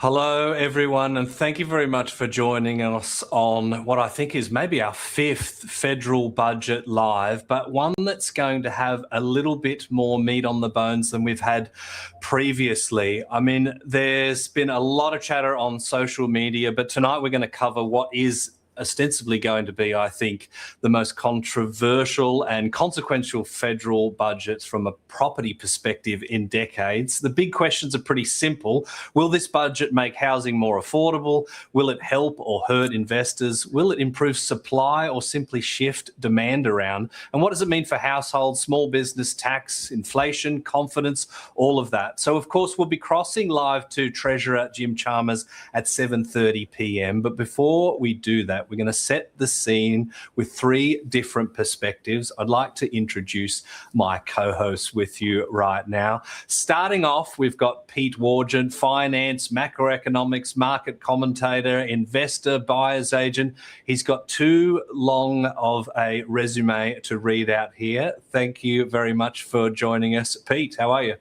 Hello, everyone, and thank you very much for joining us on what I think is maybe our fifth federal budget live, but one that's going to have a little bit more meat on the bones than we've had previously. I mean, there's been a lot of chatter on social media, but tonight we're going to cover what is ostensibly going to be, I think, the most controversial and consequential federal budgets from a property perspective in decades. The big questions are pretty simple. Will this budget make housing more affordable? Will it help or hurt investors? Will it improve supply or simply shift demand around? And what does it mean for households, small business, tax, inflation, confidence, all of that? So, of course, we'll be crossing live to Treasurer Jim Chalmers at 7:30 p.m. But before we do that, we're going to set the scene with three different perspectives. I'd like to introduce my co-hosts with you right now. Starting off, we've got Pete Wargent, finance, macroeconomics, market commentator, investor, buyer's agent. He's got too long of a resume to read out here. Thank you very much for joining us. Pete, how are you?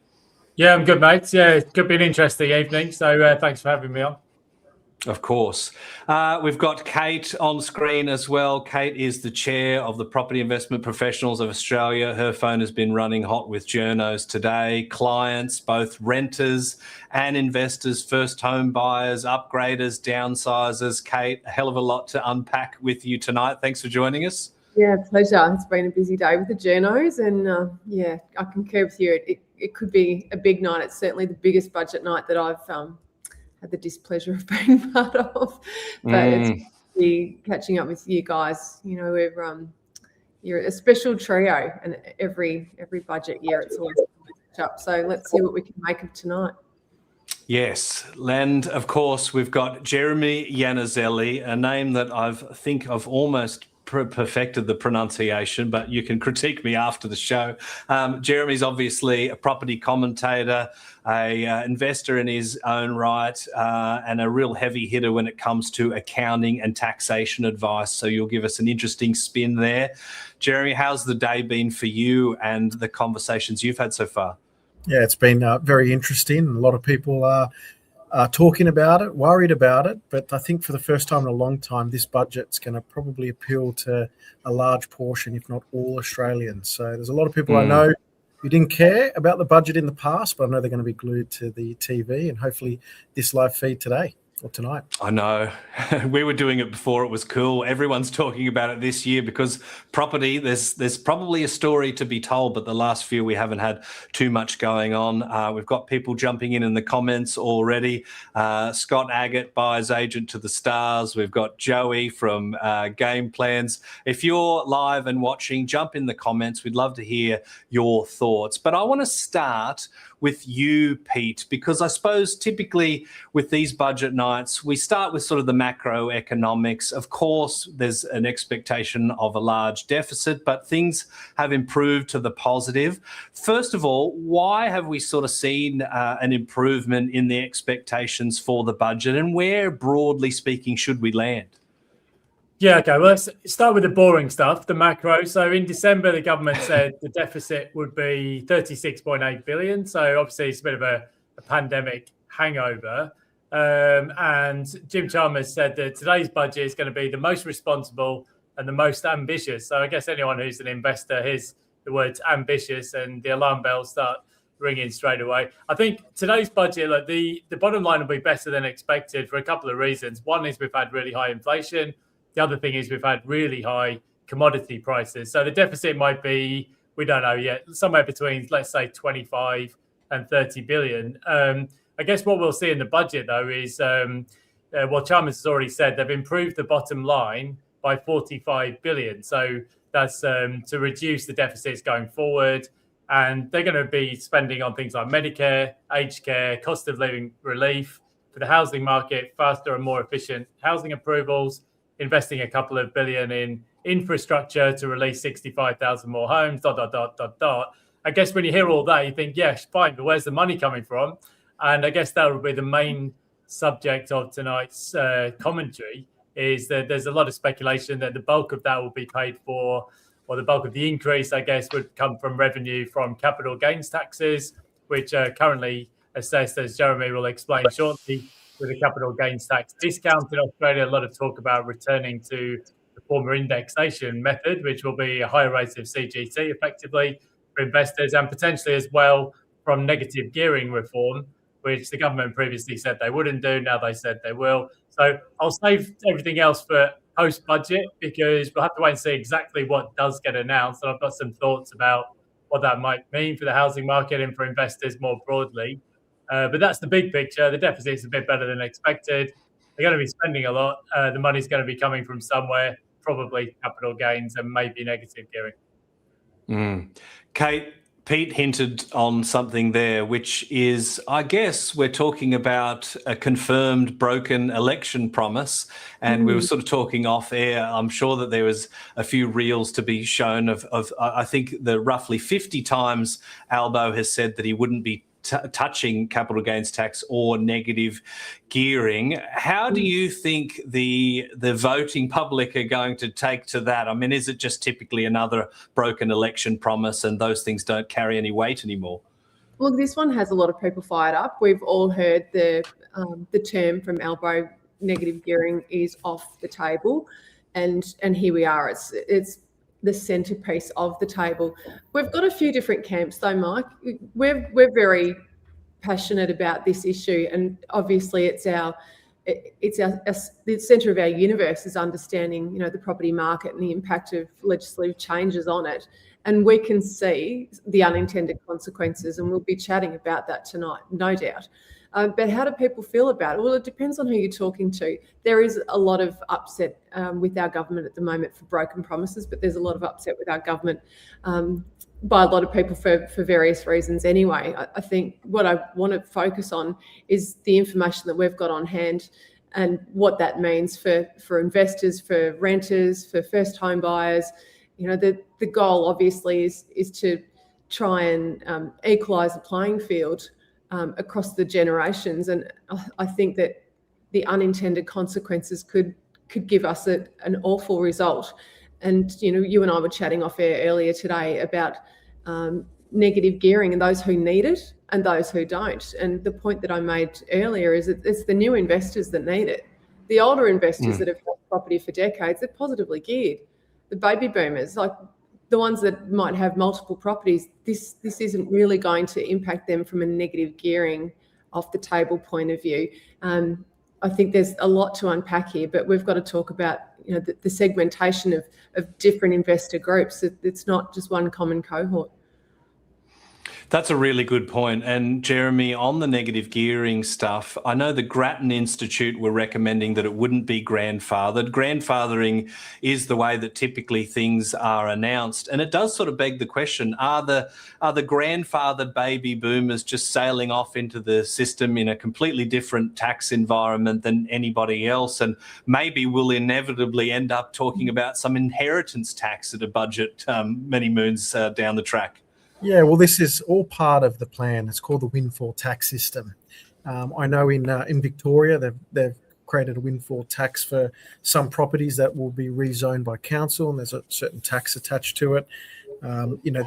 Yeah, I'm good, mate. Yeah, it could be an interesting evening. So thanks for having me on. Of course. We've got Cate on screen as well. Cate is the chair of the Property Investment Professionals of Australia. Her phone has been running hot with journos today. Clients, both renters and investors, first home buyers, upgraders, downsizers. Cate, a hell of a lot to unpack with you tonight. Thanks for joining us. Yeah, pleasure. It's been a busy day with the journos, and yeah, I concur with you. It could be a big night. It's certainly the biggest budget night that I've had the displeasure of being part of, but it's be catching up with you guys. You know, you're a special trio, and every budget year it's always catch up. So let's see what we can make of tonight. Yes, and of course we've got Jeremy Iannuzzelli, a name that I think I've almost perfected the pronunciation, but you can critique me after the show. Jeremy's obviously a property commentator, a investor in his own right, and a real heavy hitter when it comes to accounting and taxation advice. So you'll give us an interesting spin there. Jeremy, how's the day been for you and the conversations you've had so far? Yeah, it's been very interesting. A lot of people are talking about it, worried about it, but I think for the first time in a long time, this budget's going to probably appeal to a large portion, if not all Australians. So there's a lot of people I know who didn't care about the budget in the past, but I know they're going to be glued to the TV and hopefully this live feed today or tonight. I know. We were doing it before it was cool. Everyone's talking about it this year because property, there's probably a story to be told, but the last few we haven't had too much going on. We've got people jumping in the comments already. Scott Agate, buyer's agent to the stars. We've got Joey from Game Plans. If you're live and watching, jump in the comments. We'd love to hear your thoughts. But I want to start with you, Pete, because I suppose typically with these budget nights, we start with sort of the macroeconomics. Of course, there's an expectation of a large deficit, but things have improved to the positive. First of all, why have we sort of seen an improvement in the expectations for the budget, and where, broadly speaking, should we land? Yeah, okay. Well, let's start with the boring stuff, the macro. So in December, the government said the deficit would be 36.8 billion. So obviously it's a bit of a pandemic hangover. And Jim Chalmers said that today's budget is going to be the most responsible and the most ambitious. So I guess anyone who's an investor hears the words ambitious and the alarm bells start ringing straight away. I think today's budget, like the bottom line will be better than expected for a couple of reasons. One is we've had really high inflation. The other thing is we've had really high commodity prices. So the deficit might be, we don't know yet, somewhere between, let's say, 25 and 30 billion. I guess what we'll see in the budget, though, is, well, Chalmers has already said they've improved the bottom line by 45 billion. So that's to reduce the deficits going forward. And they're going to be spending on things like Medicare, aged care, cost of living relief for the housing market, faster and more efficient housing approvals, investing a couple of billion in infrastructure to release 65,000 more homes, ... I guess when you hear all that, you think, yes, fine, but where's the money coming from? And I guess that will be the main subject of tonight's commentary, is that there's a lot of speculation that the bulk of that will be paid for, or the bulk of the increase, I guess, would come from revenue from capital gains taxes, which are currently assessed, as Jeremy will explain shortly, with a capital gains tax discount in Australia. A lot of talk about returning to the former indexation method, which will be a higher rate of CGT effectively for investors, and potentially as well from negative gearing reform, which the government previously said they wouldn't do. Now they said they will. So I'll save everything else for post-budget, because we'll have to wait and see exactly what does get announced. And I've got some thoughts about what that might mean for the housing market and for investors more broadly. But that's the big picture. The deficit's a bit better than expected. They're going to be spending a lot. The money's going to be coming from somewhere, probably capital gains and maybe negative gearing. Cate, Pete hinted on something there, which is, I guess, we're talking about a confirmed broken election promise. And we were sort of talking off air. I'm sure that there was a few reels to be shown of I think, the roughly 50 times Albo has said that he wouldn't be touching capital gains tax or negative gearing. How do you think the voting public are going to take to that? I mean, is it just typically another broken election promise and those things don't carry any weight anymore? Look, this one has a lot of people fired up. We've all heard the term from Albo, negative gearing is off the table, and here we are. It's the centerpiece of the table. We've got a few different camps though, Mike. We're very passionate about this issue, and obviously it's the center of our universe is understanding, the property market and the impact of legislative changes on it. And we can see the unintended consequences, and we'll be chatting about that tonight, no doubt. But how do people feel about it? Well, it depends on who you're talking to. There is a lot of upset with our government at the moment for broken promises, but there's a lot of upset with our government by a lot of people for various reasons anyway. I think what I want to focus on is the information that we've got on hand and what that means for investors, for renters, for first home buyers. The goal obviously is to try and equalise the playing field across the generations, and I think that the unintended consequences could give us an awful result. And you and I were chatting off air earlier today about negative gearing and those who need it and those who don't. And the point that I made earlier is that it's the new investors that need it. The older investors that have held property for decades, they're positively geared. The baby boomers, like the ones that might have multiple properties, this isn't really going to impact them from a negative gearing off the table point of view. I think there's a lot to unpack here, but we've got to talk about the segmentation of different investor groups. It's not just one common cohort. That's a really good point. And Jeremy, on the negative gearing stuff, I know the Grattan Institute were recommending that it wouldn't be grandfathered. Grandfathering is the way that typically things are announced. And it does sort of beg the question, are the grandfathered baby boomers just sailing off into the system in a completely different tax environment than anybody else? And maybe we'll inevitably end up talking about some inheritance tax at a budget many moons down the track. Yeah, well, this is all part of the plan. It's called the windfall tax system. I know in Victoria, they've created a windfall tax for some properties that will be rezoned by council, and there's a certain tax attached to it.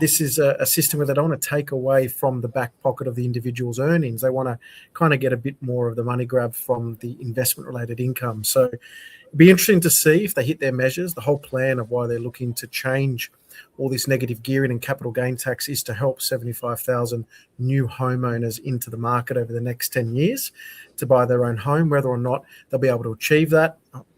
This is a system where they don't want to take away from the back pocket of the individual's earnings. They want to kind of get a bit more of the money grab from the investment-related income. So it'd be interesting to see if they hit their measures. The whole plan of why they're looking to change all this negative gearing and capital gain tax is to help 75,000 new homeowners into the market over the next 10 years to buy their own home. Whether or not they'll be able to achieve that,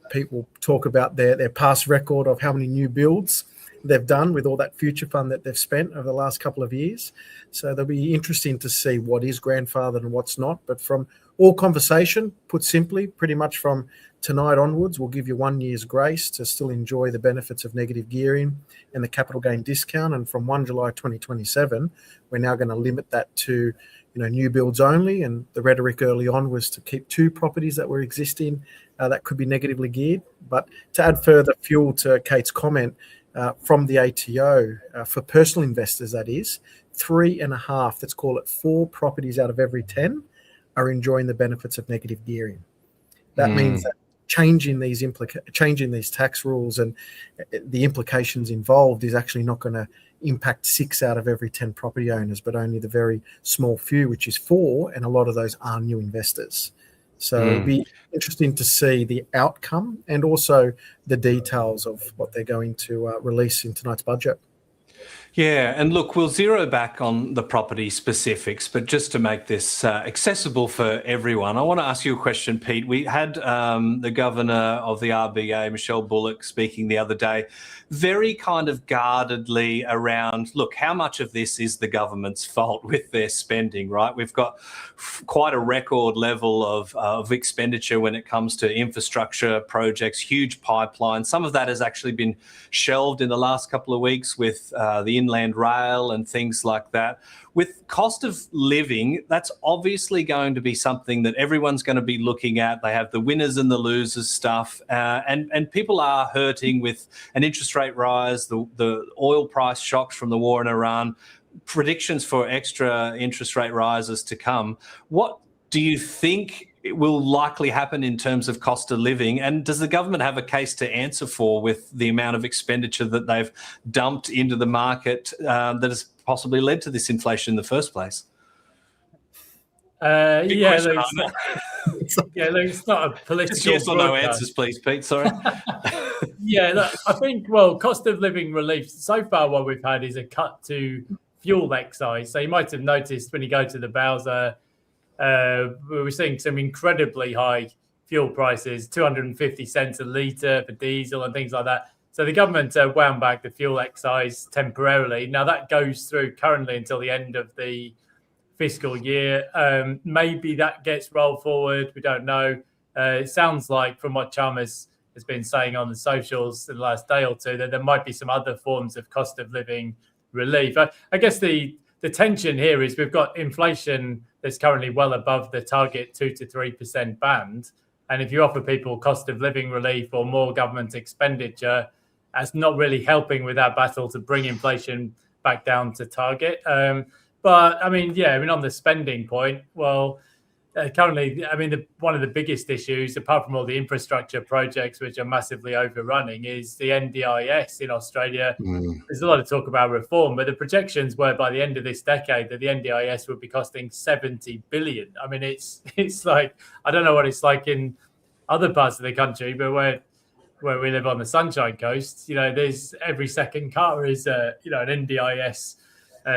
people talk about their past record of how many new builds they've done with all that future fund that they've spent over the last couple of years. So they'll be interesting to see what is grandfathered and what's not. But from all conversation, put simply, pretty much from tonight onwards, we'll give you 1 year's grace to still enjoy the benefits of negative gearing and the capital gain discount. And from 1 July 2027, we're now going to limit that to new builds only. And the rhetoric early on was to keep 2 properties that were existing that could be negatively geared. But to add further fuel to Cate's comment, from the ATO, for personal investors, that is, 3.5, let's call it 4 properties out of every 10 are enjoying the benefits of negative gearing. That means that changing these tax rules and the implications involved is actually not going to impact 6 out of every 10 property owners, but only the very small few, which is 4, and a lot of those are new investors. So it'll be interesting to see the outcome and also the details of what they're going to release in tonight's budget. Yeah, and look, we'll zero back on the property specifics, but just to make this accessible for everyone, I want to ask you a question, Pete. We had the governor of the RBA, Michelle Bullock, speaking the other day, very kind of guardedly around, look, how much of this is the government's fault with their spending, right? We've got quite a record level of expenditure when it comes to infrastructure projects, huge pipelines. Some of that has actually been shelved in the last couple of weeks with the Inland Rail and things like that. With cost of living, that's obviously going to be something that everyone's going to be looking at. They have the winners and the losers stuff, and people are hurting with an interest rate rise, the oil price shocks from the war in Iran, predictions for extra interest rate rises to come. What do you think will likely happen in terms of cost of living? And does the government have a case to answer for with the amount of expenditure that they've dumped into the market that has possibly led to this inflation in the first place? It's not a political. Just yes or no answers, please, Pete. Sorry. Look, I think, cost of living relief, so far what we've had is a cut to fuel excise. So you might have noticed when you go to the Bowser, we were seeing some incredibly high fuel prices, 250 cents a litre for diesel and things like that. So the government wound back the fuel excise temporarily. Now that goes through currently until the end of the fiscal year. Maybe that gets rolled forward. We don't know. It sounds like from what Chalmers has been saying on the socials in the last day or two that there might be some other forms of cost of living relief. I guess the tension here is we've got inflation that's currently well above the target 2 to 3% band. And if you offer people cost of living relief or more government expenditure, that's not really helping with that battle to bring inflation back down to target. But on the spending point, currently, one of the biggest issues, apart from all the infrastructure projects which are massively overrunning, is the NDIS in Australia. There's a lot of talk about reform, but the projections were by the end of this decade that the NDIS would be costing 70 billion. I mean, it's like, I don't know what it's like in other parts of the country, but where we live on the Sunshine Coast, there's every second car is an NDIS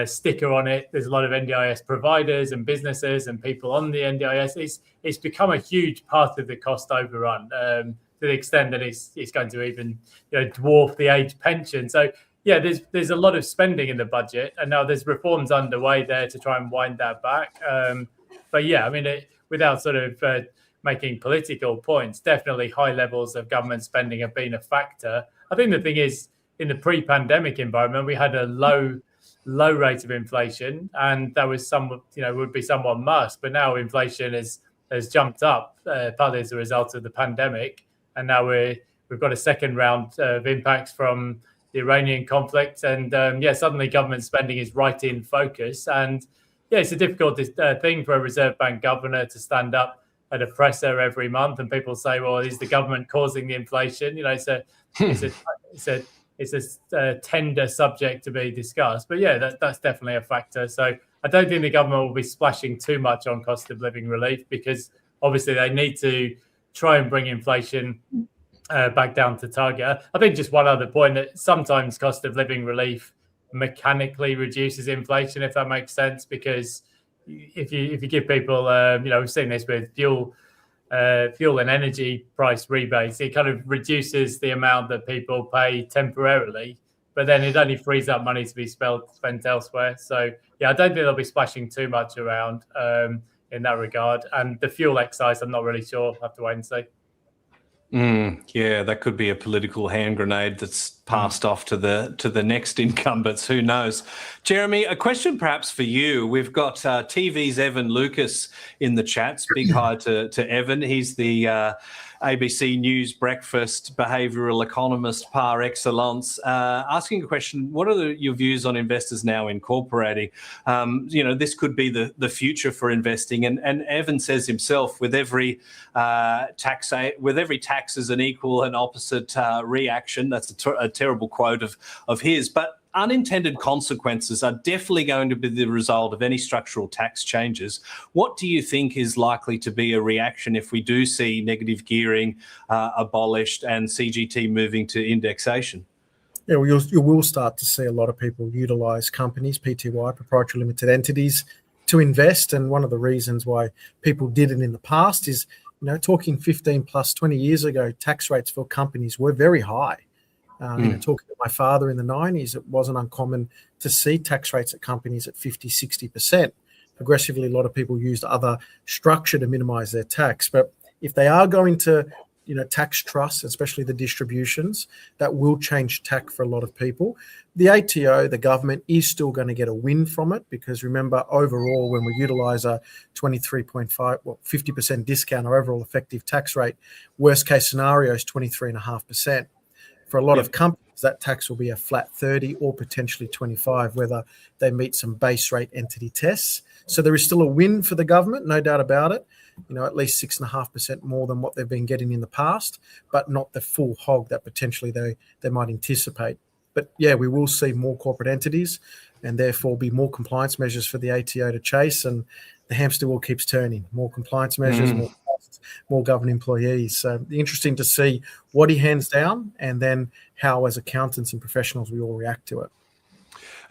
sticker on it. There's a lot of NDIS providers and businesses and people on the NDIS. It's become a huge part of the cost overrun to the extent that it's going to even dwarf the age pension. So there's a lot of spending in the budget, and now there's reforms underway there to try and wind that back. Without sort of making political points, definitely high levels of government spending have been a factor. I think the thing is, in the pre-pandemic environment, we had a low rate of inflation, and that was would be somewhat masked. But now inflation has jumped up, partly as a result of the pandemic, and now we've got a second round of impacts from the Iranian conflict, and suddenly government spending is right in focus. And it's a difficult thing for a Reserve Bank governor to stand up at a presser every month, and people say, "Well, is the government causing the inflation?" It's a tender subject to be discussed. But that's definitely a factor. So I don't think the government will be splashing too much on cost of living relief, because obviously they need to try and bring inflation back down to target. I think just one other point, that sometimes cost of living relief mechanically reduces inflation, if that makes sense, because if you give people, we've seen this with fuel and energy price rebates, it kind of reduces the amount that people pay temporarily, but then it only frees up money to be spent elsewhere. So I don't think they'll be splashing too much around in that regard. And the fuel excise, I'm not really sure. I'll have to wait and see. That could be a political hand grenade that's passed off to the next incumbents. Who knows? Jeremy, a question perhaps for you. We've got TV's Evan Lucas in the chats. Big hi to Evan. He's the ABC News breakfast behavioural economist par excellence, asking a question: what are your views on investors now incorporating? This could be the future for investing. And Evan says himself, with every tax is an equal and opposite reaction. That's a terrible quote of his. But unintended consequences are definitely going to be the result of any structural tax changes. What do you think is likely to be a reaction if we do see negative gearing abolished and CGT moving to indexation? Yeah, well, you will start to see a lot of people utilise companies, PTY, proprietary limited entities, to invest. And one of the reasons why people did it in the past is, talking 15 plus 20 years ago, tax rates for companies were very high. Talking to my father in the 90s, it wasn't uncommon to see tax rates at companies at 50, 60%. Progressively, a lot of people used other structure to minimise their tax. But if they are going to tax trusts, especially the distributions, that will change tax for a lot of people. The ATO, the government, is still going to get a win from it, because remember, overall, when we utilise a 50% discount or overall effective tax rate, worst case scenario is 23.5%. For a lot of companies, that tax will be a flat 30 or potentially 25, whether they meet some base rate entity tests. So there is still a win for the government, no doubt about it. At least 6.5% more than what they've been getting in the past, but not the full hog that potentially they might anticipate. But yeah, we will see more corporate entities, and therefore be more compliance measures for the ATO to chase, and the hamster wheel keeps turning. More compliance measures, more costs, more government employees. So interesting to see what he hands down, and then how, as accountants and professionals, we all react to it.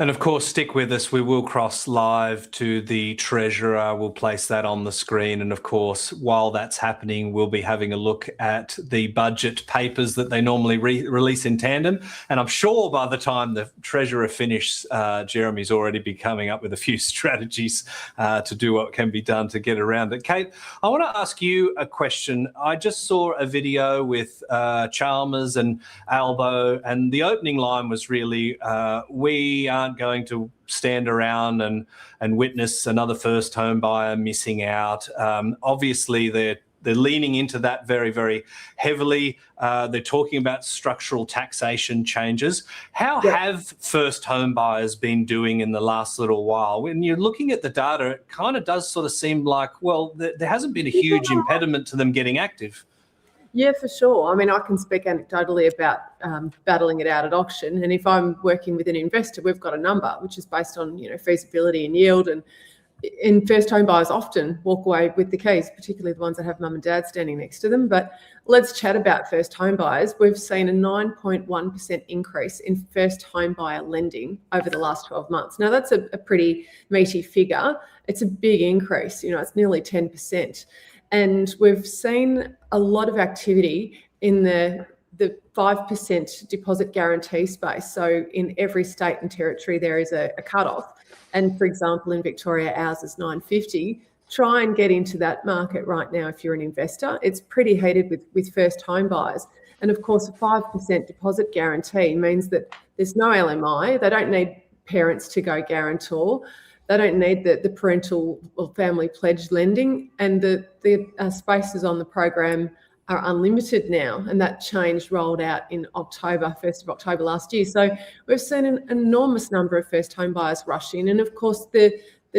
And of course, stick with us. We will cross live to the Treasurer. We'll place that on the screen. And of course, while that's happening, we'll be having a look at the budget papers that they normally release in tandem. And I'm sure by the time the Treasurer finishes, Jeremy's already be coming up with a few strategies to do what can be done to get around it. Cate, I want to ask you a question. I just saw a video with Chalmers and Albo, and the opening line was really, we aren't going to stand around and witness another first home buyer missing out. Obviously, they're leaning into that very, very heavily. They're talking about structural taxation changes. How have first home buyers been doing in the last little while? When you're looking at the data, it kind of does sort of seem like, well, there hasn't been a huge impediment to them getting active. Yeah, for sure. I mean, I can speak anecdotally about battling it out at auction. And if I'm working with an investor, we've got a number which is based on, feasibility and yield. And first home buyers often walk away with the keys, particularly the ones that have mum and dad standing next to them. But let's chat about first home buyers. We've seen a 9.1% increase in first home buyer lending over the last 12 months. Now, that's a pretty meaty figure. It's a big increase. It's nearly 10%. And we've seen a lot of activity in the 5% deposit guarantee space. So in every state and territory, there is a cutoff. And for example, in Victoria, ours is 950. Try and get into that market right now if you're an investor. It's pretty heated with first home buyers. And of course, a 5% deposit guarantee means that there's no LMI. They don't need parents to go guarantor. They don't need the parental or family pledge lending, and the spaces on the program are unlimited now, and that change rolled out in October, 1st of October last year. So we've seen an enormous number of first home buyers rush in, and of course the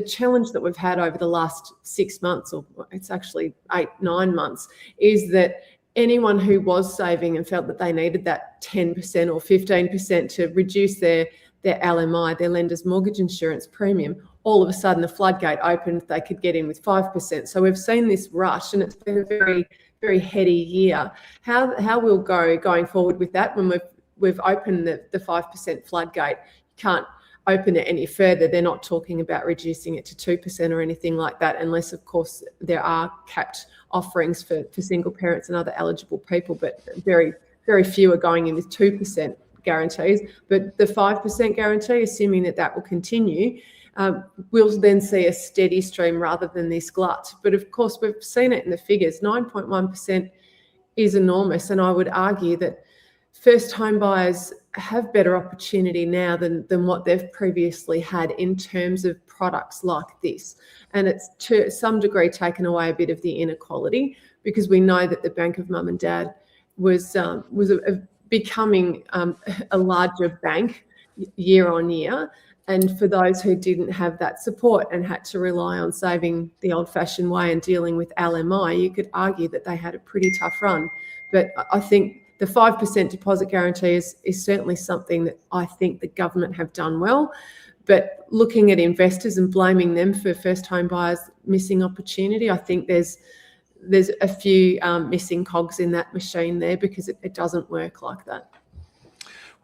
challenge that we've had over the last 6 months, or it's actually 8-9 months, is that anyone who was saving and felt that they needed that 10% or 15% to reduce their LMI, their lender's mortgage insurance premium, all of a sudden the floodgate opened, they could get in with 5%. So we've seen this rush, and it's been a very, very heady year. How we'll go going forward with that, when we've opened the 5% floodgate, you can't open it any further. They're not talking about reducing it to 2% or anything like that, unless of course there are capped offerings for single parents and other eligible people, but very, very few are going in with 2% guarantees. But the 5% guarantee, assuming that will continue, we'll then see a steady stream rather than this glut. But of course, we've seen it in the figures. 9.1% is enormous, and I would argue that first home buyers have better opportunity now than what they've previously had in terms of products like this. And it's to some degree taken away a bit of the inequality, because we know that the Bank of Mum and Dad was becoming a larger bank year on year. And for those who didn't have that support and had to rely on saving the old-fashioned way and dealing with LMI, you could argue that they had a pretty tough run. But I think the 5% deposit guarantee is certainly something that I think the government have done well. But looking at investors and blaming them for first home buyers missing opportunity, I think there's a few missing cogs in that machine there, because it doesn't work like that.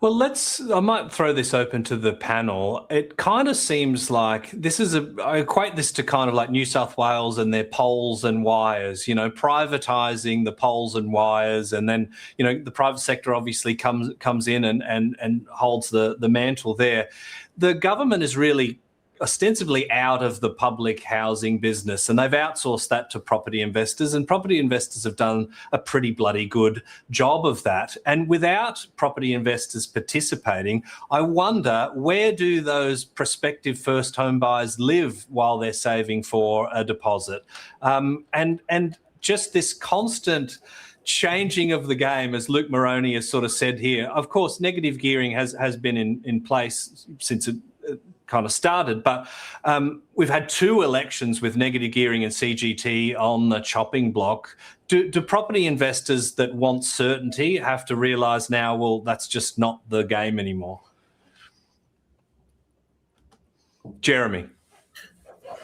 Well, I might throw this open to the panel. It kind of seems like I equate this to kind of like New South Wales and their poles and wires, privatising the poles and wires. And then, the private sector obviously comes in and holds the mantle there. The government is really ostensibly out of the public housing business, and they've outsourced that to property investors, and property investors have done a pretty bloody good job of that. And without property investors participating, I wonder, where do those prospective first home buyers live while they're saving for a deposit? And just this constant changing of the game, as Luke Moroney has sort of said here. Of course, negative gearing has been in place since it kind of started, but we've had 2 elections with negative gearing and CGT on the chopping block. Do property investors that want certainty have to realise now, well, that's just not the game anymore? Jeremy.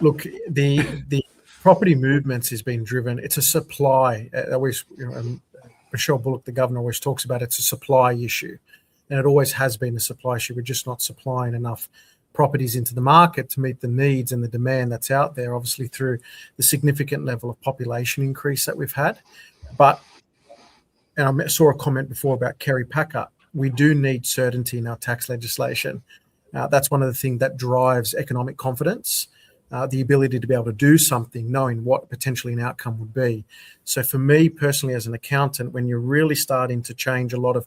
Look, the property movements has been driven. It's a supply. Always, Michelle Bullock, the governor, always talks about it's a supply issue, and it always has been a supply issue. We're just not supplying enough properties into the market to meet the needs and the demand that's out there, obviously through the significant level of population increase that we've had. And I saw a comment before about Kerry Packer. We do need certainty in our tax legislation. That's one of the things that drives economic confidence, the ability to be able to do something, knowing what potentially an outcome would be. So for me personally, as an accountant, when you're really starting to change a lot of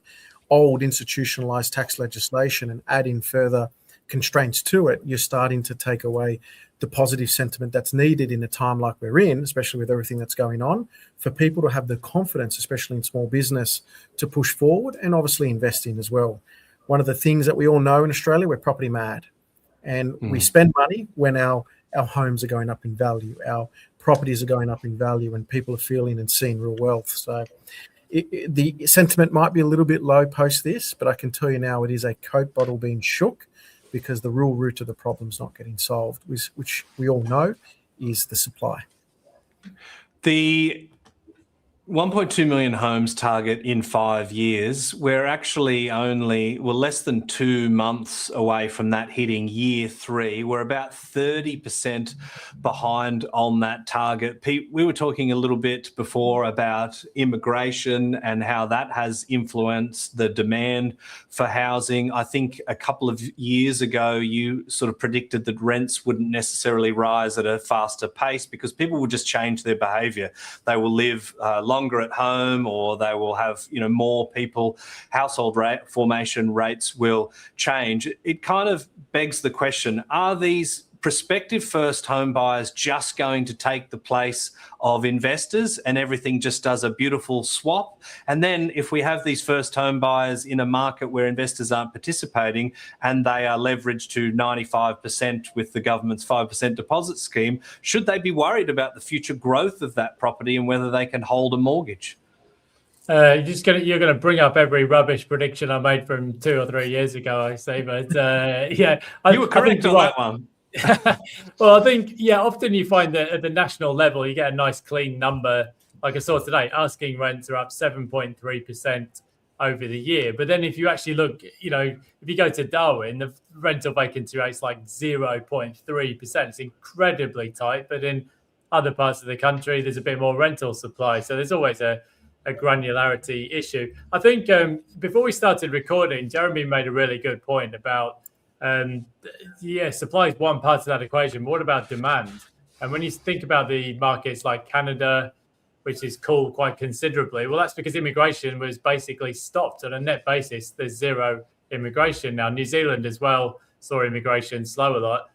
old institutionalized tax legislation and add in further constraints to it, you're starting to take away the positive sentiment that's needed in a time like we're in, especially with everything that's going on, for people to have the confidence, especially in small business, to push forward and obviously invest in as well. One of the things that we all know in Australia, we're property mad, and we spend money when our homes are going up in value, our properties are going up in value, and people are feeling and seeing real wealth. So the sentiment might be a little bit low post this, but I can tell you now it is a Coke bottle being shook, because the real root of the problem is not getting solved, which we all know is the supply. The 1.2 million homes target in 5 years, we're actually less than 2 months away from that hitting year 3. We're about 30% behind on that target. Pete, we were talking a little bit before about immigration and how that has influenced the demand for housing. I think a couple of years ago, you sort of predicted that rents wouldn't necessarily rise at a faster pace because people will just change their behaviour. They will live longer at home, or they will have more people. Household formation rates will change. It kind of begs the question: are these prospective first home buyers just going to take the place of investors, and everything just does a beautiful swap? And then if we have these first home buyers in a market where investors aren't participating and they are leveraged to 95% with the government's 5% deposit scheme, should they be worried about the future growth of that property and whether they can hold a mortgage? You're going to bring up every rubbish prediction I made from 2 or 3 years ago, I say, but yeah, you were correct on that one. Well, I think, often you find that at the national level, you get a nice clean number. Like I saw today, asking rents are up 7.3% over the year. But then if you actually look, if you go to Darwin, the rental vacancy rate is like 0.3%. It's incredibly tight. But in other parts of the country, there's a bit more rental supply. So there's always a granularity issue. I think before we started recording, Jeremy made a really good point about supply is one part of that equation. But what about demand? And when you think about the markets like Canada, which is cooled quite considerably, well, that's because immigration was basically stopped on a net basis. There's zero immigration now. New Zealand as well saw immigration slow a lot.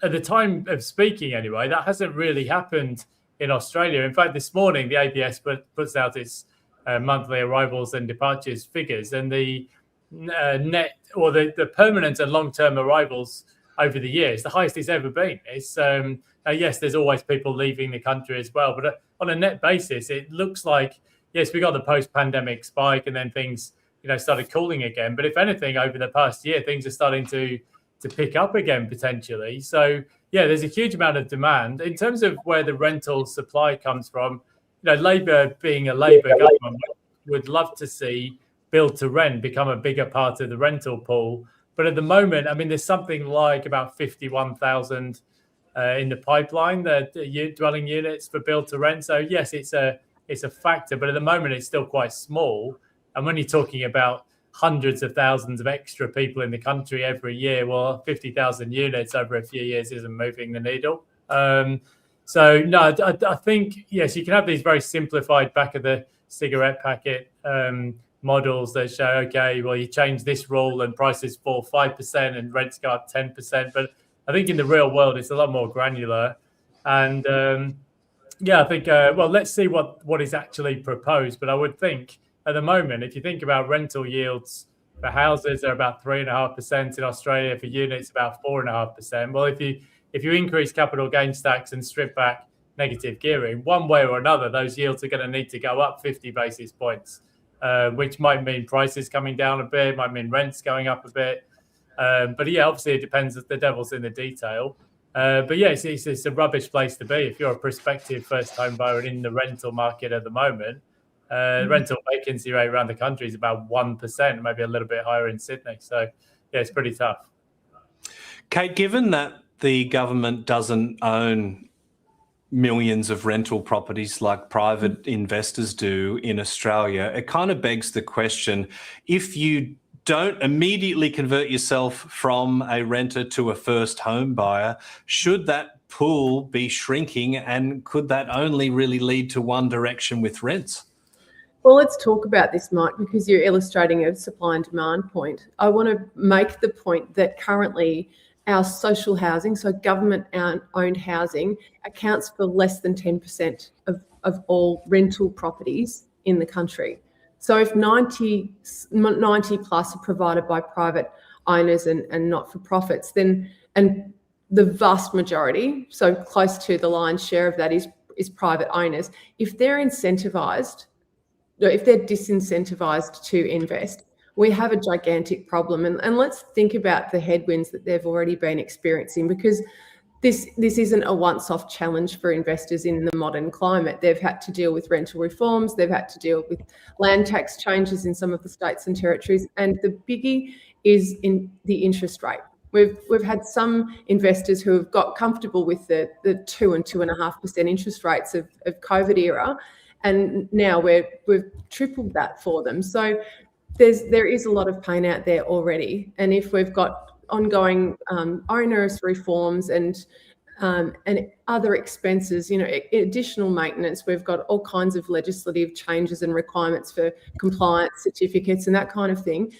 At the time of speaking, anyway, that hasn't really happened in Australia. In fact, this morning, the AEST puts out its monthly arrivals and departures figures, and the net or the permanent and long-term arrivals over the years, the highest it's ever been. It's yes, there's always people leaving the country as well, but on a net basis, it looks like yes, we got the post-pandemic spike, and then things started cooling again. But if anything, over the past year, things are starting to pick up again potentially. So yeah, there's a huge amount of demand in terms of where the rental supply comes from. Labour, being a Labour government, would love to see build to rent become a bigger part of the rental pool. But at the moment, I mean, there's something like about 51,000 in the pipeline, the dwelling units for build to rent. So yes, it's a factor, but at the moment it's still quite small. And when you're talking about hundreds of thousands of extra people in the country every year, well, 50,000 units over a few years isn't moving the needle. So no, I think, yes, you can have these very simplified back of the cigarette packet models that show, okay, well, you change this rule and prices fall 5% and rents go up 10%. But I think in the real world, it's a lot more granular. And I think, well, let's see what is actually proposed. But I would think at the moment, if you think about rental yields for houses, they're about 3.5%. In Australia, for units, about 4.5%. Well, if you increase capital gains tax and strip back negative gearing, one way or another, those yields are going to need to go up 50 basis points, which might mean prices coming down a bit, might mean rents going up a bit. But yeah, obviously it depends. The devil's in the detail. But yeah, it's a rubbish place to be if you're a prospective first home buyer in the rental market at the moment. Rental vacancy rate around the country is about 1%, maybe a little bit higher in Sydney. So yeah, it's pretty tough. Cate, given that the government doesn't own millions of rental properties like private investors do in Australia, it kind of begs the question, if you don't immediately convert yourself from a renter to a first home buyer, should that pool be shrinking, and could that only really lead to one direction with rents? Well, let's talk about this, Mike, because you're illustrating a supply and demand point. I want to make the point that currently our social housing, so government-owned housing, accounts for less than 10% of all rental properties in the country. So if 90 plus are provided by private owners and not-for-profits, then, and the vast majority, so close to the lion's share of that is private owners, if they're disincentivized to invest, we have a gigantic problem. And let's think about the headwinds that they've already been experiencing, because this isn't a once-off challenge for investors in the modern climate. They've had to deal with rental reforms, they've had to deal with land tax changes in some of the states and territories, and the biggie is in the interest rate. We've had some investors who have got comfortable with the 2 and 2.5% interest rates of COVID era, and now we've tripled that for them. So there is a lot of pain out there already. And if we've got ongoing onerous reforms and other expenses, additional maintenance, we've got all kinds of legislative changes and requirements for compliance certificates and that kind of thing,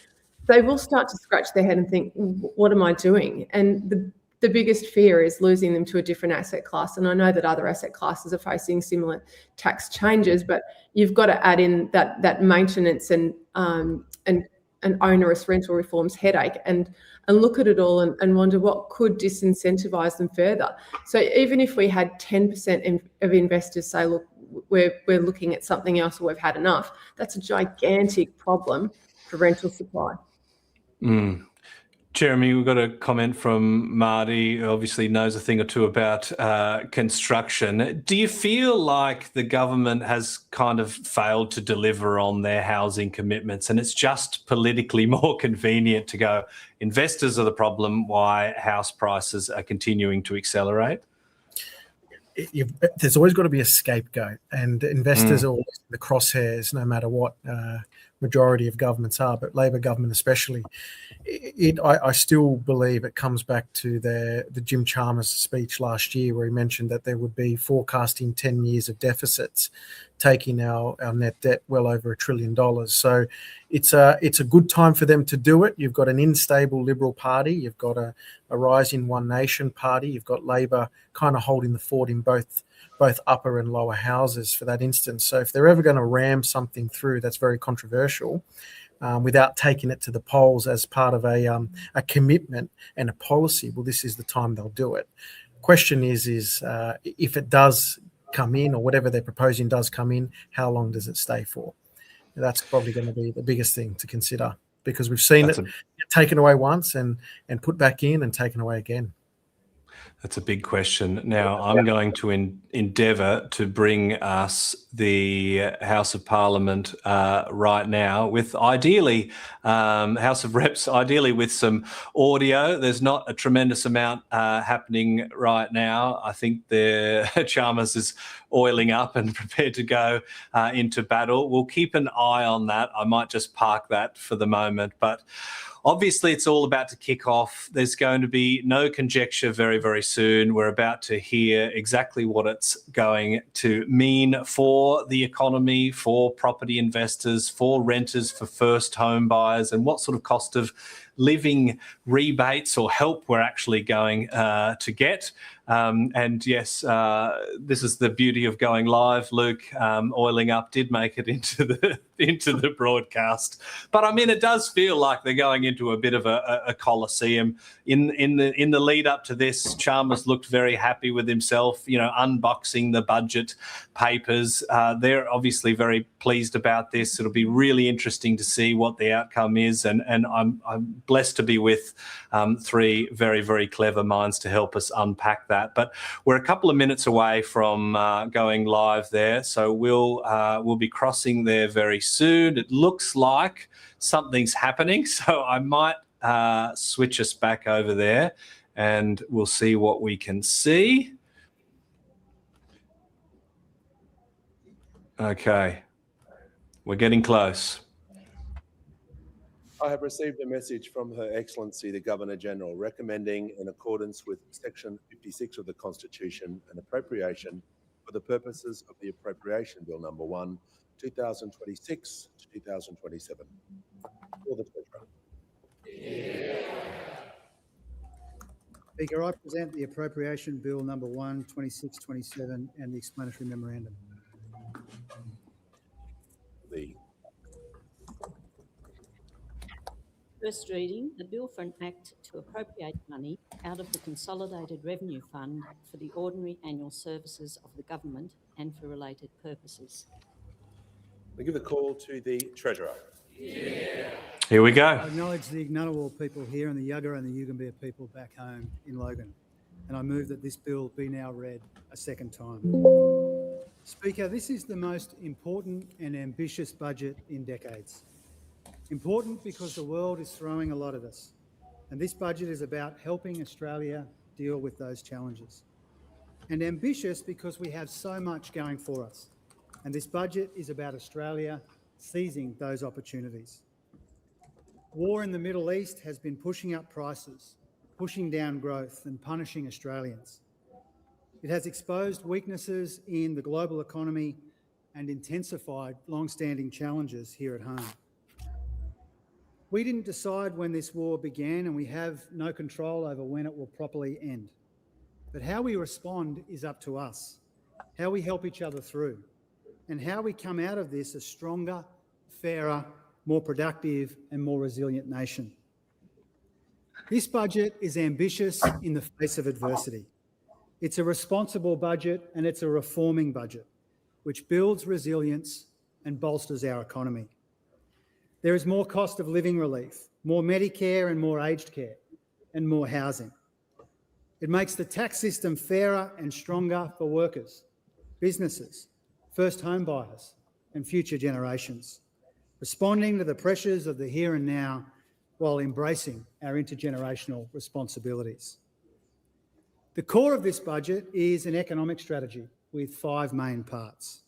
they will start to scratch their head and think, what am I doing? And the biggest fear is losing them to a different asset class. And I know that other asset classes are facing similar tax changes, but you've got to add in that maintenance and onerous rental reforms headache and look at it all and wonder what could disincentivize them further. So even if we had 10% of investors say, look, we're looking at something else, or we've had enough, that's a gigantic problem for rental supply. Jeremy, we've got a comment from Marty, who obviously knows a thing or two about construction. Do you feel like the government has kind of failed to deliver on their housing commitments, and it's just politically more convenient to go, investors are the problem, why house prices are continuing to accelerate? There's always got to be a scapegoat, and investors are always in the crosshairs, no matter what majority of governments are, but Labor government especially. I still believe it comes back to the Jim Chalmers speech last year, where he mentioned that there would be forecasting 10 years of deficits, taking our net debt well over $1 trillion. So it's a good time for them to do it. You've got an unstable Liberal Party, you've got a rising One Nation Party, you've got Labor kind of holding the fort in both upper and lower houses for that instance. So if they're ever going to ram something through that's very controversial, without taking it to the polls as part of a commitment and a policy, well, this is the time they'll do it. Question is if it does come in, or whatever they're proposing does come in, how long does it stay for? That's probably going to be the biggest thing to consider, because we've seen it taken away once and put back in and taken away again. That's a big question. Now, I'm going to endeavour to bring us the House of Parliament right now, with ideally House of Reps, ideally with some audio. There's not a tremendous amount happening right now. I think the Chalmers is oiling up and prepared to go into battle. We'll keep an eye on that. I might just park that for the moment, but obviously, it's all about to kick off. There's going to be no conjecture very, very soon. We're about to hear exactly what it's going to mean for the economy, for property investors, for renters, for first home buyers, and what sort of cost of living rebates or help we're actually going to get. And yes, this is the beauty of going live. Luke, oiling up, did make it into the broadcast, but I mean, it does feel like they're going into a bit of a coliseum. In the lead up to this, Chalmers looked very happy with himself, unboxing the budget papers. They're obviously very pleased about this. It'll be really interesting to see what the outcome is, and I'm blessed to be with three very, very clever minds to help us unpack that. But we're a couple of minutes away from going live there, so we'll be crossing there very soon. It looks like something's happening, so I might switch us back over there, and we'll see what we can see. Okay, we're getting close. I have received a message from Her Excellency the Governor-General recommending, in accordance with Section 56 of the Constitution, an appropriation for the purposes of the Appropriation Bill Number 1, 2026 to 2027. For the Treasurer. Speaker, I present the Appropriation Bill Number 1, 2627 and the explanatory memorandum. First reading, the bill for an act to appropriate money out of the Consolidated Revenue Fund for the ordinary annual services of the government and for related purposes. We give the call to the Treasurer. Here we go. I acknowledge the Ngunnawal people here and the Yugara and the Yugambeh people back home in Logan, and I move that this bill be now read a second time. Speaker, this is the most important and ambitious budget in decades. Important because the world is throwing a lot at us, and this budget is about helping Australia deal with those challenges. And ambitious because we have so much going for us, and this budget is about Australia seizing those opportunities. War in the Middle East has been pushing up prices, pushing down growth and punishing Australians. It has exposed weaknesses in the global economy and intensified long-standing challenges here at home. We didn't decide when this war began, and we have no control over when it will properly end. But how we respond is up to us, how we help each other through, and how we come out of this a stronger, fairer, more productive and more resilient nation. This budget is ambitious in the face of adversity. It's a responsible budget, and it's a reforming budget, which builds resilience and bolsters our economy. There is more cost of living relief, more Medicare and more aged care, and more housing. It makes the tax system fairer and stronger for workers, businesses, first home buyers, and future generations, responding to the pressures of the here and now while embracing our intergenerational responsibilities. The core of this budget is an economic strategy with 5 main parts: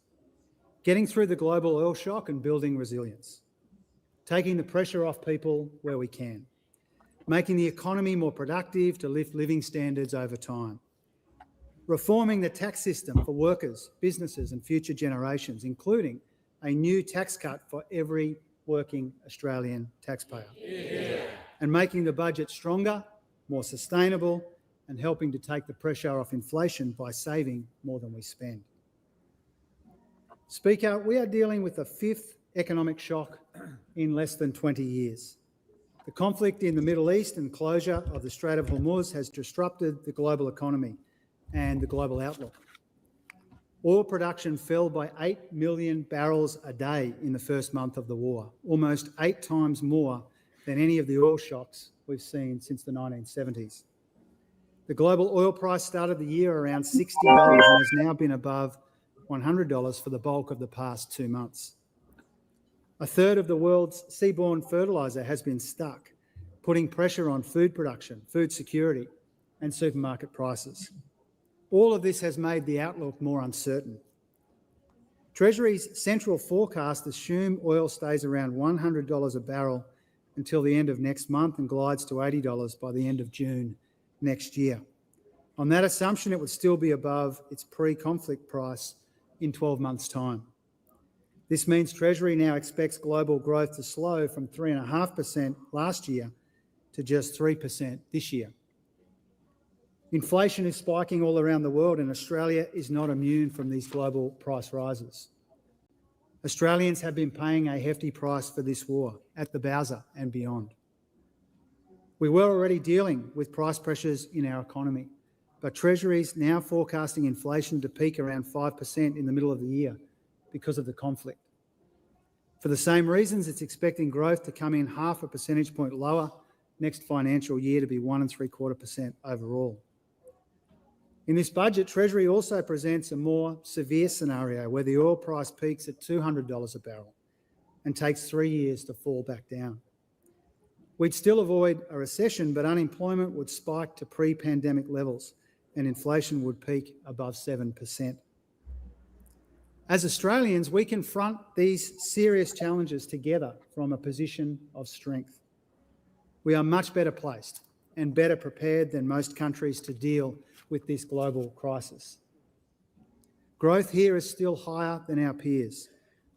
getting through the global oil shock and building resilience, taking the pressure off people where we can, making the economy more productive to lift living standards over time, reforming the tax system for workers, businesses and future generations, including a new tax cut for every working Australian taxpayer, and making the budget stronger, more sustainable and helping to take the pressure off inflation by saving more than we spend. Speaker, we are dealing with the 5th economic shock in less than 20 years. The conflict in the Middle East and closure of the Strait of Hormuz has disrupted the global economy and the global outlook. Oil production fell by 8 million barrels a day in the first month of the war, almost 8 times more than any of the oil shocks we've seen since the 1970s. The global oil price started the year around $60 and has now been above $100 for the bulk of the past 2 months. A third of the world's seaborne fertiliser has been stuck, putting pressure on food production, food security, and supermarket prices. All of this has made the outlook more uncertain. Treasury's central forecast assume oil stays around $100 a barrel until the end of next month and glides to $80 by the end of June next year. On that assumption, it would still be above its pre-conflict price in 12 months' time. This means Treasury now expects global growth to slow from 3.5% last year to just 3% this year. Inflation is spiking all around the world, and Australia is not immune from these global price rises. Australians have been paying a hefty price for this war at the Bowser and beyond. We were already dealing with price pressures in our economy, but Treasury is now forecasting inflation to peak around 5% in the middle of the year because of the conflict. For the same reasons, it's expecting growth to come in 0.5 percentage point lower next financial year to be 1.75% overall. In this budget, Treasury also presents a more severe scenario where the oil price peaks at $200 a barrel and takes 3 years to fall back down. We'd still avoid a recession, but unemployment would spike to pre-pandemic levels and inflation would peak above 7%. As Australians, we confront these serious challenges together from a position of strength. We are much better placed and better prepared than most countries to deal with this global crisis. Growth here is still higher than our peers.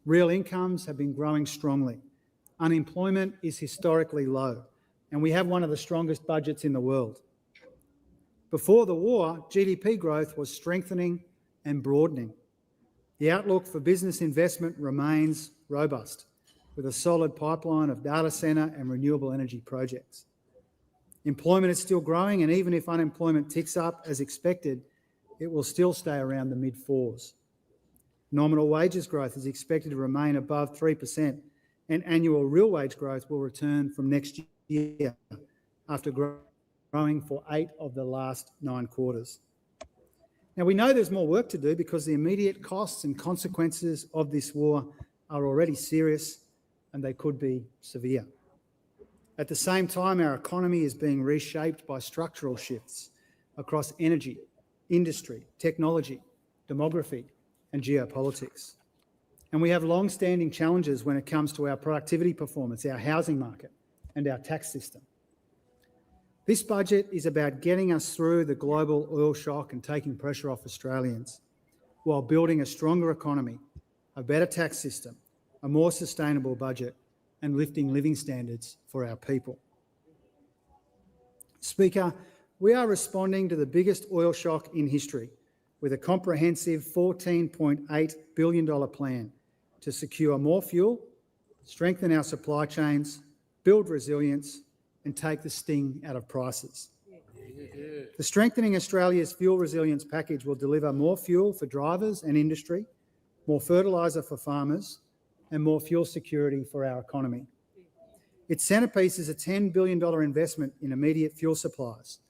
Real incomes have been growing strongly. Unemployment is historically low, and we have one of the strongest budgets in the world. Before the war, GDP growth was strengthening and broadening. The outlook for business investment remains robust, with a solid pipeline of data centre and renewable energy projects. Employment is still growing, and even if unemployment ticks up as expected, it will still stay around the mid-4s. Nominal wages growth is expected to remain above 3%, and annual real wage growth will return from next year after growing for 8 of the last 9 quarters. Now, we know there's more work to do because the immediate costs and consequences of this war are already serious and they could be severe. At the same time, our economy is being reshaped by structural shifts across energy, industry, technology, demography, and geopolitics. And we have long-standing challenges when it comes to our productivity performance, our housing market, and our tax system. This budget is about getting us through the global oil shock and taking pressure off Australians, while building a stronger economy, a better tax system, a more sustainable budget, and lifting living standards for our people. Speaker, we are responding to the biggest oil shock in history with a comprehensive $14.8 billion plan to secure more fuel, strengthen our supply chains, build resilience, and take the sting out of prices. The Strengthening Australia's Fuel Resilience package will deliver more fuel for drivers and industry, more fertiliser for farmers, and more fuel security for our economy. Its centrepiece is a $10 billion investment in immediate fuel supplies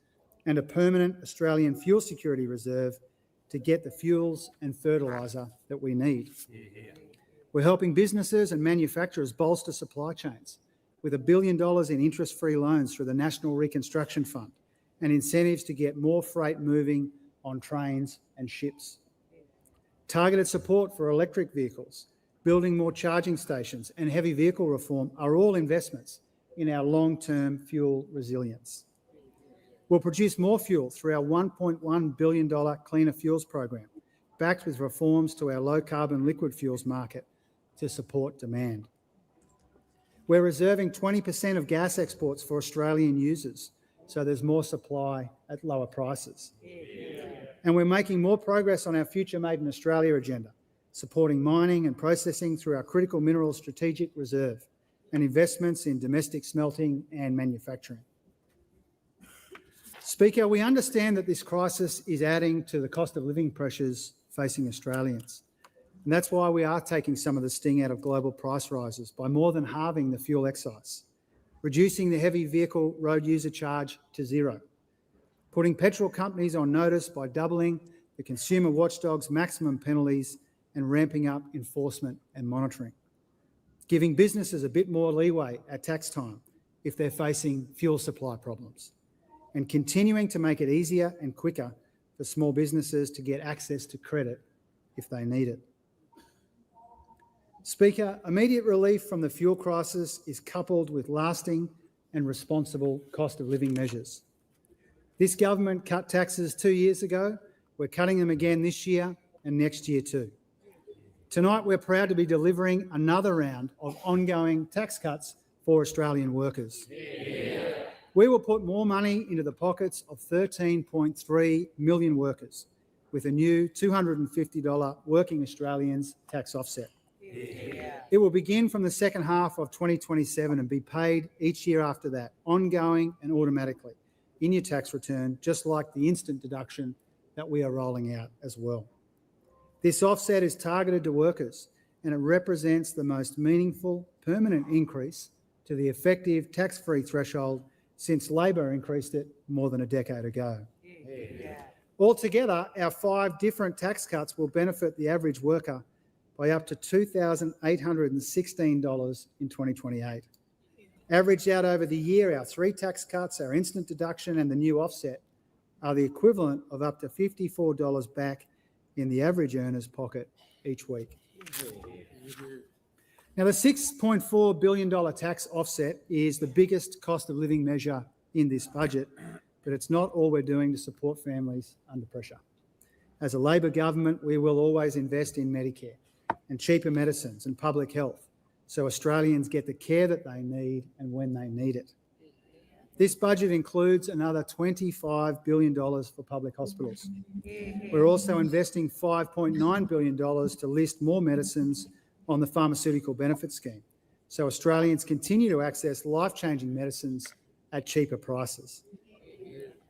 and a permanent Australian fuel security reserve to get the fuels and fertiliser that we need. We're helping businesses and manufacturers bolster supply chains with $1 billion in interest-free loans through the National Reconstruction Fund and incentives to get more freight moving on trains and ships. Targeted support for electric vehicles, building more charging stations, and heavy vehicle reform are all investments in our long-term fuel resilience. We'll produce more fuel through our $1.1 billion Cleaner Fuels program, backed with reforms to our low-carbon liquid fuels market to support demand. We're reserving 20% of gas exports for Australian users, so there's more supply at lower prices. And we're making more progress on our Future Made in Australia agenda, supporting mining and processing through our Critical Minerals Strategic Reserve and investments in domestic smelting and manufacturing. Speaker, we understand that this crisis is adding to the cost of living pressures facing Australians. And that's why we are taking some of the sting out of global price rises by more than halving the fuel excise, reducing the heavy vehicle road user charge to zero, putting petrol companies on notice by doubling the consumer watchdog's maximum penalties and ramping up enforcement and monitoring, giving businesses a bit more leeway at tax time if they're facing fuel supply problems, and continuing to make it easier and quicker for small businesses to get access to credit if they need it. Speaker, immediate relief from the fuel crisis is coupled with lasting and responsible cost of living measures. This government cut taxes 2 years ago. We're cutting them again this year and next year too. Tonight, we're proud to be delivering another round of ongoing tax cuts for Australian workers. Yeah. We will put more money into the pockets of 13.3 million workers with a new $250 working Australians tax offset. Yeah. It will begin from the second half of 2027 and be paid each year after that, ongoing and automatically in your tax return, just like the instant deduction that we are rolling out as well. This offset is targeted to workers and it represents the most meaningful permanent increase to the effective tax-free threshold since Labor increased it more than a decade ago. Yeah. Altogether, our 5 different tax cuts will benefit the average worker by up to $2,816 in 2028. Averaged out over the year, our 3 tax cuts, our instant deduction and the new offset are the equivalent of up to $54 back in the average earner's pocket each week. Now, the $6.4 billion tax offset is the biggest cost of living measure in this budget, but it's not all we're doing to support families under pressure. As a Labor government, we will always invest in Medicare and cheaper medicines and public health so Australians get the care that they need and when they need it. This budget includes another $25 billion for public hospitals. We're also investing $5.9 billion to list more medicines on the Pharmaceutical Benefit Scheme, so Australians continue to access life-changing medicines at cheaper prices.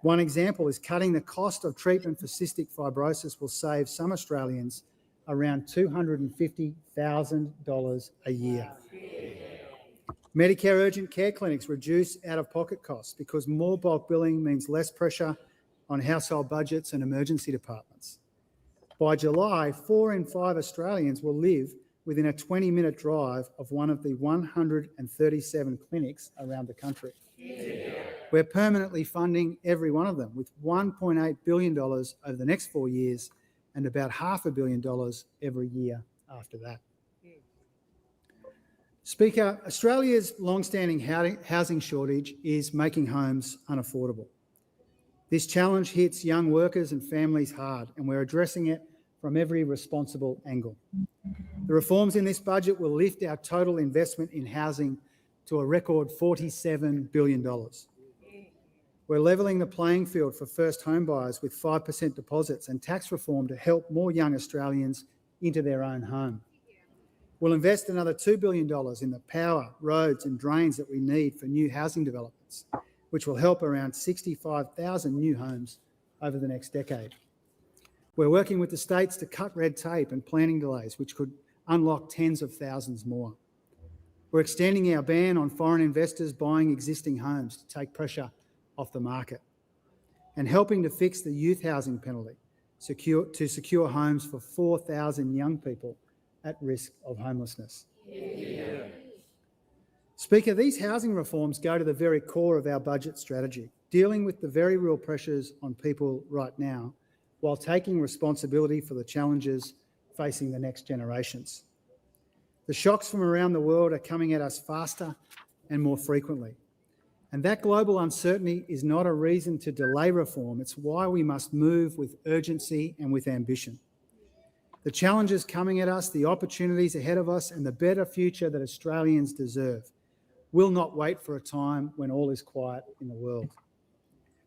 One example is cutting the cost of treatment for cystic fibrosis will save some Australians around $250,000 a year. Medicare urgent care clinics reduce out-of-pocket costs because more bulk billing means less pressure on household budgets and emergency departments. By July, 4 in 5 Australians will live within a 20-minute drive of one of the 137 clinics around the country. Yeah. We're permanently funding every one of them with $1.8 billion over the next 4 years and about $500 million every year after that. Speaker, Australia's long-standing housing shortage is making homes unaffordable. This challenge hits young workers and families hard, and we're addressing it from every responsible angle. The reforms in this budget will lift our total investment in housing to a record $47 billion. We're levelling the playing field for first home buyers with 5% deposits and tax reform to help more young Australians into their own home. We'll invest another $2 billion in the power, roads and drains that we need for new housing developments, which will help around 65,000 new homes over the next decade. We're working with the states to cut red tape and planning delays, which could unlock tens of thousands more. We're extending our ban on foreign investors buying existing homes to take pressure off the market and helping to fix the youth housing penalty to secure homes for 4,000 young people at risk of homelessness. Yeah. Speaker, these housing reforms go to the very core of our budget strategy, dealing with the very real pressures on people right now while taking responsibility for the challenges facing the next generations. The shocks from around the world are coming at us faster and more frequently. And that global uncertainty is not a reason to delay reform. It's why we must move with urgency and with ambition. The challenges coming at us, the opportunities ahead of us, and the better future that Australians deserve will not wait for a time when all is quiet in the world.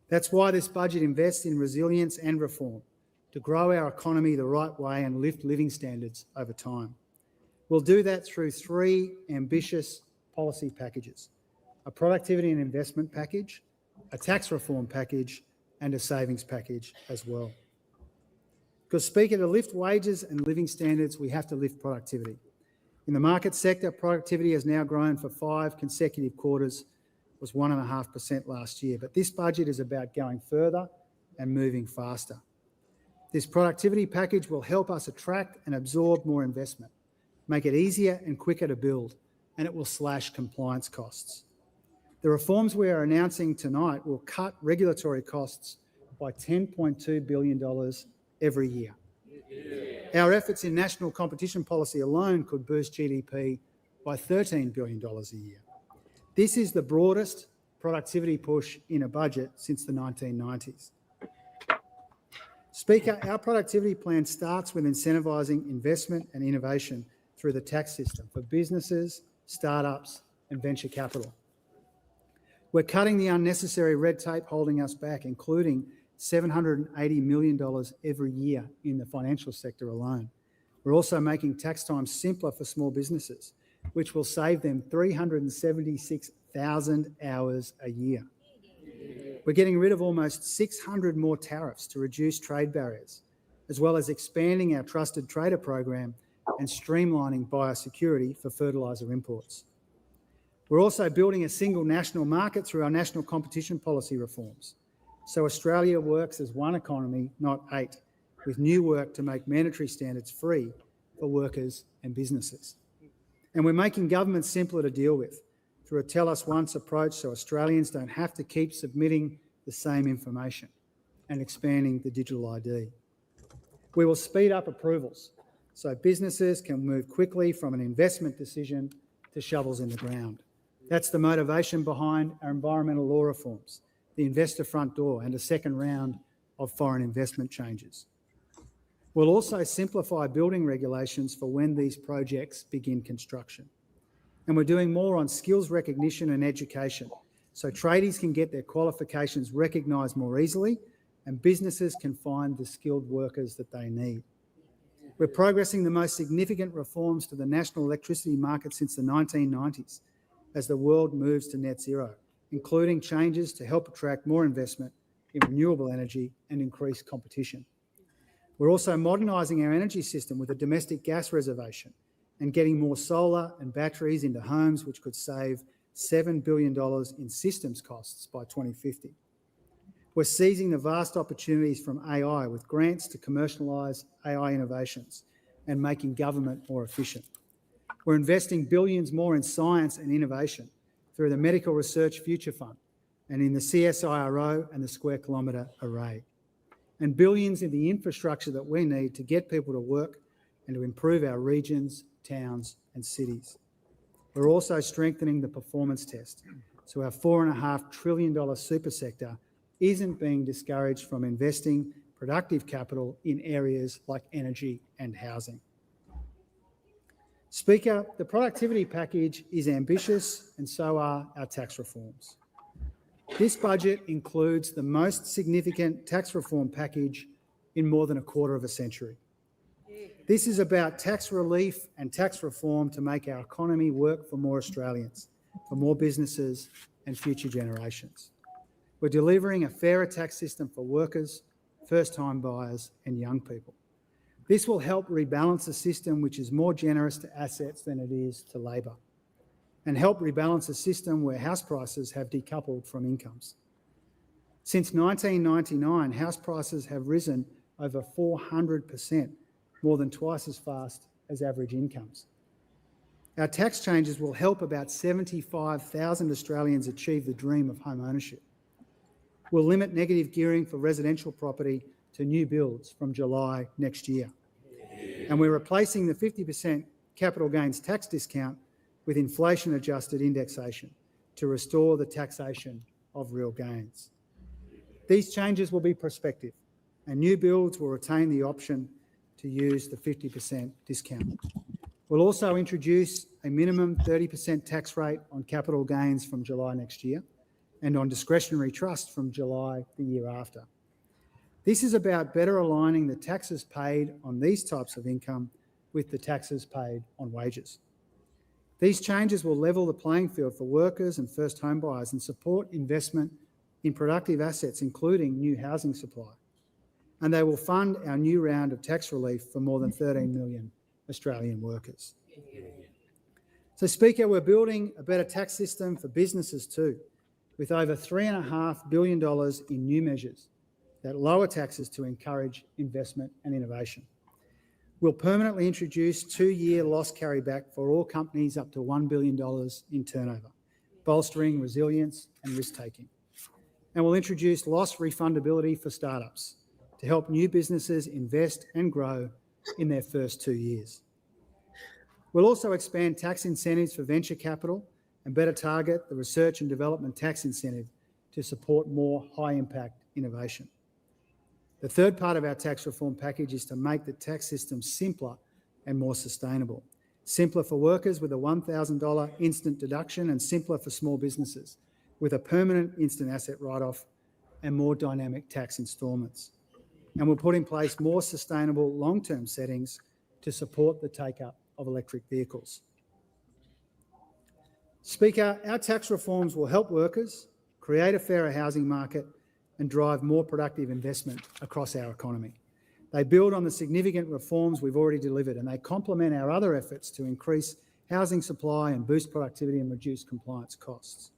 That's why this budget invests in resilience and reform to grow our economy the right way and lift living standards over time. We'll do that through 3 ambitious policy packages: a productivity and investment package, a tax reform package, and a savings package as well. Because, Speaker, to lift wages and living standards, we have to lift productivity. In the market sector, productivity has now grown for 5 consecutive quarters, was 1.5% last year. But this budget is about going further and moving faster. This productivity package will help us attract and absorb more investment, make it easier and quicker to build, and it will slash compliance costs. The reforms we are announcing tonight will cut regulatory costs by $10.2 billion every year. Our efforts in national competition policy alone could boost GDP by $13 billion a year. This is the broadest productivity push in a budget since the 1990s. Speaker, our productivity plan starts with incentivising investment and innovation through the tax system for businesses, startups and venture capital. We're cutting the unnecessary red tape holding us back, including $780 million every year in the financial sector alone. We're also making tax time simpler for small businesses, which will save them 376,000 hours a year. We're getting rid of almost 600 more tariffs to reduce trade barriers, as well as expanding our trusted trader program and streamlining biosecurity for fertiliser imports. We're also building a single national market through our national competition policy reforms. So Australia works as one economy, not 8, with new work to make mandatory standards free for workers and businesses. And we're making government simpler to deal with through a tell us once approach so Australians don't have to keep submitting the same information, and expanding the digital ID. We will speed up approvals so businesses can move quickly from an investment decision to shovels in the ground. That's the motivation behind our environmental law reforms, the investor front door and a second round of foreign investment changes. We'll also simplify building regulations for when these projects begin construction. And we're doing more on skills recognition and education so tradies can get their qualifications recognised more easily and businesses can find the skilled workers that they need. We're progressing the most significant reforms to the national electricity market since the 1990s as the world moves to net zero, including changes to help attract more investment in renewable energy and increase competition. We're also modernising our energy system with a domestic gas reservation and getting more solar and batteries into homes, which could save $7 billion in systems costs by 2050. We're seizing the vast opportunities from AI with grants to commercialise AI innovations and making government more efficient. We're investing billions more in science and innovation through the Medical Research Future Fund and in the CSIRO and the Square Kilometre Array, and billions in the infrastructure that we need to get people to work and to improve our regions, towns and cities. We're also strengthening the performance test so our $4.5 trillion super sector isn't being discouraged from investing productive capital in areas like energy and housing. Speaker, the productivity package is ambitious and so are our tax reforms. This budget includes the most significant tax reform package in more than a quarter of a century. This is about tax relief and tax reform to make our economy work for more Australians, for more businesses and future generations. We're delivering a fairer tax system for workers, first-time buyers and young people. This will help rebalance a system which is more generous to assets than it is to labour, and help rebalance a system where house prices have decoupled from incomes. Since 1999, house prices have risen over 400%, more than twice as fast as average incomes. Our tax changes will help about 75,000 Australians achieve the dream of home ownership. We'll limit negative gearing for residential property to new builds from July next year. And we're replacing the 50% capital gains tax discount with inflation-adjusted indexation to restore the taxation of real gains. These changes will be prospective, and new builds will retain the option to use the 50% discount. We'll also introduce a minimum 30% tax rate on capital gains from July next year and on discretionary trust from July the year after. This is about better aligning the taxes paid on these types of income with the taxes paid on wages. These changes will level the playing field for workers and first home buyers and support investment in productive assets, including new housing supply. and they will fund our new round of tax relief for more than 13 million Australian workers. So, Speaker, we're building a better tax system for businesses too, with over $3.5 billion in new measures that lower taxes to encourage investment and innovation. We'll permanently introduce 2-year loss carryback for all companies up to $1 billion in turnover, bolstering resilience and risk-taking. And we'll introduce loss refundability for startups to help new businesses invest and grow in their first 2 years. We'll also expand tax incentives for venture capital and better target the research and development tax incentive to support more high-impact innovation. The third part of our tax reform package is to make the tax system simpler and more sustainable. Simpler for workers with a $1,000 instant deduction, and simpler for small businesses with a permanent instant asset write-off and more dynamic tax instalments. And we'll put in place more sustainable long-term settings to support the take-up of electric vehicles. Speaker, our tax reforms will help workers, create a fairer housing market and drive more productive investment across our economy. They build on the significant reforms we've already delivered, and they complement our other efforts to increase housing supply and boost productivity and reduce compliance costs.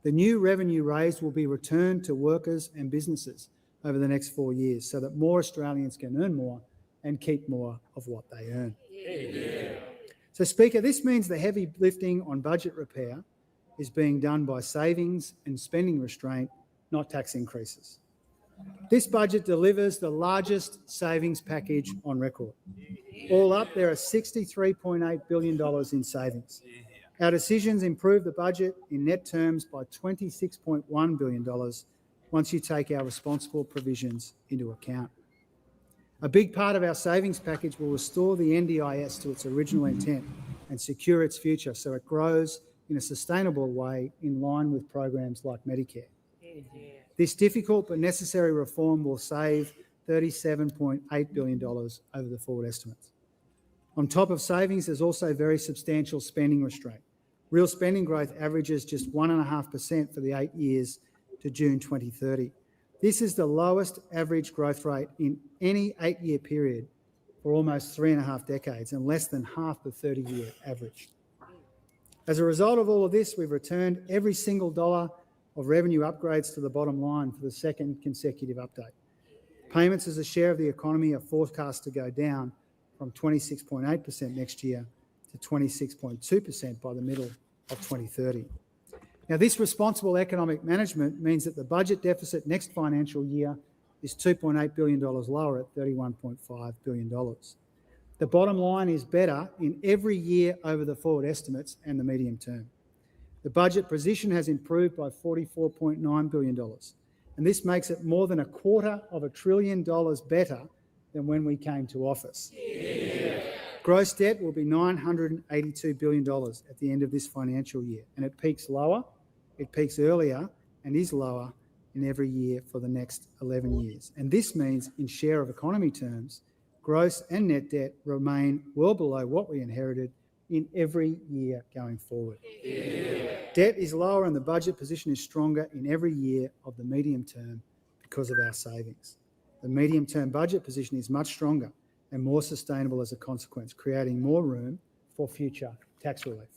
The new revenue raised will be returned to workers and businesses over the next 4 years so that more Australians can earn more and keep more of what they earn. Yeah. So, Speaker, this means the heavy lifting on budget repair is being done by savings and spending restraint, not tax increases. This budget delivers the largest savings package on record. All up, there are $63.8 billion in savings. Our decisions improve the budget in net terms by $26.1 billion once you take our responsible provisions into account. A big part of our savings package will restore the NDIS to its original intent and secure its future so it grows in a sustainable way in line with programs like Medicare. This difficult but necessary reform will save $37.8 billion over the forward estimates. On top of savings, there's also very substantial spending restraint. Real spending growth averages just 1.5% for the 8 years to June 2030. This is the lowest average growth rate in any 8-year period for almost 3.5 decades and less than half the 30-year average. As a result of all of this, we've returned every single dollar of revenue upgrades to the bottom line for the second consecutive update. Payments as a share of the economy are forecast to go down from 26.8% next year to 26.2% by the middle of 2030. Now, this responsible economic management means that the budget deficit next financial year is $2.8 billion lower at $31.5 billion. The bottom line is better in every year over the forward estimates and the medium term. The budget position has improved by $44.9 billion, and this makes it more than $250 billion better than when we came to office. Yeah. Gross debt will be $982 billion at the end of this financial year, and it peaks lower, it peaks earlier, and is lower in every year for the next 11 years. And this means, in share of economy terms, gross and net debt remain well below what we inherited in every year going forward. Yeah. Debt is lower and the budget position is stronger in every year of the medium term because of our savings. The medium-term budget position is much stronger and more sustainable as a consequence, creating more room for future tax relief.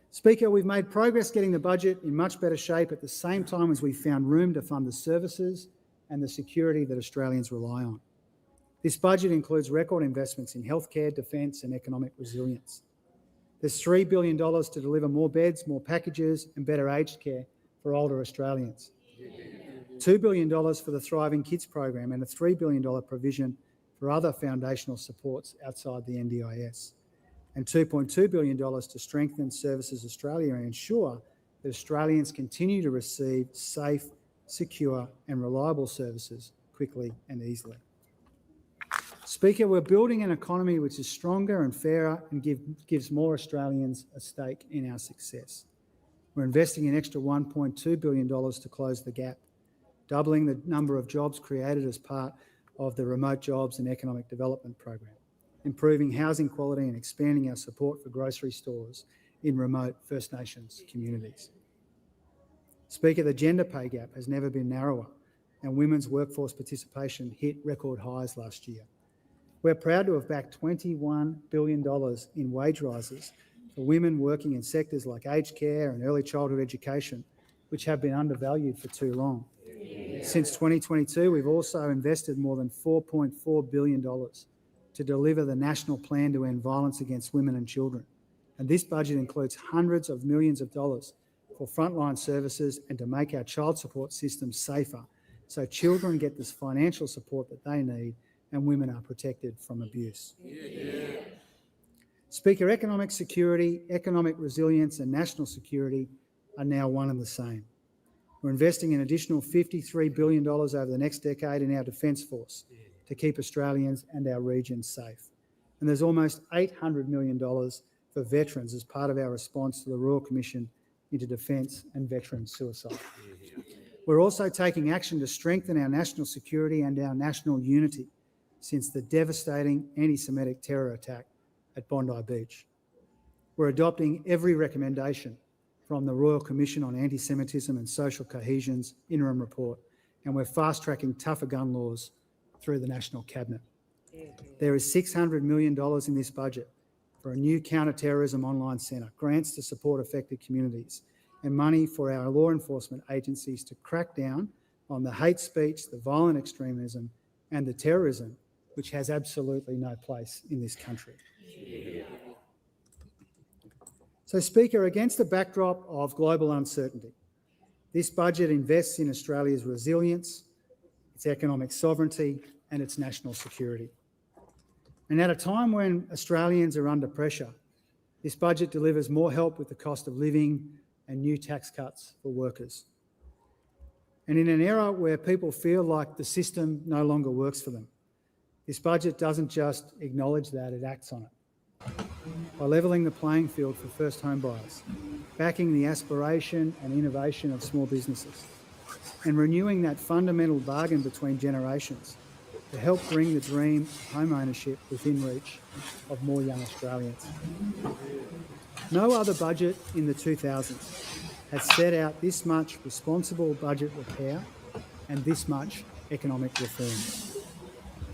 Speaker, we've made progress getting the budget in much better shape at the same time as we've found room to fund the services and the security that Australians rely on. This budget includes record investments in healthcare, defence and economic resilience. There's $3 billion to deliver more beds, more packages and better aged care for older Australians. $2 billion for the Thriving Kids program and a $3 billion provision for other foundational supports outside the NDIS. And $2.2 billion to strengthen Services Australia and ensure that Australians continue to receive safe, secure and reliable services quickly and easily. Speaker, we're building an economy which is stronger and fairer and gives more Australians a stake in our success. We're investing an extra $1.2 billion to close the gap, doubling the number of jobs created as part of the Remote Jobs and Economic Development program, improving housing quality and expanding our support for grocery stores in remote First Nations communities. Speaker, the gender pay gap has never been narrower and women's workforce participation hit record highs last year. We're proud to have backed $21 billion in wage rises for women working in sectors like aged care and early childhood education, which have been undervalued for too long. Since 2022, we've also invested more than $4.4 billion to deliver the National Plan to End Violence Against Women and Children. And this budget includes hundreds of millions of dollars for frontline services and to make our child support system safer so children get this financial support that they need and women are protected from abuse. Speaker, economic security, economic resilience and national security are now one and the same. We're investing an additional $53 billion over the next decade in our Defence Force to keep Australians and our region safe. And there's almost $800 million for veterans as part of our response to the Royal Commission into Defence and Veteran Suicide. We're also taking action to strengthen our national security and our national unity since the devastating anti-Semitic terror attack at Bondi Beach. We're adopting every recommendation from the Royal Commission on Anti-Semitism and Social Cohesion's interim report, and we're fast-tracking tougher gun laws through the National Cabinet. There is $600 million in this budget for a new counter-terrorism online centre, grants to support affected communities, and money for our law enforcement agencies to crack down on the hate speech, the violent extremism and the terrorism which has absolutely no place in this country. So, Speaker, against the backdrop of global uncertainty, this budget invests in Australia's resilience, its economic sovereignty and its national security. And at a time when Australians are under pressure, this budget delivers more help with the cost of living and new tax cuts for workers. And in an era where people feel like the system no longer works for them, this budget doesn't just acknowledge that, it acts on it. By levelling the playing field for first home buyers, backing the aspiration and innovation of small businesses, and renewing that fundamental bargain between generations to help bring the dream of home ownership within reach of more young Australians. No other budget in the 2000s has set out this much responsible budget repair and this much economic reform.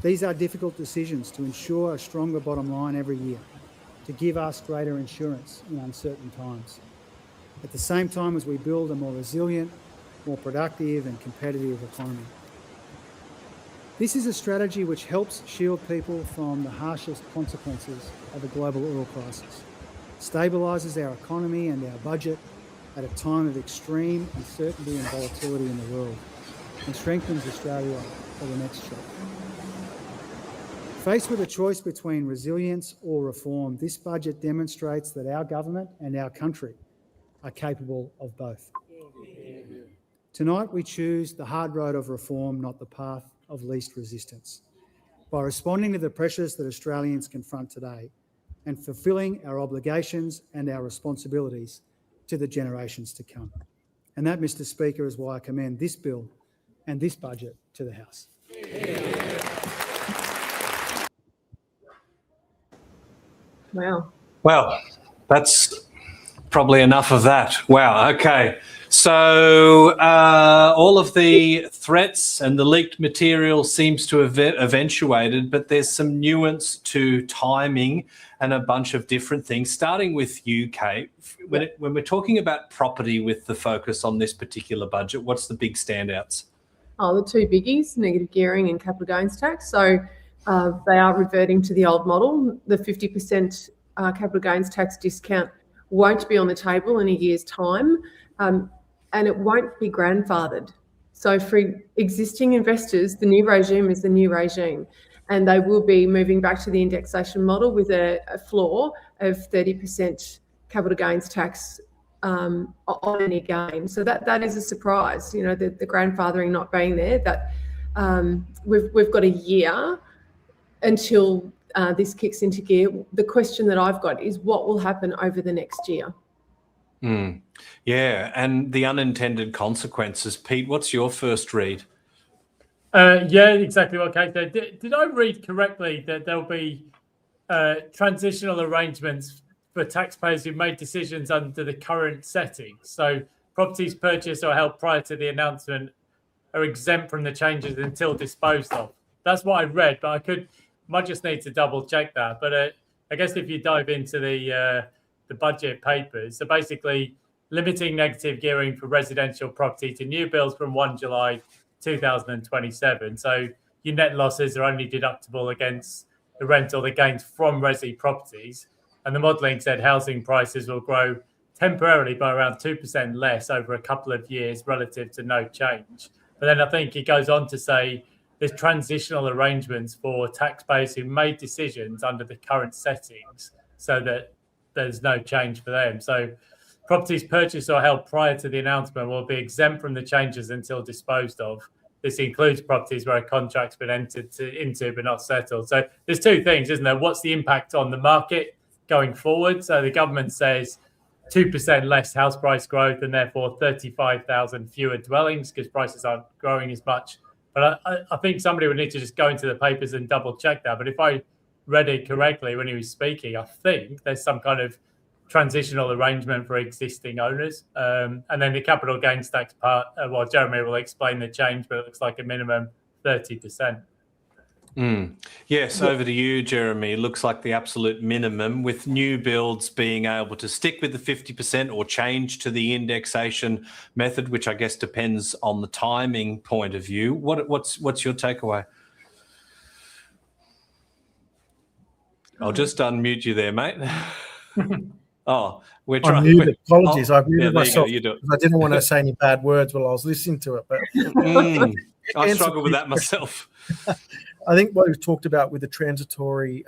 These are difficult decisions to ensure a stronger bottom line every year, to give us greater insurance in uncertain times, at the same time as we build a more resilient, more productive and competitive economy. This is a strategy which helps shield people from the harshest consequences of a global oil crisis, stabilises our economy and our budget at a time of extreme uncertainty and volatility in the world, and strengthens Australia for the next shock. Faced with a choice between resilience or reform, this budget demonstrates that our government and our country are capable of both. Tonight we choose the hard road of reform, not the path of least resistance. By responding to the pressures that Australians confront today and fulfilling our obligations and our responsibilities to the generations to come. And that, Mr. Speaker, is why I commend this bill and this budget to the House. Wow. Well, that's probably enough of that. Wow. Okay. So all of the threats and the leaked material seems to have eventuated, but there's some nuance to timing and a bunch of different things, starting with you, Cate. When we're talking about property with the focus on this particular budget, what's the big standouts? Oh, the two biggies, negative gearing and capital gains tax. So they are reverting to the old model. The 50% capital gains tax discount won't be on the table in a year's time, and it won't be grandfathered. So for existing investors, the new regime is the new regime, and they will be moving back to the indexation model with a floor of 30% capital gains tax on any gain. So that is a surprise, you know, the grandfathering not being there. That we've got a year until this kicks into gear. The question that I've got is what will happen over the next year? Yeah, and the unintended consequences. Pete, what's your first read? Yeah, exactly what Cate said. Did I read correctly that there'll be transitional arrangements for taxpayers who made decisions under the current settings? So properties purchased or held prior to the announcement are exempt from the changes until disposed of. That's what I read, but might just need to double check that. But I guess if you dive into the budget papers, so basically limiting negative gearing for residential property to new builds from 1 July 2027. So your net losses are only deductible against the rent or the gains from resi properties. And the modelling said housing prices will grow temporarily by around 2% less over a couple of years relative to no change. But then I think it goes on to say there's transitional arrangements for taxpayers who made decisions under the current settings so that there's no change for them. So properties purchased or held prior to the announcement will be exempt from the changes until disposed of. This includes properties where a contract's been entered into but not settled. So there's two things, isn't there? What's the impact on the market going forward? So the government says 2% less house price growth and therefore 35,000 fewer dwellings because prices aren't growing as much. But I think somebody would need to just go into the papers and double check that. But if I read it correctly when he was speaking, I think there's some kind of transitional arrangement for existing owners. And then the capital gains tax part, well, Jeremy will explain the change, but it looks like a minimum 30%. Yes, over to you, Jeremy. It looks like the absolute minimum, with new builds being able to stick with the 50% or change to the indexation method, which I guess depends on the timing point of view. What's your takeaway? I'll just unmute you there, mate. Oh, we're trying. I muted. Apologies, I muted myself. You do it. I didn't want to say any bad words while I was listening to it. But I struggle with that myself. I think what we talked about with the transitory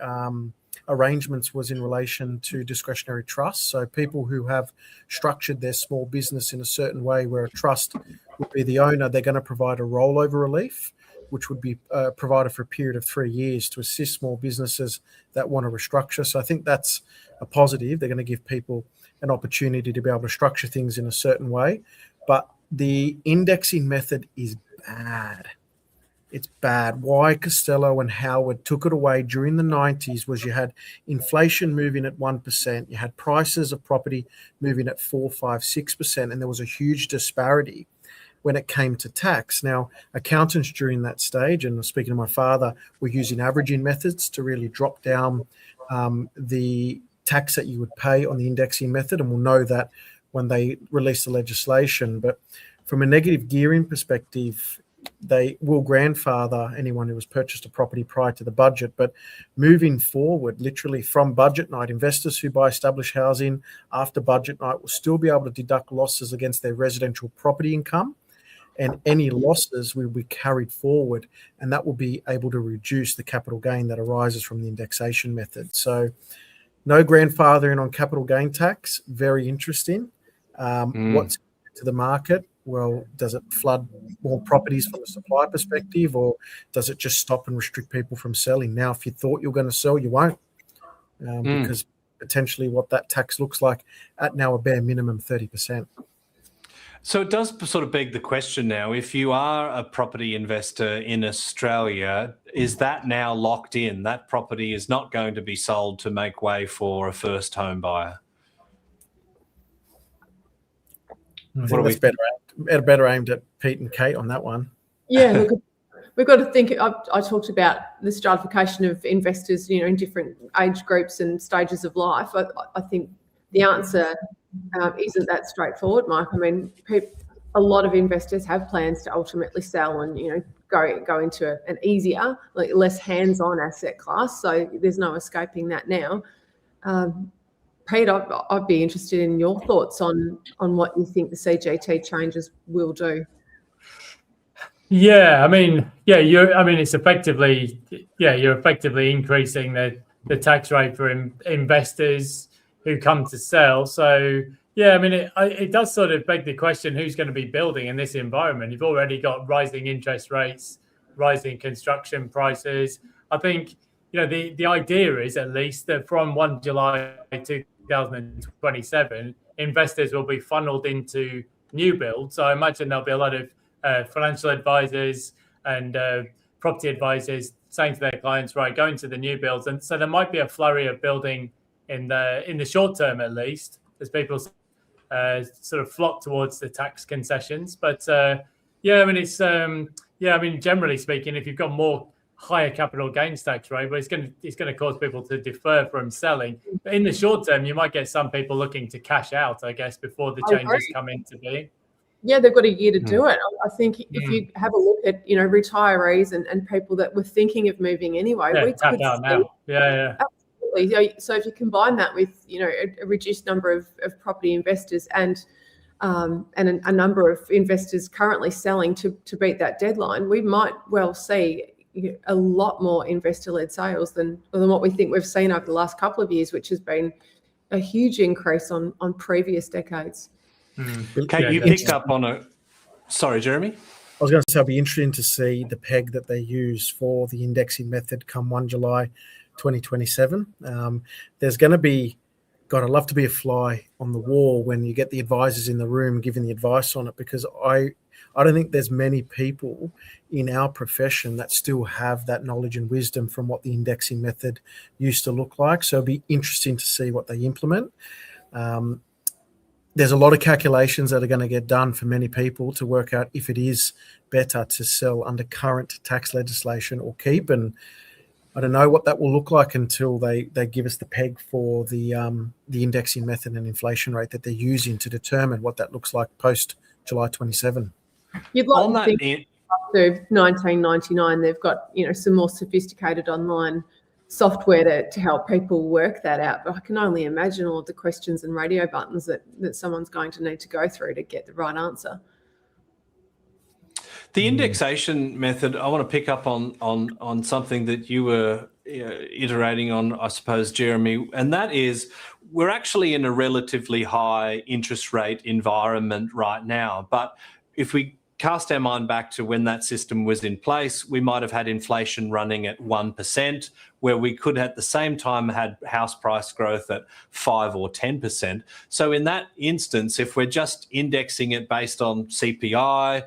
arrangements was in relation to discretionary trusts. So people who have structured their small business in a certain way where a trust would be the owner, they're going to provide a rollover relief, which would be provided for a period of 3 years to assist small businesses that want to restructure. So I think that's a positive. They're going to give people an opportunity to be able to structure things in a certain way. But the indexing method is bad. It's bad. Why Costello and Howard took it away during the 90s was you had inflation moving at 1%, you had prices of property moving at 4, 5, 6%, and there was a huge disparity when it came to tax. Now, accountants during that stage, and speaking to my father, were using averaging methods to really drop down the tax that you would pay on the indexing method, and we'll know that when they release the legislation. But from a negative gearing perspective, they will grandfather anyone who has purchased a property prior to the budget. But moving forward, literally from budget night, investors who buy established housing after budget night will still be able to deduct losses against their residential property income, and any losses will be carried forward, and that will be able to reduce the capital gain that arises from the indexation method. So no grandfathering on capital gain tax, very interesting. What's to the market? Well, does it flood more properties from a supply perspective, or does it just stop and restrict people from selling? Now, if you thought you were going to sell, you won't, because potentially what that tax looks like at now a bare minimum 30%. So it does sort of beg the question now, if you are a property investor in Australia, is that now locked in? That property is not going to be sold to make way for a first home buyer? I think that's better aimed at Pete and Cate on that one. Yeah, look, we've got to think. I talked about the stratification of investors, in different age groups and stages of life. I think the answer isn't that straightforward, Mike. I mean, a lot of investors have plans to ultimately sell and go into an easier, less hands-on asset class. So there's no escaping that now. Pete, I'd be interested in your thoughts on what you think the CGT changes will do. Yeah, it's effectively, you're effectively increasing the tax rate for investors who come to sell. So, it does sort of beg the question, who's going to be building in this environment? You've already got rising interest rates, rising construction prices. I think, the idea is at least that from 1 July 2027, investors will be funneled into new builds. So I imagine there'll be a lot of financial advisors and property advisors saying to their clients, right, go into the new builds. And so there might be a flurry of building in the short term, at least, as people sort of flock towards the tax concessions. But Yeah, I mean, it's generally speaking, if you've got more higher capital gains tax rate, but it's going to cause people to defer from selling. But in the short term, you might get some people looking to cash out, I guess, before the changes come into being. Yeah, they've got a year to do it. I think if you have a look at, retirees and people that were thinking of moving anyway, we tap could out now. Yeah. Absolutely. So if you combine that with, a reduced number of property investors and a number of investors currently selling to beat that deadline, we might well see a lot more investor-led sales than what we think we've seen over the last couple of years, which has been a huge increase on previous decades. Cate, you picked up on a... Sorry, Jeremy? I was going to say it'll be interesting to see the peg that they use for the indexing method come 1 July 2027. There's going to be... God, I'd love to be a fly on the wall when you get the advisors in the room giving the advice on it, because I don't think there's many people in our profession that still have that knowledge and wisdom from what the indexing method used to look like. So it'll be interesting to see what they implement. There's a lot of calculations that are going to get done for many people to work out if it is better to sell under current tax legislation or keep. And I don't know what that will look like until they give us the peg for the indexing method and inflation rate that they're using to determine what that looks like post July 27. You'd like to think after 1999, they've got some more sophisticated online software to help people work that out. But I can only imagine all of the questions and radio buttons that someone's going to need to go through to get the right answer. The indexation method, I want to pick up on something that you were iterating on, I suppose, Jeremy, and that is we're actually in a relatively high interest rate environment right now. But if we cast our mind back to when that system was in place, we might have had inflation running at 1%, where we could at the same time had house price growth at 5 or 10%. So in that instance, if we're just indexing it based on CPI,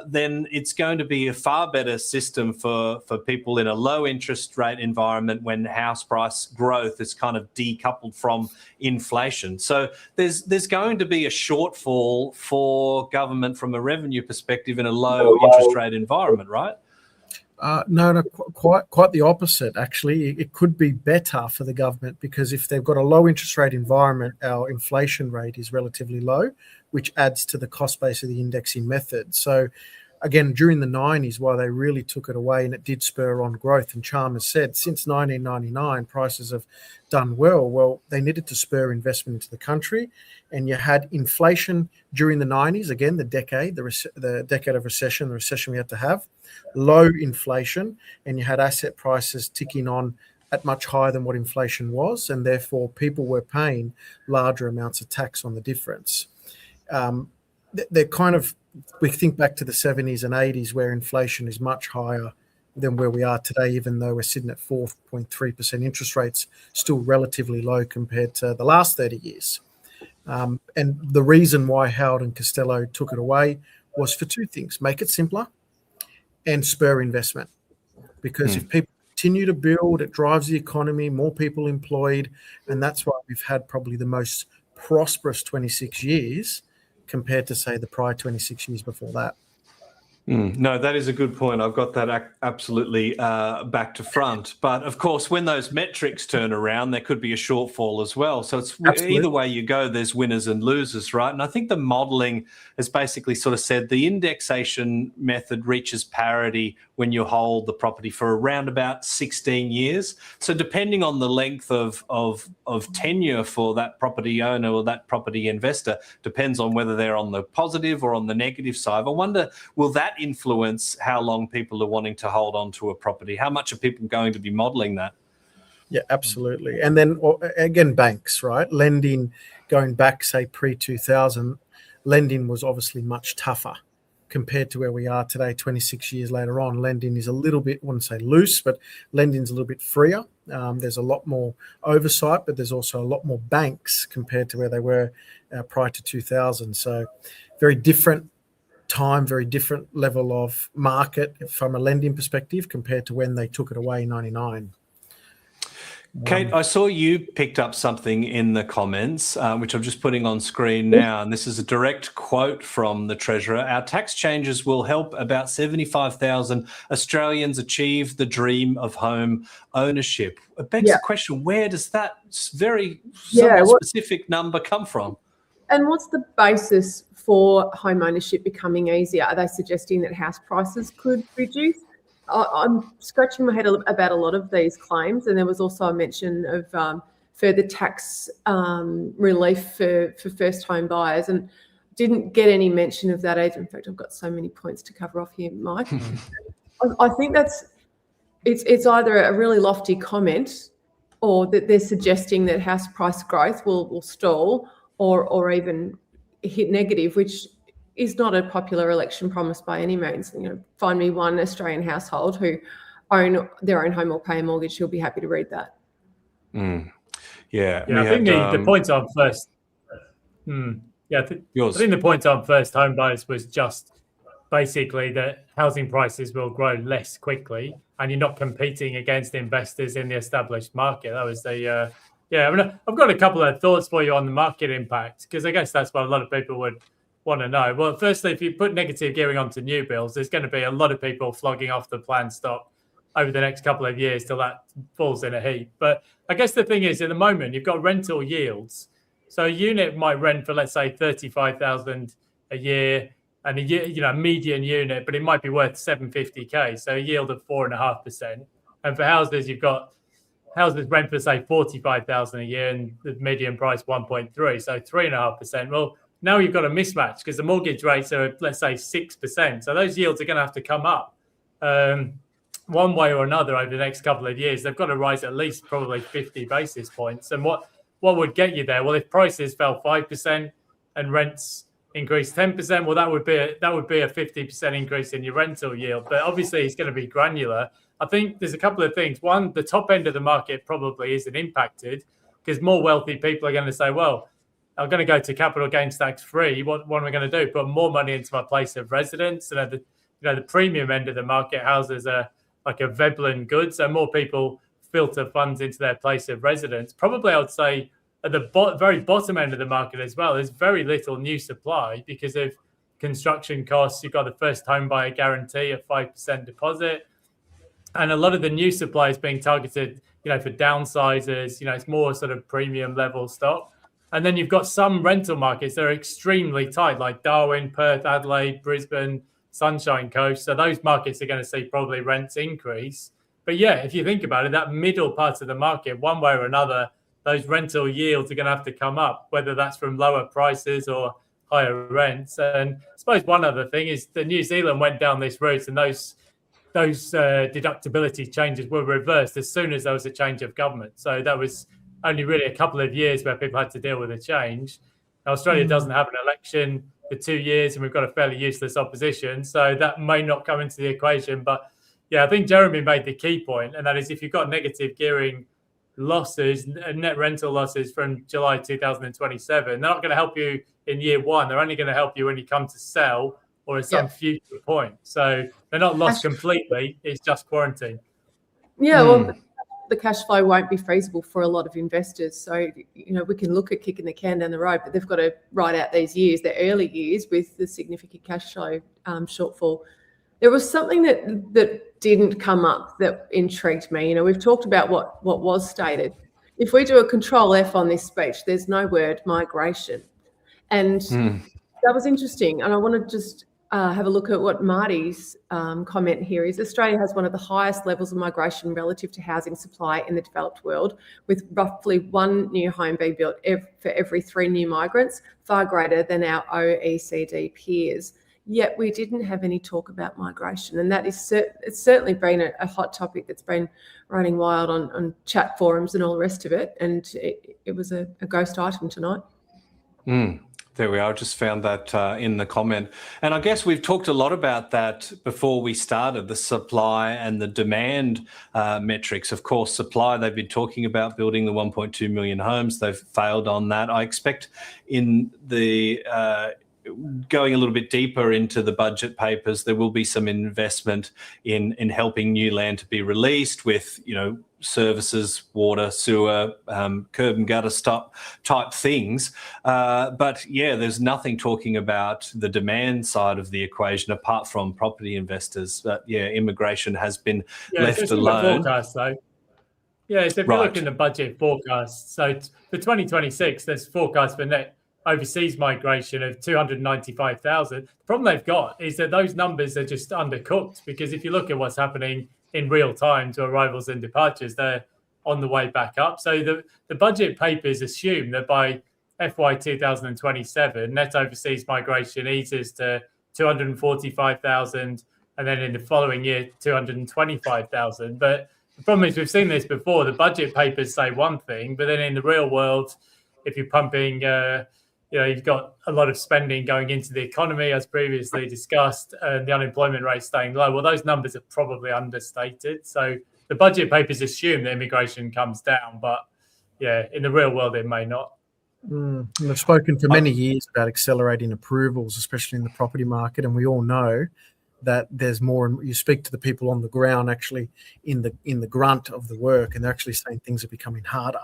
then it's going to be a far better system for people in a low interest rate environment when house price growth is kind of decoupled from inflation. So there's going to be a shortfall for government from a revenue perspective in a low interest rate environment, right? No, quite the opposite, actually. It could be better for the government, because if they've got a low interest rate environment, our inflation rate is relatively low, which adds to the cost base of the indexing method. So again, during the 90s, while they really took it away and it did spur on growth, and Chalmers said since 1999 prices have done well, they needed to spur investment into the country. And you had inflation during the 90s, again, the decade of recession, the recession we had to have, low inflation, and you had asset prices ticking on at much higher than what inflation was, and therefore people were paying larger amounts of tax on the difference. They're kind of, we think back to the 70s and 80s where inflation is much higher than where we are today, even though we're sitting at 4.3% interest rates, still relatively low compared to the last 30 years. And the reason why Howard and Costello took it away was for two things: make it simpler and spur investment. Because if people continue to build, it drives the economy, more people employed, and that's why we've had probably the most prosperous 26 years compared to, say, the prior 26 years before that. No, that is a good point. I've got that absolutely back to front. But of course, when those metrics turn around, there could be a shortfall as well. So it's either way you go, there's winners and losers, right? And I think the modelling has basically sort of said the indexation method reaches parity when you hold the property for around about 16 years. So depending on the length of tenure for that property owner or that property investor, depends on whether they're on the positive or on the negative side. I wonder, will that influence how long people are wanting to hold on to a property? How much are people going to be modelling that? Yeah, absolutely. And then again, banks, right? Lending, going back, say, pre-2000, lending was obviously much tougher compared to where we are today, 26 years later on. Lending is a little bit, I wouldn't say loose, but lending's a little bit freer. There's a lot more oversight, but there's also a lot more banks compared to where they were prior to 2000. So very different time, very different level of market from a lending perspective compared to when they took it away in 99. Cate, I saw you picked up something in the comments, which I'm just putting on screen now, and this is a direct quote from the Treasurer. Our tax changes will help about 75,000 Australians achieve the dream of home ownership. It begs the question, where does that somewhat specific number come from? And what's the basis for home ownership becoming easier? Are they suggesting that house prices could reduce? I'm scratching my head about a lot of these claims, and there was also a mention of further tax relief for first home buyers, and didn't get any mention of that either. In fact, I've got so many points to cover off here, Mike. I think it's either a really lofty comment, or that they're suggesting that house price growth will stall or even hit negative, which is not a popular election promise by any means. Find me one Australian household who own their own home or pay a mortgage who'll be happy to read that. Yeah, I think the point on first. I think the point on first home buyers was just basically that housing prices will grow less quickly, and you're not competing against investors in the established market. That was the I've got a couple of thoughts for you on the market impact, because I guess that's what a lot of people would want to know. Well, firstly, if you put negative gearing onto new builds, there's going to be a lot of people flogging off the planned stock over the next couple of years till that falls in a heap. But I guess the thing is, at the moment, you've got rental yields. So a unit might rent for, let's say, 35,000 a year, and a median unit, but it might be worth 750k, so a yield of 4.5%. And for houses, you've got houses rent for, say, 45,000 a year, and the median price 1.3, so 3.5%. Well, now you've got a mismatch because the mortgage rates are, let's say, 6%. So those yields are going to have to come up one way or another over the next couple of years. They've got to rise at least probably 50 basis points. And what would get you there? Well, if prices fell 5% and rents increased 10%, well, that would be a 50% increase in your rental yield. But obviously, it's going to be granular. I think there's a couple of things. One, the top end of the market probably isn't impacted because more wealthy people are going to say, well, I'm going to go to capital gains tax free. What am I going to do? Put more money into my place of residence. And at the premium end of the market, houses are like a Veblen good. So more people filter funds into their place of residence. Probably, I would say, at the very bottom end of the market as well, there's very little new supply because of construction costs. You've got the first home buyer guarantee of 5% deposit. And a lot of the new supply is being targeted, for downsizers. It's more sort of premium level stock. And then you've got some rental markets that are extremely tight, like Darwin, Perth, Adelaide, Brisbane, Sunshine Coast. So those markets are going to see probably rents increase. But yeah, if you think about it, that middle part of the market, one way or another, those rental yields are going to have to come up, whether that's from lower prices or higher rents. And I suppose one other thing is that New Zealand went down this route, and those deductibility changes were reversed as soon as there was a change of government. So that was only really a couple of years where people had to deal with a change. Now, Australia doesn't have an election for 2 years, and we've got a fairly useless opposition, so that may not come into the equation. But yeah, I think Jeremy made the key point, and that is if you've got negative gearing losses, net rental losses from July 2027, they're not going to help you in year one. They're only going to help you when you come to sell or at some future point. So they're not lost completely. It's just quarantine. Yeah, well, the cash flow won't be feasible for a lot of investors. So, we can look at kicking the can down the road, but they've got to ride out these years, the early years, with the significant cash flow shortfall. There was something that didn't come up that intrigued me. We've talked about what was stated. If we do a control F on this speech, there's no word migration. And that was interesting. And I want to just have a look at what Marty's comment here is. Australia has one of the highest levels of migration relative to housing supply in the developed world, with roughly one new home being built for every 3 new migrants, far greater than our OECD peers. Yet we didn't have any talk about migration, and that is it's certainly been a hot topic that's been running wild on chat forums and all the rest of it, and it was a ghost item tonight. There we are. I just found that in the comment. And I guess we've talked a lot about that before we started, the supply and the demand metrics. Of course, supply, they've been talking about building the 1.2 million homes. They've failed on that. I expect in the going a little bit deeper into the budget papers, there will be some investment in helping new land to be released with, services, water, sewer, curb and gutter type things. But there's nothing talking about the demand side of the equation apart from property investors. But immigration has been left alone. Forecast, though. Yeah, so if you look in the budget forecast, so for 2026, there's forecast for net overseas migration of 295,000. The problem they've got is that those numbers are just undercooked, because if you look at what's happening in real time to arrivals and departures, they're on the way back up. So the budget papers assume that by FY 2027, net overseas migration eases to 245,000, and then in the following year, 225,000. But the problem is, we've seen this before. The budget papers say one thing, but then in the real world, if you're pumping, you've got a lot of spending going into the economy, as previously discussed, and the unemployment rate staying low. Well, those numbers are probably understated. So the budget papers assume that immigration comes down, but in the real world, it may not. I've spoken for many years about accelerating approvals, especially in the property market, and we all know that there's more, and you speak to the people on the ground actually in the grunt of the work, and they're actually saying things are becoming harder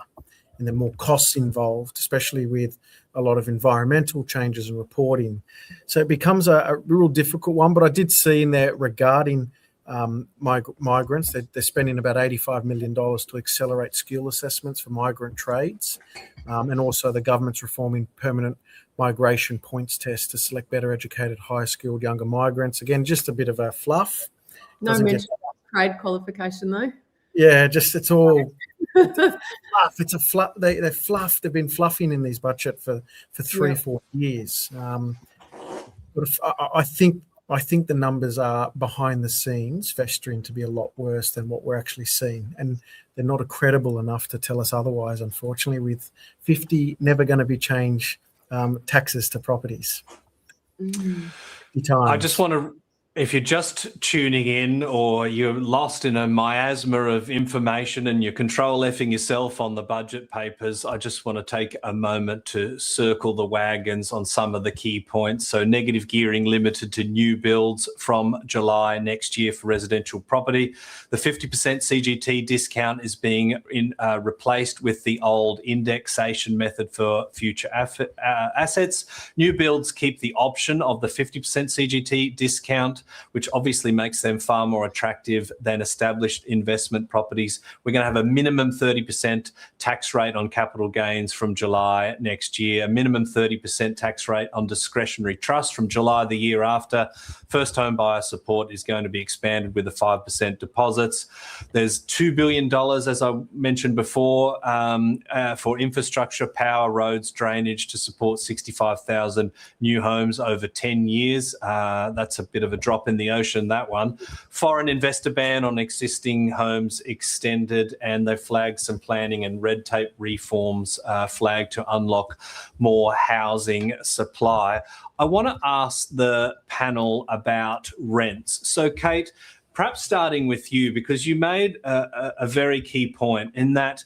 and there are more costs involved, especially with a lot of environmental changes and reporting. So it becomes a real difficult one. But I did see in there regarding migrants, they're spending about $85 million to accelerate skill assessments for migrant trades, and also the government's reforming permanent migration points test to select better educated, higher skilled younger migrants. Again, just a bit of a fluff. No mention of trade qualification though. Yeah, it's all fluff. It's a fluff. They're fluff. They've been fluffing in these budget for 3-4 years. But I think the numbers are behind the scenes festering to be a lot worse than what we're actually seeing, and they're not credible enough to tell us otherwise. Unfortunately, with 50 never going to be changed taxes to properties. I just want to, if you're just tuning in or you're lost in a miasma of information and you're control-Fing yourself on the budget papers, I just want to take a moment to circle the wagons on some of the key points. So negative gearing limited to new builds from July next year for residential property. The 50% CGT discount is being replaced with the old indexation method for future assets. New builds keep the option of the 50% CGT discount, which obviously makes them far more attractive than established investment properties. We're going to have a minimum 30% tax rate on capital gains from July next year, a minimum 30% tax rate on discretionary trust from July the year after. First home buyer support is going to be expanded with the 5% deposits. There's $2 billion, as I mentioned before, for infrastructure, power, roads, drainage to support 65,000 new homes over 10 years. That's a bit of a drop in the ocean, that one. Foreign investor ban on existing homes extended, and they flagged some planning and red tape reforms flagged to unlock more housing supply. I want to ask the panel about rents. So, Cate, perhaps starting with you, because you made a very key point in that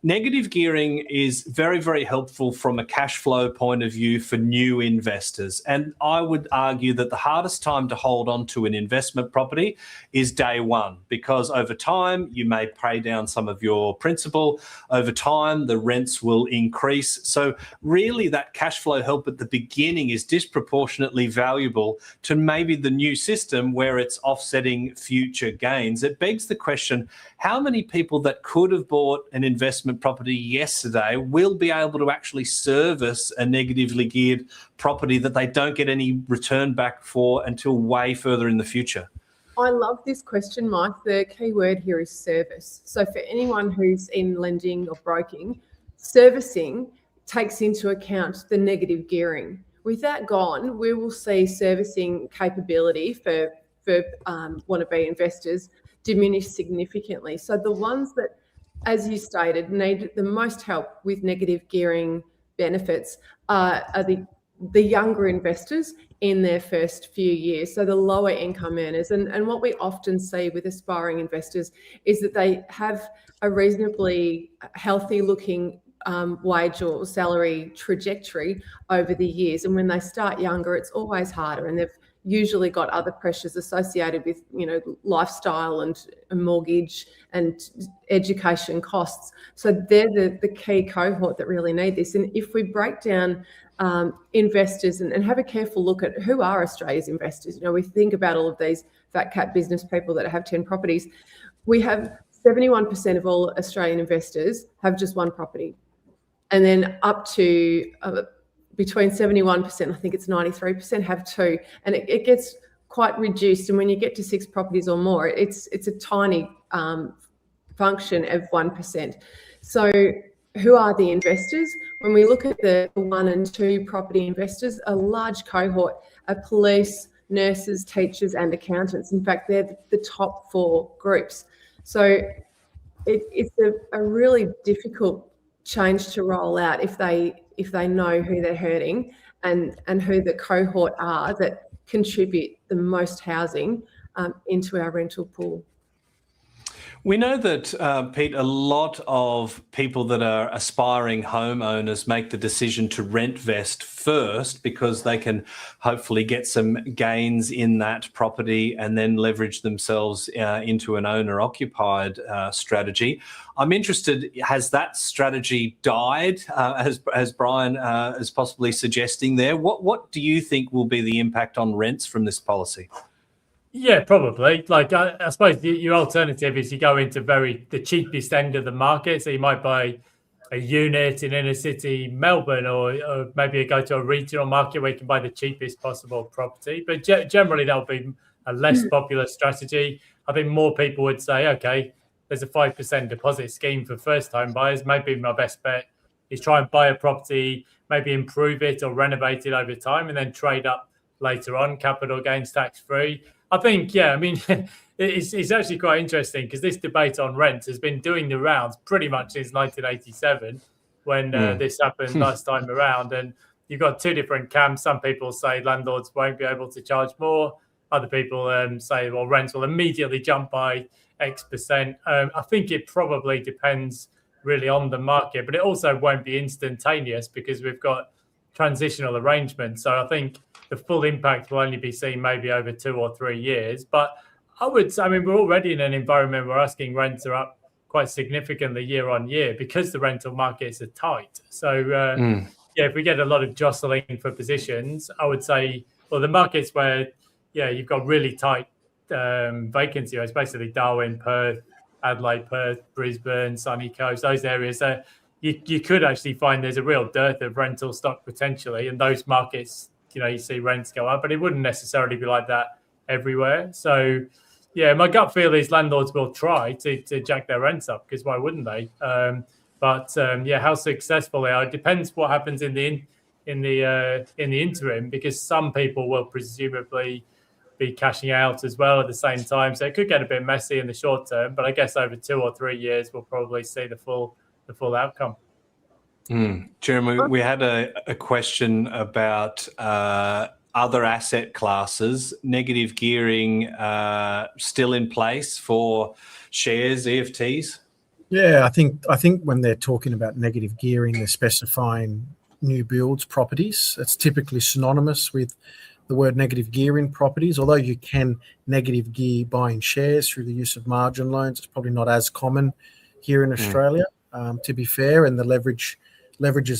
negative gearing is very, very helpful from a cash flow point of view for new investors. And I would argue that the hardest time to hold on to an investment property is day one, because over time you may pay down some of your principal. Over time, the rents will increase. So really that cash flow help at the beginning is disproportionately valuable to maybe the new system where it's offsetting future gains. It begs the question, how many people that could have bought an investment property yesterday will be able to actually service a negatively geared property that they don't get any return back for until way further in the future? I love this question, Mike. The key word here is service. So for anyone who's in lending or broking, servicing takes into account the negative gearing. With that gone, we will see servicing capability for wannabe investors diminish significantly. So the ones that, as you stated, need the most help with negative gearing benefits are the younger investors in their first few years, so the lower income earners. And what we often see with aspiring investors is that they have a reasonably healthy looking wage or salary trajectory over the years. And when they start younger, it's always harder, and they've usually got other pressures associated with, lifestyle and a mortgage and education costs. So they're the key cohort that really need this. And if we break down investors and have a careful look at who are Australia's investors, we think about all of these fat cat business people that have 10 properties. We have 71% of all Australian investors have just one property. And then up to between 71%, I think it's 93%, have two. And it gets quite reduced. And when you get to 6 properties or more, it's a tiny function of 1%. So who are the investors? When we look at the 1 and 2 property investors, a large cohort are police, nurses, teachers, and accountants. In fact, they're the top 4 groups. So it's a really difficult change to roll out if they know who they're hurting and who the cohort are that contribute the most housing into our rental pool. We know that, Pete, a lot of people that are aspiring homeowners make the decision to rent vest first because they can hopefully get some gains in that property and then leverage themselves into an owner-occupied strategy. I'm interested, has that strategy died, as Brian is possibly suggesting there? What do you think will be the impact on rents from this policy? Yeah, probably. Like, I suppose your alternative is you go into the cheapest end of the market. So you might buy a unit in inner city Melbourne, or maybe you go to a regional market where you can buy the cheapest possible property. But generally, that'll be a less popular strategy. I think more people would say, okay, there's a 5% deposit scheme for first-time buyers. Maybe my best bet is try and buy a property, maybe improve it or renovate it over time, and then trade up later on, capital gains tax-free. I think, it's actually quite interesting because this debate on rent has been doing the rounds pretty much since 1987 when this happened last time around. And you've got 2 different camps. Some people say landlords won't be able to charge more. Other people say, well, rents will immediately jump by X%. I think it probably depends really on the market, but it also won't be instantaneous because we've got transitional arrangements. So I think the full impact will only be seen maybe over 2 or 3 years. But we're already in an environment where asking rents are up quite significantly year on year because the rental markets are tight. So, if we get a lot of jostling for positions, I would say, well, the markets where, you've got really tight vacancy rates, basically Darwin, Perth, Adelaide, Perth, Brisbane, Sunny Coast, those areas, you could actually find there's a real dearth of rental stock potentially. In those markets, you see rents go up, but it wouldn't necessarily be like that everywhere. So, my gut feel is landlords will try to jack their rents up because why wouldn't they? But how successful they are, it depends what happens in the interim, because some people will presumably be cashing out as well at the same time. So it could get a bit messy in the short term, but I guess over 2 or 3 years, we'll probably see the full outcome. Jeremy, we had a question about other asset classes. Negative gearing still in place for shares, EFTs? Yeah, I think when they're talking about negative gearing, they're specifying new builds properties. It's typically synonymous with the word negative gearing properties. Although you can negative gear buying shares through the use of margin loans, it's probably not as common here in Australia, to be fair, and the leverages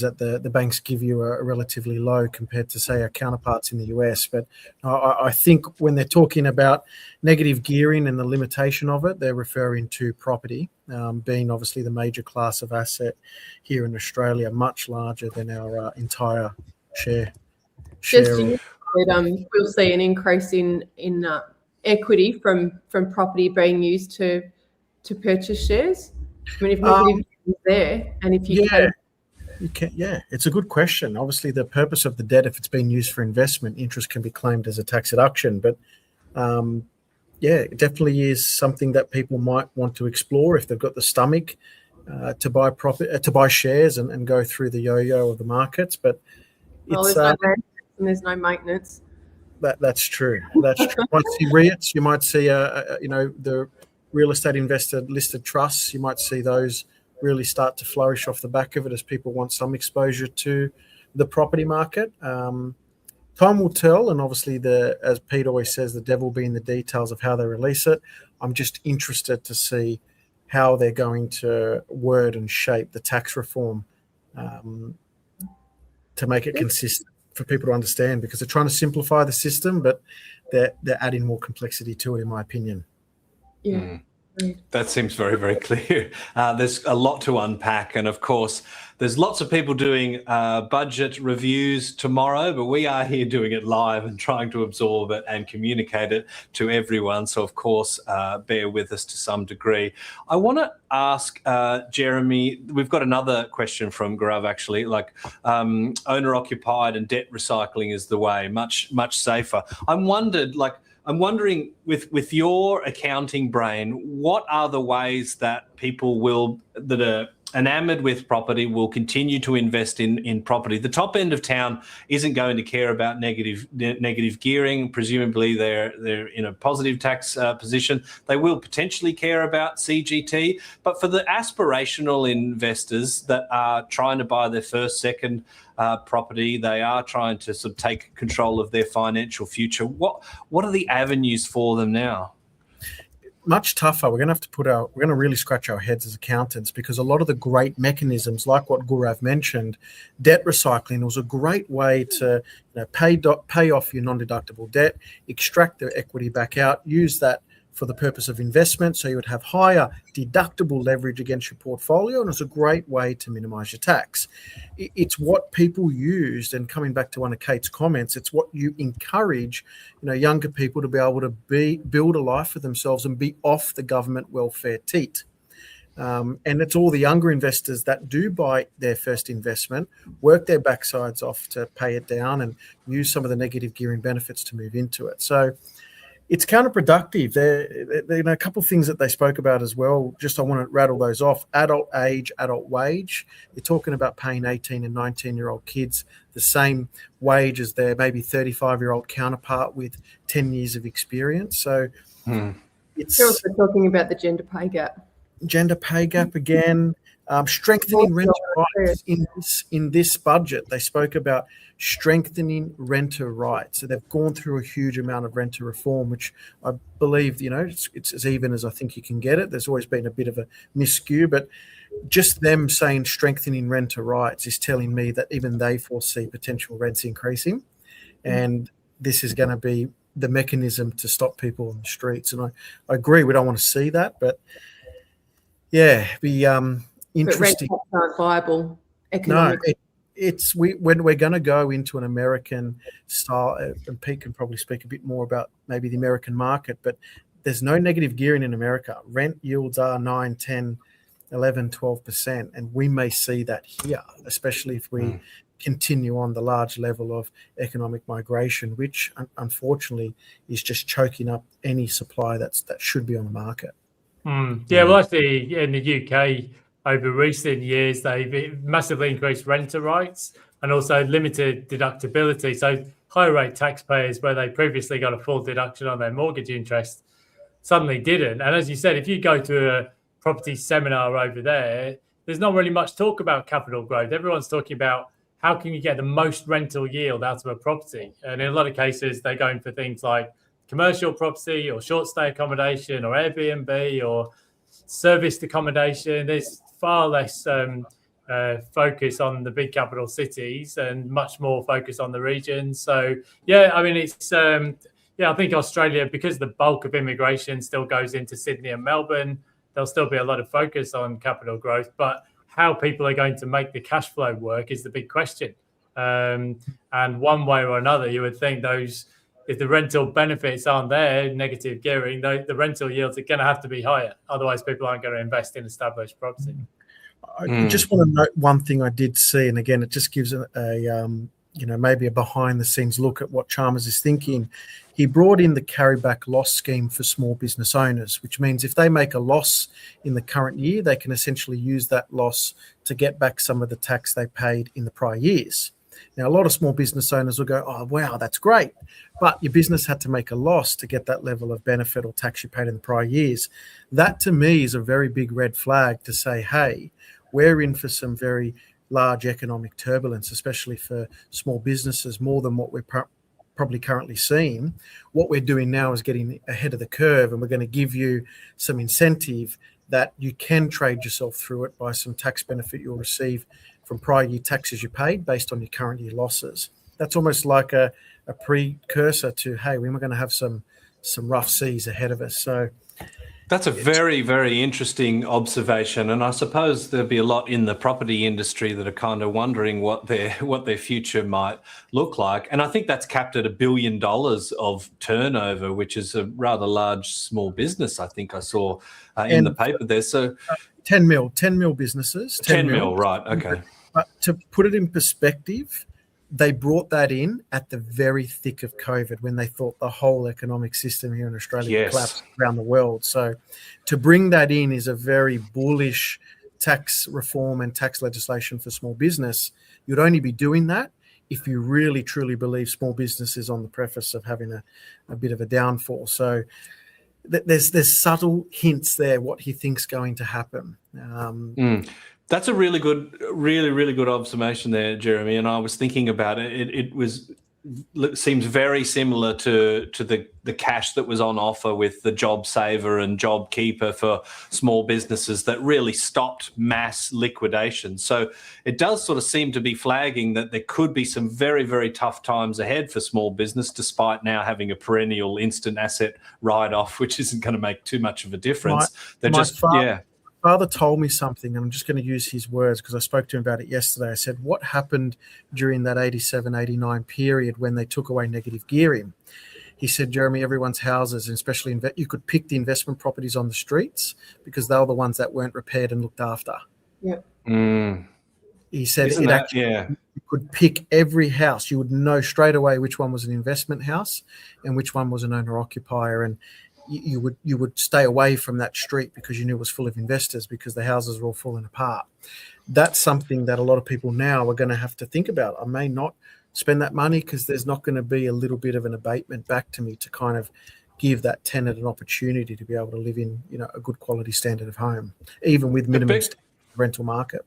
that the banks give you are relatively low compared to, say, our counterparts in the US. But I think when they're talking about negative gearing and the limitation of it, they're referring to property, being obviously the major class of asset here in Australia, much larger than our entire share. We'll see an increase in equity from property being used to purchase shares. I mean, if negative is there, and if you can. It's a good question. Obviously, the purpose of the debt, if it's being used for investment, interest can be claimed as a tax deduction. But it definitely is something that people might want to explore if they've got the stomach to buy shares and go through the yo-yo of the markets. But there's no maintenance. That's true. That's true. You might see REITs. You might see the real estate investor listed trusts. You might see those really start to flourish off the back of it as people want some exposure to the property market. Time will tell, and obviously, as Pete always says, the devil will be in the details of how they release it. I'm just interested to see how they're going to word and shape the tax reform to make it consistent for people to understand, because they're trying to simplify the system, but they're adding more complexity to it, in my opinion. Yeah. That seems very, very clear. There's a lot to unpack. And of course, there's lots of people doing budget reviews tomorrow, but we are here doing it live and trying to absorb it and communicate it to everyone. So, of course, bear with us to some degree. I want to ask Jeremy, we've got another question from Gaurav, actually, like owner-occupied and debt recycling is the way, much safer. I'm wondering, with your accounting brain, what are the ways that people that are enamored with property will continue to invest in property? The top end of town isn't going to care about negative gearing. Presumably, they're in a positive tax position. They will potentially care about CGT, but for the aspirational investors that are trying to buy their first, second property, they are trying to sort of take control of their financial future. What are the avenues for them now? Much tougher. We're going to really scratch our heads as accountants, because a lot of the great mechanisms, like what Gaurav mentioned, debt recycling was a great way to pay off your non-deductible debt, extract the equity back out, use that for the purpose of investment, so you would have higher deductible leverage against your portfolio, and it's a great way to minimize your tax. It's what people used, and coming back to one of Cate's comments, it's what you encourage younger people to be able to build a life for themselves and be off the government welfare teat. And it's all the younger investors that do buy their first investment, work their backsides off to pay it down, and use some of the negative gearing benefits to move into it. So it's counterproductive. There a couple of things that they spoke about as well. Just I want to rattle those off. Adult age, adult wage. You're talking about paying 18 and 19-year-old kids the same wage as their maybe 35-year-old counterpart with 10 years of experience. So it's... We're also talking about the gender pay gap. Gender pay gap again. Strengthening renter rights in this budget. They spoke about strengthening renter rights. So they've gone through a huge amount of renter reform, which I believe, it's as even as I think you can get it. There's always been a bit of a miscue, but just them saying strengthening renter rights is telling me that even they foresee potential rents increasing. And this is going to be the mechanism to stop people on the streets. And I agree, we don't want to see that, but yeah, be interesting. But rent aren't viable economically. No, when we're going to go into an American style, and Pete can probably speak a bit more about maybe the American market, but there's no negative gearing in America. Rent yields are 9, 10, 11, 12%, and we may see that here, especially if we continue on the large level of economic migration, which unfortunately is just choking up any supply that should be on the market. Yeah, well, actually, in the UK, over recent years, they've massively increased renter rights and also limited deductibility. So higher rate taxpayers, where they previously got a full deduction on their mortgage interest, suddenly didn't. And as you said, if you go to a property seminar over there, there's not really much talk about capital growth. Everyone's talking about how can you get the most rental yield out of a property. And in a lot of cases, they're going for things like commercial property or short stay accommodation or Airbnb or serviced accommodation. There's far less focus on the big capital cities and much more focus on the regions. So, yeah, I mean, it's, I think Australia, because the bulk of immigration still goes into Sydney and Melbourne, there'll still be a lot of focus on capital growth. But how people are going to make the cash flow work is the big question. And one way or another, you would think if the rental benefits aren't there, negative gearing, the rental yields are going to have to be higher. Otherwise, people aren't going to invest in established property. I just want to note one thing I did see, and again, it just gives maybe a behind-the-scenes look at what Chalmers is thinking. He brought in the carryback loss scheme for small business owners, which means if they make a loss in the current year, they can essentially use that loss to get back some of the tax they paid in the prior years. Now, a lot of small business owners will go, oh, wow, that's great. But your business had to make a loss to get that level of benefit or tax you paid in the prior years. That, to me, is a very big red flag to say, hey, we're in for some very large economic turbulence, especially for small businesses, more than what we're probably currently seeing. What we're doing now is getting ahead of the curve, and we're going to give you some incentive that you can trade yourself through it by some tax benefit you'll receive from prior year taxes you paid based on your current year losses. That's almost like a precursor to, hey, we're going to have some rough seas ahead of us. So that's a very, very interesting observation, and I suppose there'll be a lot in the property industry that are kind of wondering what their future might look like. And I think that's capped at $1 billion of turnover, which is a rather large small business. I think I saw in the paper there. So 10 mil businesses. 10 mil, right? Okay. But to put it in perspective, they brought that in at the very thick of COVID, when they thought the whole economic system here in Australia would collapse around the world. So to bring that in is a very bullish tax reform and tax legislation for small business. You'd only be doing that if you really, truly believe small business is on the preface of having a bit of a downfall. So there's subtle hints there what he thinks going to happen. That's a really good observation there, Jeremy. And I was thinking about it. It seems very similar to the cash that was on offer with the JobSaver and JobKeeper for small businesses that really stopped mass liquidation. So it does sort of seem to be flagging that there could be some very, very tough times ahead for small business, despite now having a perennial instant asset write-off, which isn't going to make too much of a difference. Father told me something, and I'm just going to use his words because I spoke to him about it yesterday. I said, what happened during that 87, 89 period when they took away negative gearing? He said, Jeremy, everyone's houses, and especially you could pick the investment properties on the streets because they were the ones that weren't repaired and looked after. Yep. He said you could pick every house. You would know straight away which one was an investment house and which one was an owner-occupier. And you would stay away from that street because you knew it was full of investors because the houses were all falling apart. That's something that a lot of people now are going to have to think about. I may not spend that money because there's not going to be a little bit of an abatement back to me to kind of give that tenant an opportunity to be able to live in, a good quality standard of home, even with minimum rental market.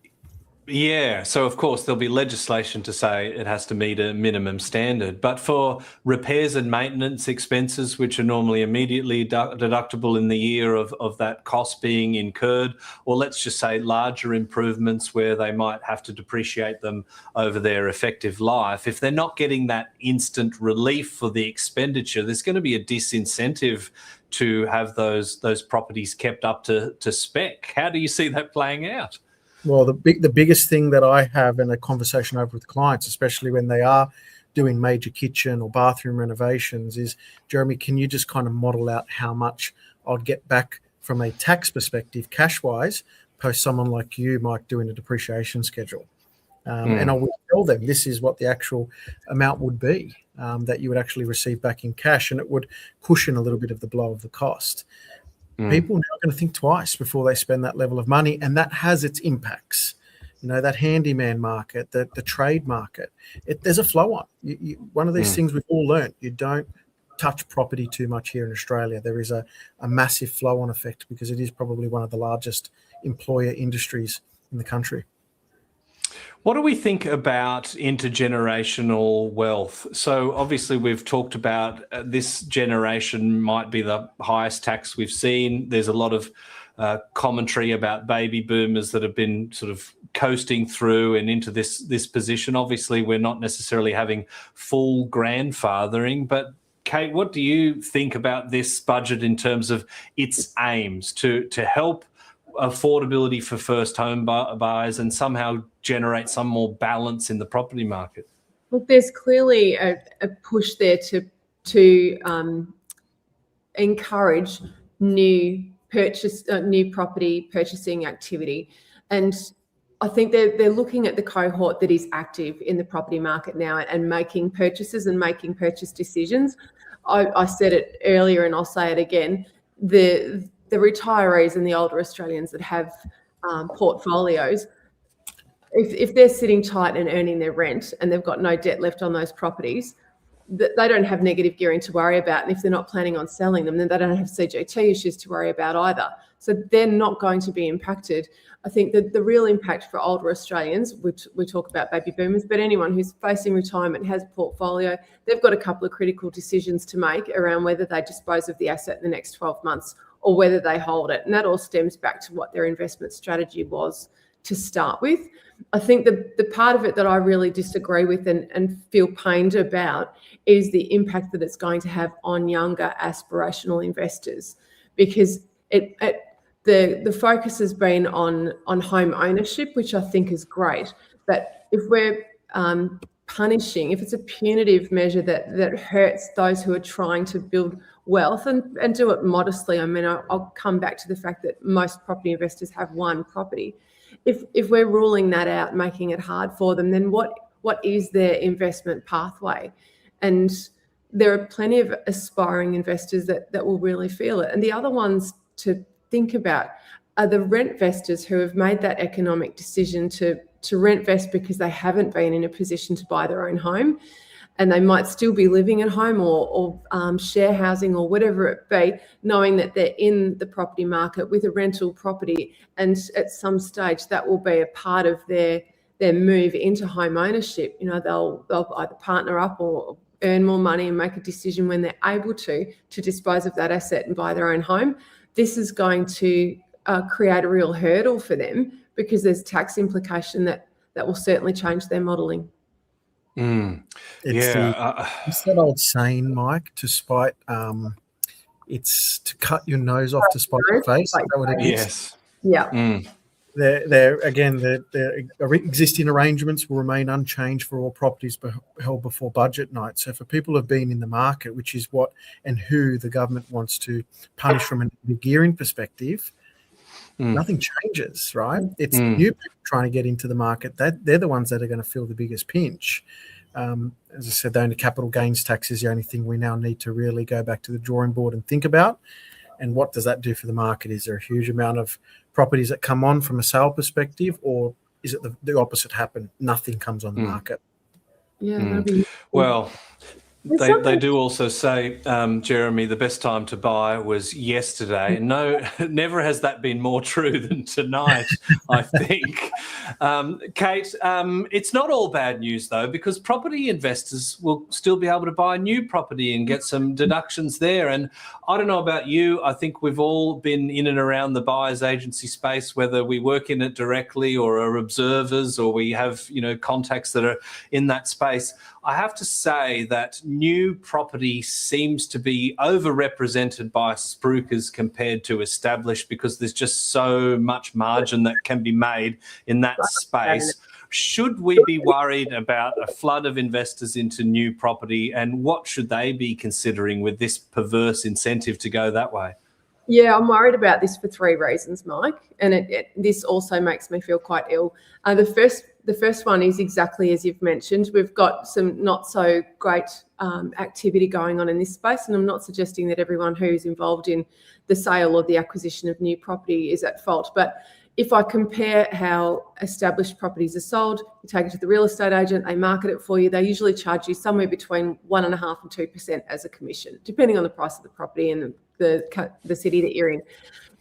Yeah, so of course there'll be legislation to say it has to meet a minimum standard. But for repairs and maintenance expenses, which are normally immediately deductible in the year of that cost being incurred, or let's just say larger improvements where they might have to depreciate them over their effective life, if they're not getting that instant relief for the expenditure, there's going to be a disincentive to have those properties kept up to spec. How do you see that playing out? Well, the biggest thing that I have in a conversation over with clients, especially when they are doing major kitchen or bathroom renovations, is, Jeremy, can you just kind of model out how much I'd get back from a tax perspective, cash-wise, post someone like you might do in a depreciation schedule? And I would tell them this is what the actual amount would be that you would actually receive back in cash, and it would cushion a little bit of the blow of the cost. People now are going to think twice before they spend that level of money, and that has its impacts. That handyman market, the trade market, there's a flow on. One of these things we've all learned, you don't touch property too much here in Australia. There is a massive flow on effect because it is probably one of the largest employer industries in the country. What do we think about intergenerational wealth? So obviously we've talked about this generation might be the highest tax we've seen. There's a lot of commentary about baby boomers that have been sort of coasting through and into this position. Obviously we're not necessarily having full grandfathering, but Cate, what do you think about this budget in terms of its aims to help affordability for first home buyers and somehow generate some more balance in the property market? Look, there's clearly a push there to encourage new property purchasing activity, and I think they're looking at the cohort that is active in the property market now and making purchases and making purchase decisions. I said it earlier and I'll say it again. The retirees and the older Australians that have portfolios, if they're sitting tight and earning their rent and they've got no debt left on those properties, they don't have negative gearing to worry about. And if they're not planning on selling them, then they don't have CGT issues to worry about either. So they're not going to be impacted. I think that the real impact for older Australians, which we talk about baby boomers, but anyone who's facing retirement, has a portfolio, they've got a couple of critical decisions to make around whether they dispose of the asset in the next 12 months or whether they hold it. And that all stems back to what their investment strategy was to start with. I think the part of it that I really disagree with and feel pained about is the impact that it's going to have on younger aspirational investors, because the focus has been on home ownership, which I think is great. But if we're punishing, if it's a punitive measure that hurts those who are trying to build wealth and do it modestly, I mean, I'll come back to the fact that most property investors have one property. If we're ruling that out, making it hard for them, then what is their investment pathway? And there are plenty of aspiring investors that will really feel it. And the other ones to think about are the rent investors who have made that economic decision to rent vest because they haven't been in a position to buy their own home, and they might still be living at home or share housing or whatever it be, knowing that they're in the property market with a rental property, and at some stage that will be a part of their move into home ownership. You know, they'll either partner up or earn more money and make a decision when they're able to dispose of that asset and buy their own home. This is going to create a real hurdle for them, because there's tax implication that will certainly change their modelling. It's that old saying, Mike, to spite, it's to cut your nose off to spite your face. Is that what it is? Yes. Yeah. The existing arrangements will remain unchanged for all properties held before budget night. So for people who have been in the market, which is what and who the government wants to punish from a gearing perspective, nothing changes, right? It's new people trying to get into the market. They're the ones that are going to feel the biggest pinch. As I said, the only capital gains tax is the only thing we now need to really go back to the drawing board and think about. And what does that do for the market? Is there a huge amount of properties that come on from a sale perspective, or is it the opposite happen? Nothing comes on the market. Yeah. That'd be Well, they do also say, Jeremy, the best time to buy was yesterday. No, never has that been more true than tonight, I think. Cate, it's not all bad news, though, because property investors will still be able to buy new property and get some deductions there. And I don't know about you, I think we've all been in and around the buyer's agency space, whether we work in it directly or are observers or we have, contacts that are in that space. I have to say that new property seems to be overrepresented by spruikers compared to established, because there's just so much margin that can be made in that space. Should we be worried about a flood of investors into new property, and what should they be considering with this perverse incentive to go that way? Yeah, I'm worried about this for three reasons, Mike, and this also makes me feel quite ill. The first one is exactly as you've mentioned. We've got some not so great activity going on in this space, and I'm not suggesting that everyone who's involved in the sale or the acquisition of new property is at fault. But if I compare how established properties are sold, you take it to the real estate agent, they market it for you, they usually charge you somewhere between 1.5% and 2% as a commission, depending on the price of the property and the city that you're in.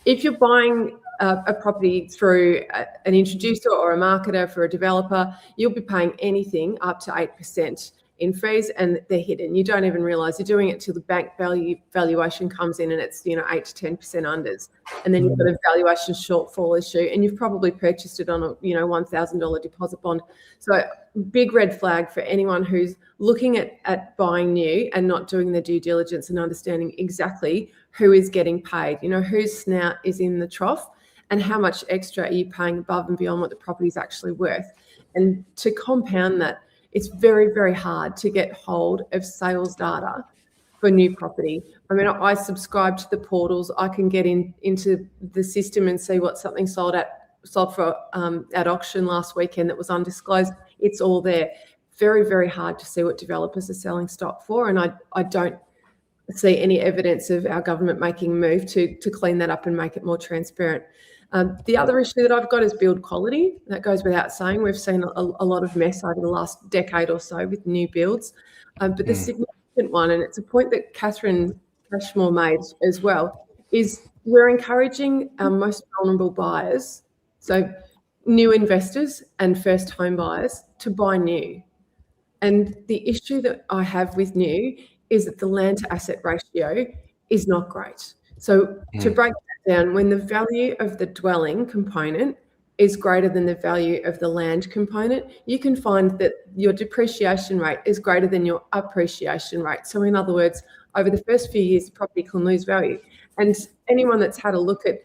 If you're buying a property through an introducer or a marketer for a developer, you'll be paying anything up to 8% in fees, and they're hidden. You don't even realise you're doing it till the bank valuation comes in, and it's 8 to 10% unders, and then you've got a valuation shortfall issue, and you've probably purchased it on a $1,000 deposit bond. So big red flag for anyone who's looking at buying new and not doing their due diligence and understanding exactly who is getting paid, whose snout is in the trough, and how much extra are you paying above and beyond what the property is actually worth. And to compound that, it's very, very hard to get hold of sales data for new property. I mean, I subscribe to the portals. I can get into the system and see what something sold for at auction last weekend that was undisclosed. It's all there. Very, very hard to see what developers are selling stock for, and I don't see any evidence of our government making a move to clean that up and make it more transparent. The other issue that I've got is build quality. That goes without saying. We've seen a lot of mess over the last decade or so with new builds. But the significant one, and it's a point that Catherine Cashmore made as well, is we're encouraging our most vulnerable buyers, so new investors and first home buyers, to buy new. And the issue that I have with new is that the land to asset ratio is not great. So to break that down, when the value of the dwelling component is greater than the value of the land component, you can find that your depreciation rate is greater than your appreciation rate. So in other words, over the first few years, the property can lose value. And anyone that's had a look at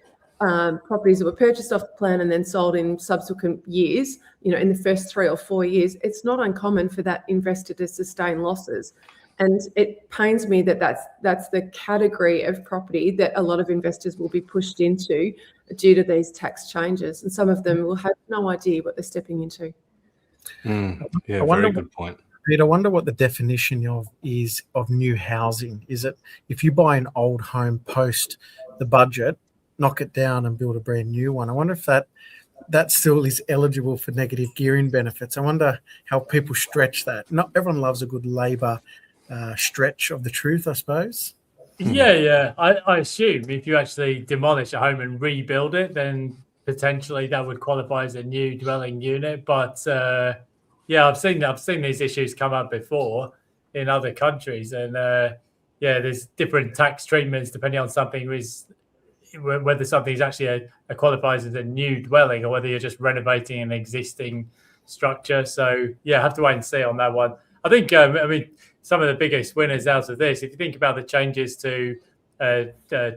properties that were purchased off the plan and then sold in subsequent years, in the first 3 or 4 years, it's not uncommon for that investor to sustain losses. And it pains me that that's the category of property that a lot of investors will be pushed into due to these tax changes. And some of them will have no idea what they're stepping into. Yeah, very good point. Pete, I wonder what the definition is of new housing. Is it if you buy an old home post the budget, knock it down and build a brand new one? I wonder if that still is eligible for negative gearing benefits. I wonder how people stretch that. Not everyone loves a good Labor stretch of the truth, I suppose. Yeah. I assume if you actually demolish a home and rebuild it, then potentially that would qualify as a new dwelling unit. But I've seen these issues come up before in other countries, and there's different tax treatments depending on whether something is actually qualifies as a new dwelling or whether you're just renovating an existing structure. So I have to wait and see on that one. I think some of the biggest winners out of this, if you think about the changes to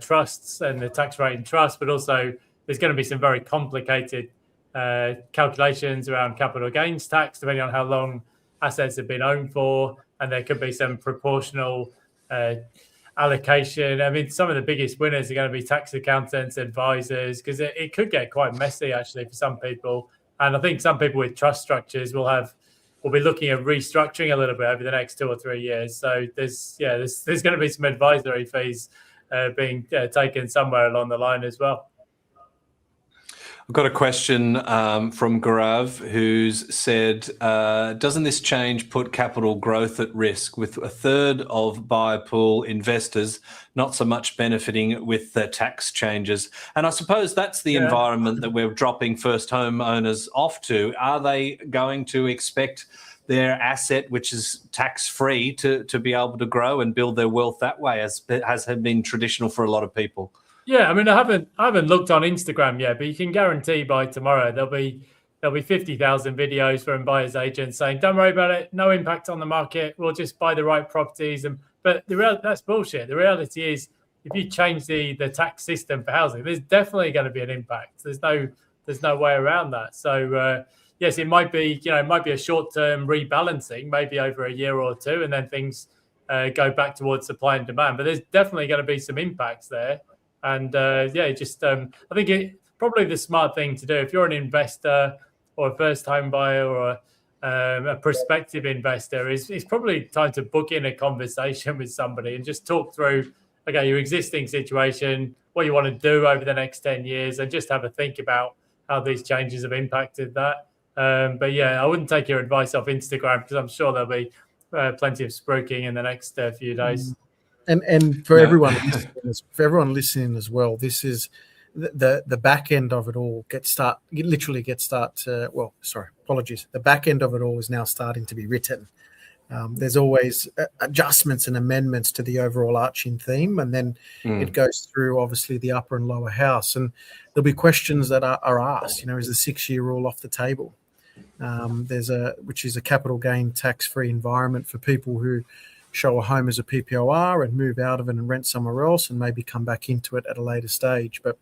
trusts and the tax rate in trusts, but also there's going to be some very complicated calculations around capital gains tax, depending on how long assets have been owned for, and there could be some proportional allocation. Some of the biggest winners are going to be tax accountants, advisors, because it could get quite messy actually for some people. And I think some people with trust structures will be looking at restructuring a little bit over the next 2 or 3 years. So there's going to be some advisory fees being taken somewhere along the line as well. I've got a question from Gaurav, who's said, doesn't this change put capital growth at risk with a third of buyer pool investors not so much benefiting with the tax changes? And I suppose that's the environment that we're dropping first home owners off to. Are they going to expect their asset, which is tax-free, to be able to grow and build their wealth that way, as has been traditional for a lot of people? Yeah, I haven't looked on Instagram yet, but you can guarantee by tomorrow there'll be 50,000 videos from buyers agents saying, "Don't worry about it, no impact on the market. We'll just buy the right properties." But that's bullshit. The reality is, if you change the tax system for housing, there's definitely going to be an impact. There's no way around that. So yes, it might be a short-term rebalancing, maybe over a year or two, and then things go back towards supply and demand. But there's definitely going to be some impacts there. And I think probably the smart thing to do if you're an investor or a first home buyer or a prospective investor is probably time to book in a conversation with somebody and just talk through, okay, your existing situation, what you want to do over the next 10 years, and just have a think about how these changes have impacted that. I wouldn't take your advice off Instagram, because I'm sure there'll be plenty of spruiking in the next few days. And for everyone listening as well, this is the back end of it all The back end of it all is now starting to be written. There's always adjustments and amendments to the overall arching theme, and then it goes through obviously the upper and lower house, and there'll be questions that are asked. Is the 6-year rule off the table? Which is a capital gain tax-free environment for people who show a home as a PPOR and move out of it and rent somewhere else and maybe come back into it at a later stage. But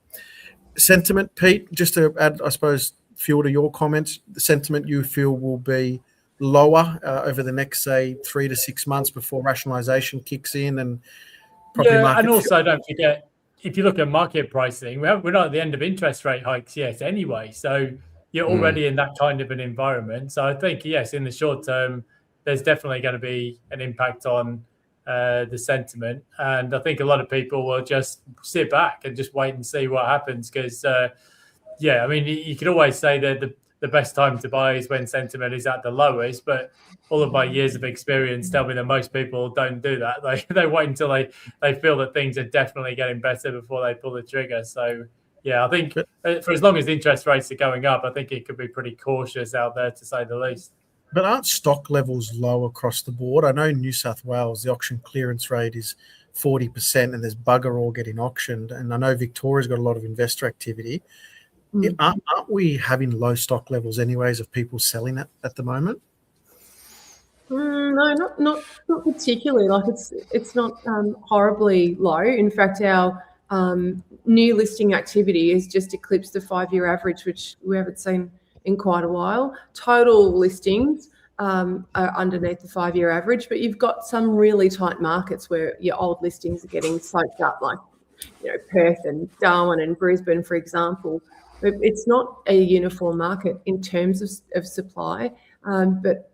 sentiment, Pete, just to add, I suppose, fuel to your comments, the sentiment you feel will be lower over the next, say, 3 to 6 months before rationalisation kicks in, and property market. And also don't forget, if you look at market pricing, we're not at the end of interest rate hikes yet anyway. So you're already in that kind of an environment. So I think, yes, in the short term, there's definitely going to be an impact on the sentiment. And I think a lot of people will just sit back and just wait and see what happens, because yeah, I mean, you can always say that the best time to buy is when sentiment is at the lowest, but all of my years of experience tell me that most people don't do that. They wait until they feel that things are definitely getting better before they pull the trigger. So, yeah, I think for as long as interest rates are going up, I think it could be pretty cautious out there, to say the least. But aren't stock levels low across the board? I know in New South Wales, the auction clearance rate is 40% and there's bugger all getting auctioned. And I know Victoria's got a lot of investor activity. Aren't we having low stock levels anyways of people selling it at the moment? No, not particularly. Like it's not horribly low. In fact, our new listing activity has just eclipsed the 5-year average, which we haven't seen in quite a while. Total listings are underneath the 5-year average, but you've got some really tight markets where your old listings are getting soaked up, like Perth and Darwin and Brisbane, for example. It's not a uniform market in terms of supply, but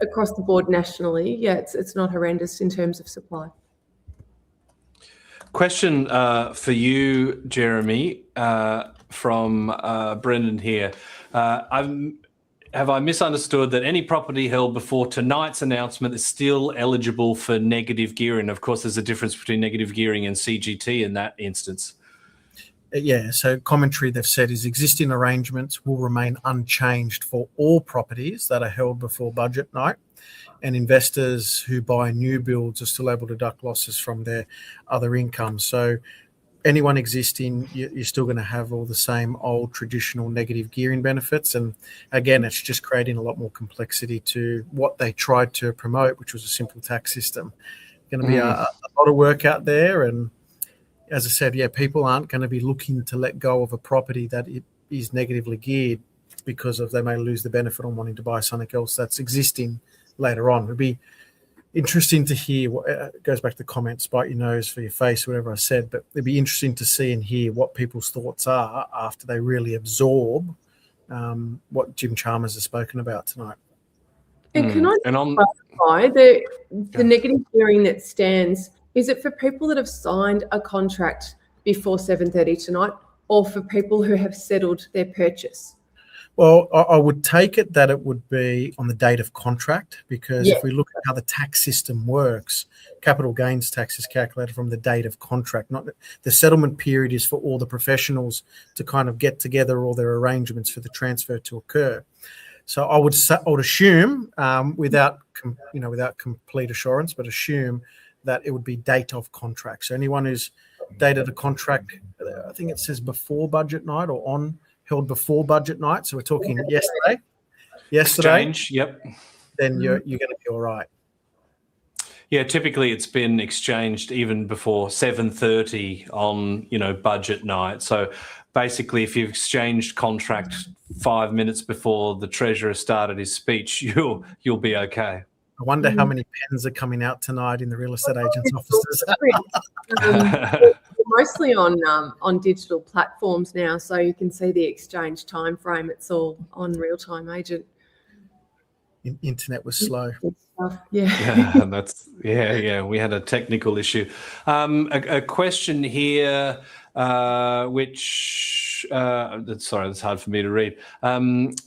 across the board nationally, yeah, it's not horrendous in terms of supply. Question for you, Jeremy, from Brendan here. Have I misunderstood that any property held before tonight's announcement is still eligible for negative gearing? Of course, there's a difference between negative gearing and CGT in that instance. Yeah, so commentary they've said is existing arrangements will remain unchanged for all properties that are held before budget night, and investors who buy new builds are still able to deduct losses from their other income. So anyone existing, you're still going to have all the same old traditional negative gearing benefits. And again, it's just creating a lot more complexity to what they tried to promote, which was a simple tax system. Going to be a lot of work out there. And as I said, yeah, people aren't going to be looking to let go of a property that it is negatively geared because of they may lose the benefit on wanting to buy something else that's existing later on. It'd be interesting to hear what it goes back to the comments, bite your nose for your face, whatever I said, but it'd be interesting to see and hear what people's thoughts are after they really absorb what Jim Chalmers has spoken about tonight. And can I clarify the negative gearing that stands? Is it for people that have signed a contract before 7:30 tonight, or for people who have settled their purchase? Well, I would take it that it would be on the date of contract, because if we look at how the tax system works, capital gains tax is calculated from the date of contract. Not the settlement period is for all the professionals to kind of get together all their arrangements for the transfer to occur. So I would assume, without complete assurance, but assume that it would be date of contract. So anyone who's dated a contract, I think it says before budget night or on held before budget night. So we're talking yesterday. Exchange, yep. Then you're going to be all right. Yeah, typically it's been exchanged even before 7:30 on, budget night. So basically, if you've exchanged contract 5 minutes before the Treasurer started his speech, you'll be okay. I wonder how many pens are coming out tonight in the real estate agents' offices. Mostly on digital platforms now, so you can see the exchange time frame. It's all on real-time agent. Internet was slow. Yeah, we had a technical issue. A question here, which sorry, that's hard for me to read.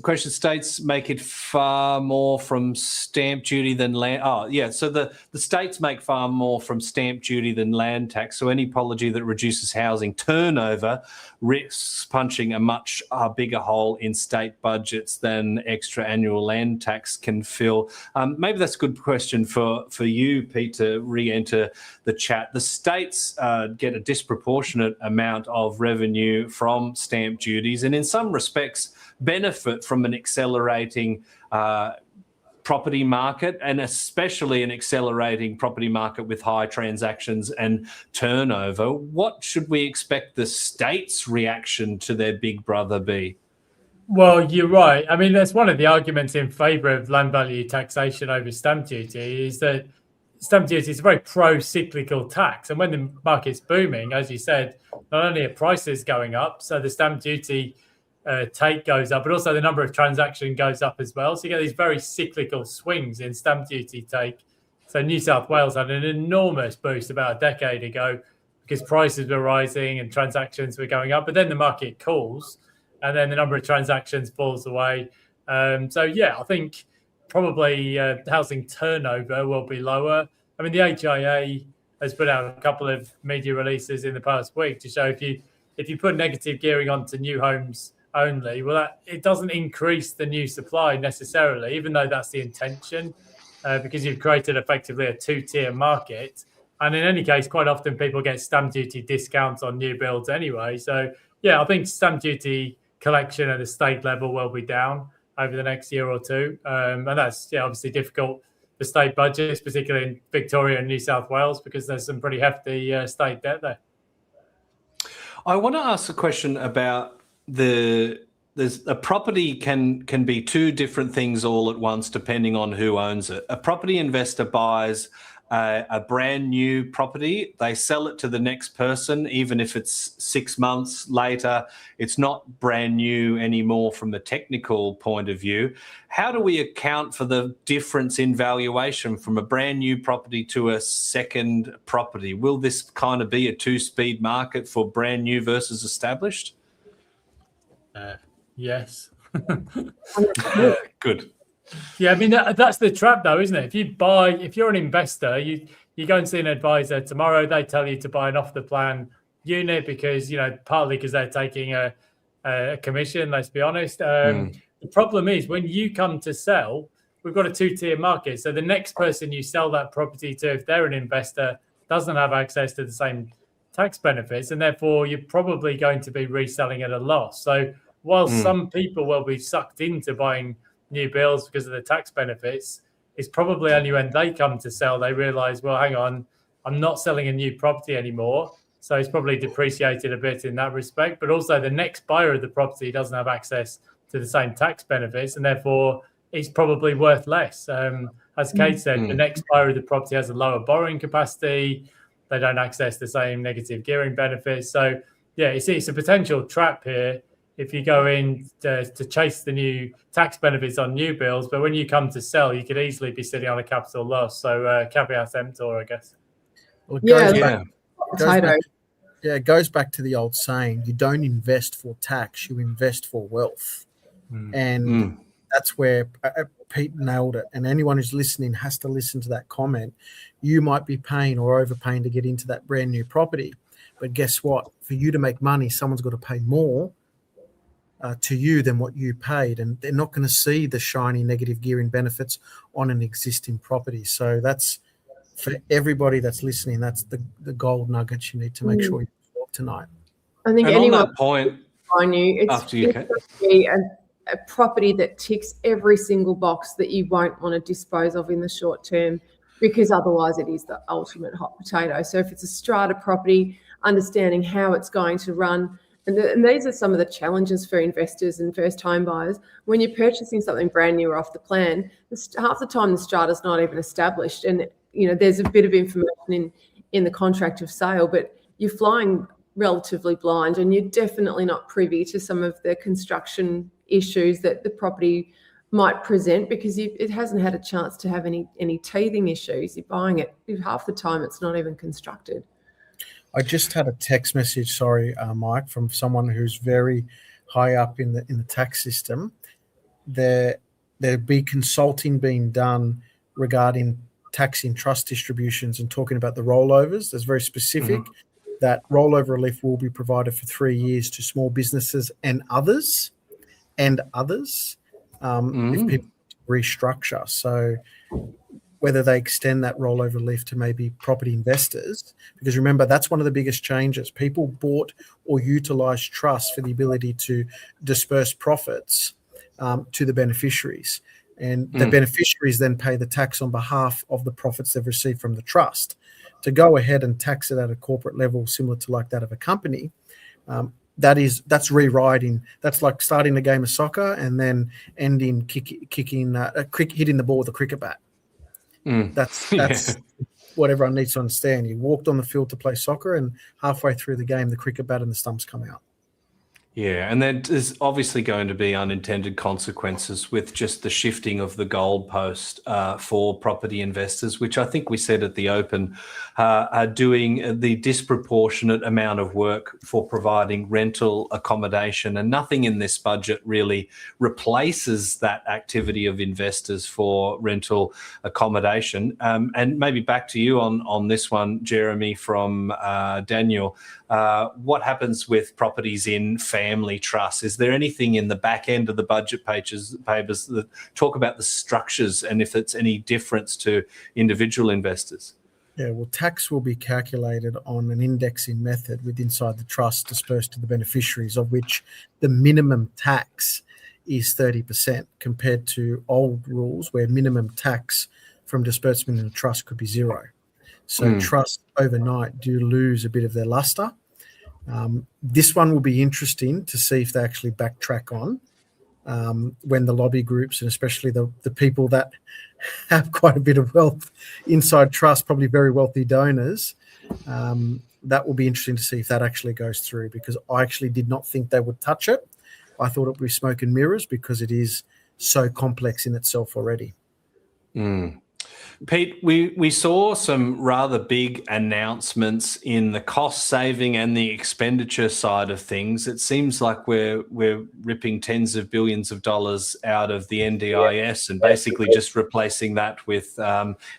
Question states make it far more from stamp duty than land. So the states make far more from stamp duty than land tax. So any policy that reduces housing turnover risks punching a much bigger hole in state budgets than extra annual land tax can fill. Maybe that's a good question for you, Pete, to re-enter the chat. The states get a disproportionate amount of revenue from stamp duties, and in some respects benefit from an accelerating property market, and especially an accelerating property market with high transactions and turnover. What should we expect the state's reaction to their big brother be? Well, you're right. I mean, that's one of the arguments in favour of land value taxation over stamp duty, is that stamp duty is a very pro-cyclical tax. And when the market's booming, as you said, not only are prices going up, so the stamp duty take goes up, but also the number of transactions goes up as well. So you get these very cyclical swings in stamp duty take. So New South Wales had an enormous boost about a decade ago because prices were rising and transactions were going up. But then the market cools, and then the number of transactions falls away. So yeah, I think probably housing turnover will be lower. I mean, the HIA has put out a couple of media releases in the past week to show if you put negative gearing onto new homes only, well, it doesn't increase the new supply necessarily, even though that's the intention, because you've created effectively a two-tier market. And in any case, quite often people get stamp duty discounts on new builds anyway. So yeah, I think stamp duty collection at the state level will be down over the next year or two. And that's obviously difficult for state budgets, particularly in Victoria and New South Wales, because there's some pretty hefty state debt there. I want to ask a question about there's a property can be two different things all at once depending on who owns it. A property investor buys a brand new property, they sell it to the next person, even if it's 6 months later, it's not brand new anymore from a technical point of view. How do we account for the difference in valuation from a brand new property to a second property? Will this kind of be a two-speed market for brand new versus established? Yes. Good. Yeah, I mean, that's the trap though, isn't it? If you're an investor, you go and see an advisor tomorrow, they tell you to buy an off the plan unit because, partly because they're taking a commission, let's be honest. The problem is when you come to sell, we've got a two-tier market. So the next person you sell that property to, if they're an investor, doesn't have access to the same tax benefits, and therefore you're probably going to be reselling at a loss. So while some people will be sucked into buying new builds because of the tax benefits, it's probably only when they come to sell they realize, well, hang on, I'm not selling a new property anymore, so it's probably depreciated a bit in that respect. But also the next buyer of the property doesn't have access to the same tax benefits, and therefore it's probably worth less. As Cate said, the next buyer of the property has a lower borrowing capacity, they don't access the same negative gearing benefits. So yeah, it's a potential trap here if you go in to chase the new tax benefits on new builds, but when you come to sell, you could easily be sitting on a capital loss. So caveat emptor, I guess. Well, it goes back to the old saying, you don't invest for tax, you invest for wealth. And that's where Pete nailed it. And anyone who's listening has to listen to that comment. You might be paying or overpaying to get into that brand new property. But guess what? For you to make money, someone's got to pay more to you than what you paid, and they're not going to see the shiny negative gearing benefits on an existing property. So that's for everybody that's listening. That's the gold nuggets you need to make sure you absorb tonight. I think and anyone on that point, it's be a property that ticks every single box that you won't want to dispose of in the short term, because otherwise it is the ultimate hot potato. So if it's a strata property, understanding how it's going to run. And these are some of the challenges for investors and first home buyers. When you're purchasing something brand new or off the plan, half the time the strata's not even established. And, there's a bit of information in the contract of sale, but you're flying relatively blind, and you're definitely not privy to some of the construction issues that the property might present, because it hasn't had a chance to have any teething issues. You're buying it, half the time it's not even constructed. I just had a text message, Mike, from someone who's very high up in the tax system. There'd be consulting being done regarding taxing trust distributions and talking about the rollovers. There's very specific that rollover relief will be provided for 3 years to small businesses and others, if people restructure. So whether they extend that rollover relief to maybe property investors, because remember, that's one of the biggest changes. People bought or utilised trusts for the ability to disperse profits to the beneficiaries. And the beneficiaries then pay the tax on behalf of the profits they've received from the trust. To go ahead and tax it at a corporate level, similar to like that of a company, that's rewriting. That's like starting a game of soccer and then ending hitting the ball with a cricket bat. That's what everyone needs to understand. You walked on the field to play soccer, and halfway through the game, the cricket bat and the stumps come out. Yeah, and there's obviously going to be unintended consequences with just the shifting of the goalpost for property investors, which I think we said at the open are doing the disproportionate amount of work for providing rental accommodation, and nothing in this budget really replaces that activity of investors for rental accommodation. And maybe back to you on this one, Jeremy, from Daniel. What happens with properties in family trusts? Is there anything in the back end of the budget papers that talk about the structures and if it's any difference to individual investors? Yeah, well, tax will be calculated on an indexing method with inside the trust dispersed to the beneficiaries, of which the minimum tax is 30% compared to old rules where minimum tax from disbursement in a trust could be zero. So trusts overnight do lose a bit of their luster. This one will be interesting to see if they actually backtrack on when the lobby groups, and especially the people that have quite a bit of wealth inside trust, probably very wealthy donors, that will be interesting to see if that actually goes through, because I actually did not think they would touch it. I thought it would be smoke and mirrors because it is so complex in itself already. Pete, we saw some rather big announcements in the cost saving and the expenditure side of things. It seems like we're ripping tens of billions of dollars out of the NDIS and basically just replacing that with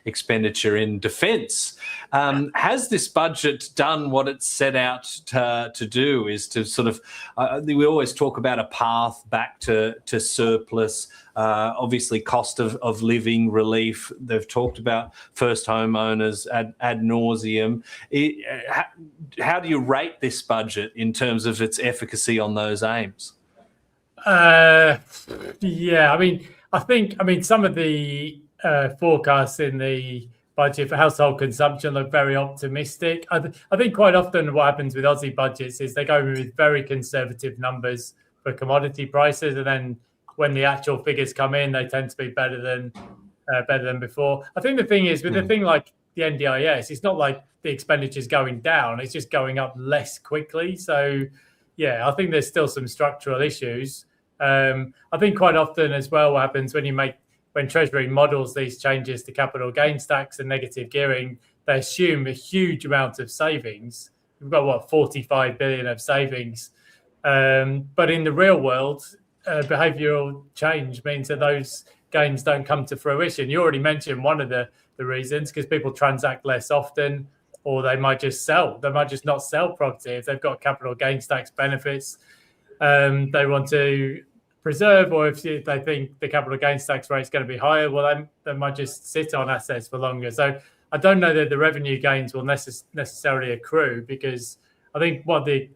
expenditure in defence. Has this budget done what it set out to do? Is to sort of we always talk about a path back to surplus. Obviously, cost of living relief. They've talked about first homeowners ad nauseum. How do you rate this budget in terms of its efficacy on those aims? Yeah, I think some of the forecasts in the budget for household consumption look very optimistic. I think quite often what happens with Aussie budgets is they go with very conservative numbers for commodity prices, and then when the actual figures come in, they tend to be better than before. I think the thing is with a thing like the NDIS, it's not like the expenditure is going down; it's just going up less quickly. So, yeah, I think there's still some structural issues. I think quite often as well, what happens when Treasury models these changes to capital gains tax and negative gearing, they assume a huge amount of savings. We've got 45 billion of savings, but in the real world, behavioural change means that those gains don't come to fruition. You already mentioned one of the reasons, because people transact less often, or they might just sell. They might just not sell property if they've got capital gains tax benefits they want to preserve, or if they think the capital gains tax rate is going to be higher, well, they might just sit on assets for longer. So I don't know that the revenue gains will necessarily accrue, because I think what the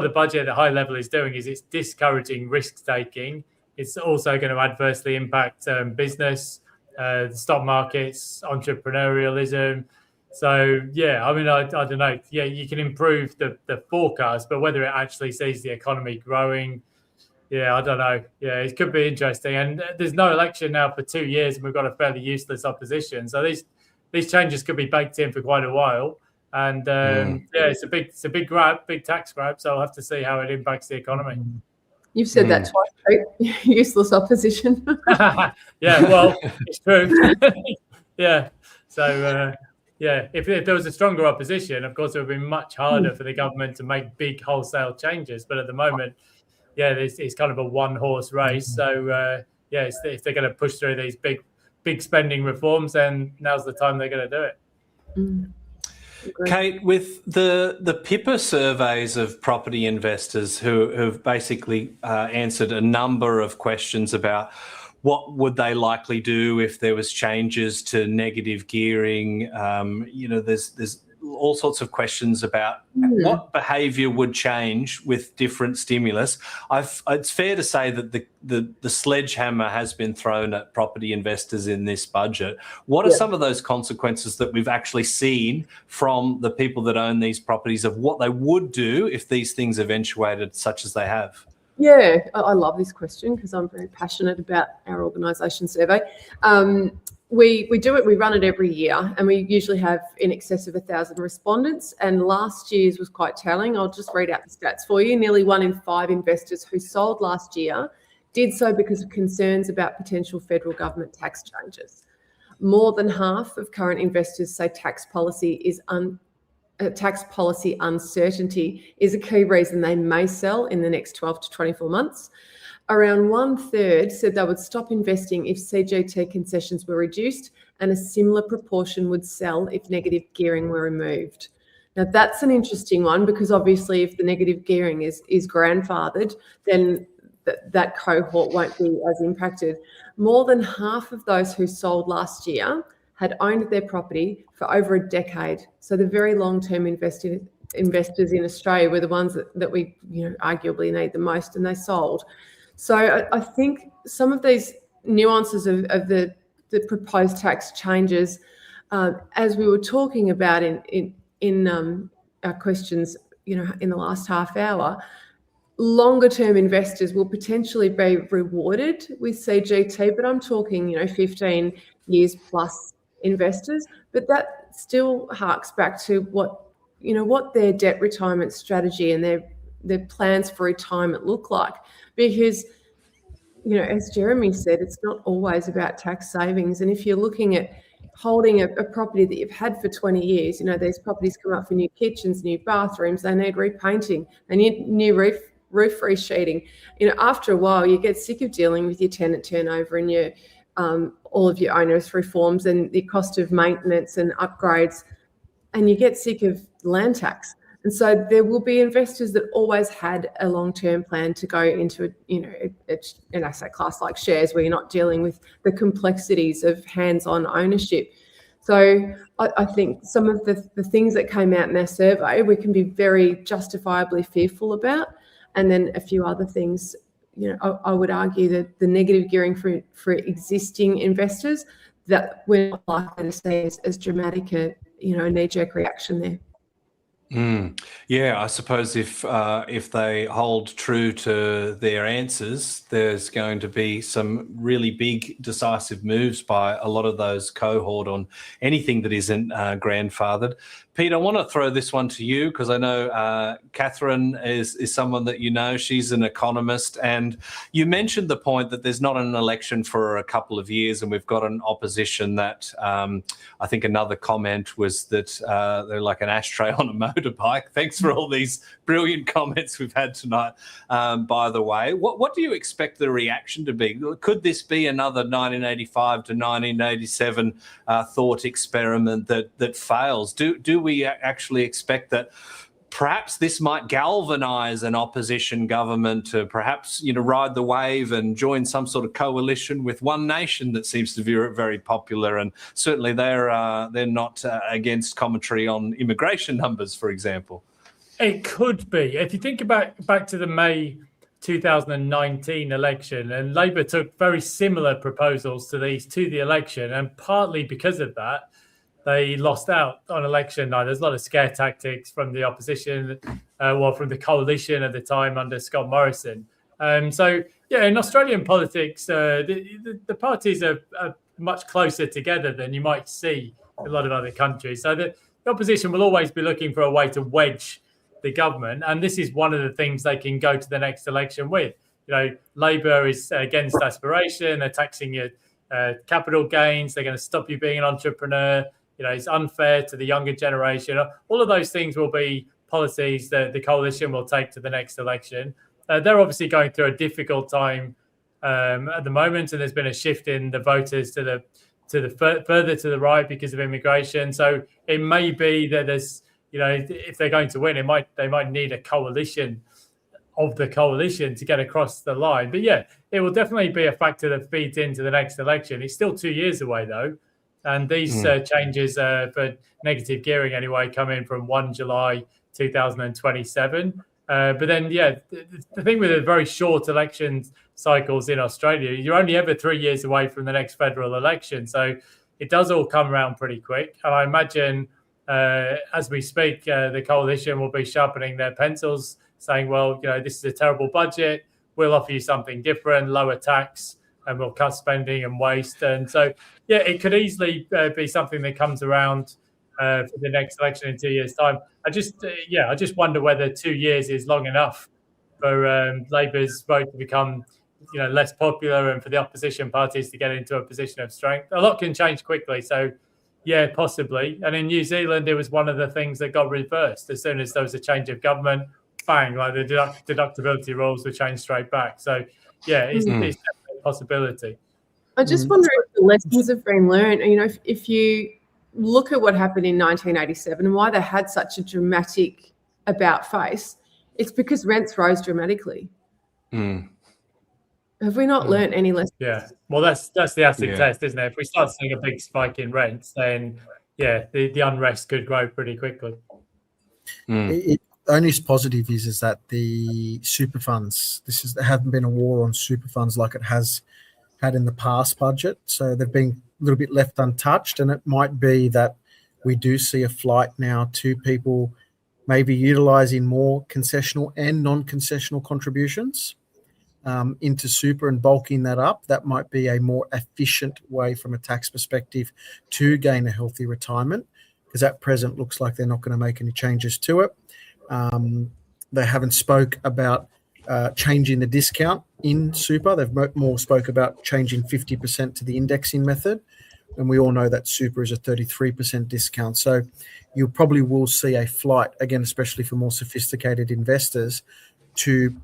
budget at a high level is doing is it's discouraging risk taking. It's also going to adversely impact business, the stock markets, entrepreneurialism. So, yeah, I don't know. Yeah, you can improve the forecast, but whether it actually sees the economy growing, yeah, I don't know. Yeah, it could be interesting. And there's no election now for 2 years, and we've got a fairly useless opposition. So these changes could be baked in for quite a while. And yeah, it's a big grab, big tax grab. So I'll have to see how it impacts the economy. You've said that twice, right? Useless opposition. Yeah, well, it's true. Yeah. So, yeah, if there was a stronger opposition, of course, it would be much harder for the government to make big wholesale changes. But at the moment, yeah, it's kind of a one-horse race. So, yeah, if they're going to push through these big spending reforms, then now's the time they're going to do it. Cate, with the PIPA surveys of property investors who have basically answered a number of questions about what would they likely do if there was changes to negative gearing, there's all sorts of questions about what behaviour would change with different stimulus. It's fair to say that the sledgehammer has been thrown at property investors in this budget. What are some of those consequences that we've actually seen from the people that own these properties of what they would do if these things eventuated such as they have? Yeah, I love this question because I'm very passionate about our organisation survey. we do it. We run it every year, and we usually have in excess of 1,000 respondents. And last year's was quite telling. I'll just read out the stats for you. Nearly 1 in 5 investors who sold last year did so because of concerns about potential federal government tax changes. More than half of current investors say tax policy uncertainty is a key reason they may sell in the next 12 to 24 months. Around 1/3 said they would stop investing if CGT concessions were reduced, and a similar proportion would sell if negative gearing were removed. Now, that's an interesting one, because obviously if the negative gearing is grandfathered, then that cohort won't be as impacted. More than half of those who sold last year had owned their property for over a decade. So the very long-term investors in Australia were the ones that we arguably need the most, and they sold. So I think some of these nuances of the proposed tax changes, as we were talking about in our questions, in the last half hour, longer term investors will potentially be rewarded with CGT, but I'm talking 15 years plus investors. But that still harks back to what their debt retirement strategy and their plans for retirement look like. Because, as Jeremy said, it's not always about tax savings. And if you're looking at holding a property that you've had for 20 years, these properties come up for new kitchens, new bathrooms, they need repainting, they need new roof resheeting. After a while, you get sick of dealing with your tenant turnover and your all of your onerous reforms and the cost of maintenance and upgrades, and you get sick of land tax. And so there will be investors that always had a long-term plan to go into an asset class like shares, where you're not dealing with the complexities of hands-on ownership. So I think some of the things that came out in their survey, we can be very justifiably fearful about. And then a few other things, I would argue that the negative gearing for existing investors, that we're not likely to see as dramatic a knee-jerk reaction there. Yeah, I suppose if they hold true to their answers, there's going to be some really big decisive moves by a lot of those cohort on anything that isn't grandfathered. Pete, I want to throw this one to you, because I know Catherine is someone that she's an economist, and you mentioned the point that there's not an election for a couple of years, and we've got an opposition that I think another comment was that they're like an ashtray on a motorbike. Thanks for all these brilliant comments we've had tonight, by the way. What do you expect the reaction to be? Could this be another 1985 to 1987 thought experiment that fails? Do we actually expect that perhaps this might galvanise an opposition government to perhaps ride the wave and join some sort of coalition with One Nation that seems to be very popular, and certainly they're not against commentary on immigration numbers, for example? It could be. If you think back to the May 2019 election, and Labour took very similar proposals to these to the election, and partly because of that, they lost out on election night. There's a lot of scare tactics from the opposition, from the coalition at the time under Scott Morrison. So, in Australian politics, the parties are much closer together than you might see in a lot of other countries. So the opposition will always be looking for a way to wedge the government, and this is one of the things they can go to the next election with. Labour is against aspiration, they're taxing your capital gains, they're going to stop you being an entrepreneur. It's unfair to the younger generation. All of those things will be policies that the coalition will take to the next election. They're obviously going through a difficult time at the moment, and there's been a shift in the voters to the further to the right because of immigration. So it may be that there's, if they're going to win, they might need a coalition of the coalition to get across the line. But it will definitely be a factor that feeds into the next election. It's still 2 years away though. And these changes for negative gearing anyway come in from 1 July 2027. But then, the thing with the very short election cycles in Australia, you're only ever 3 years away from the next federal election. So it does all come around pretty quick. And I imagine as we speak, the coalition will be sharpening their pencils, saying, well, this is a terrible budget. We'll offer you something different, lower tax, and we'll cut spending and waste. And so, yeah, it could easily be something that comes around for the next election in 2 years' time. I just wonder whether 2 years is long enough for Labour's vote to become, less popular and for the opposition parties to get into a position of strength. A lot can change quickly, so yeah, possibly. And in New Zealand, it was one of the things that got reversed as soon as there was a change of government. Bang! Like the deductibility rules were changed straight back. So yeah, it's definitely a possibility. I just wonder if the lessons have been learned. If you look at what happened in 1987 and why they had such a dramatic about face, it's because rents rose dramatically. Have we not learnt any lessons? Yeah, well, that's the acid test, isn't it? If we start seeing a big spike in rents, then the unrest could grow pretty quickly. The only positive is that the super funds, there hasn't been a war on super funds like it has had in the past budget, so they've been a little bit left untouched, and it might be that we do see a flight now to people maybe utilising more concessional and non-concessional contributions into super and bulking that up. That might be a more efficient way from a tax perspective to gain a healthy retirement, because at present looks like they're not going to make any changes to it. They haven't spoke about changing the discount in super. They've more spoke about changing 50% to the indexing method. And we all know that super is a 33% discount. So you probably will see a flight, again, especially for more sophisticated investors, to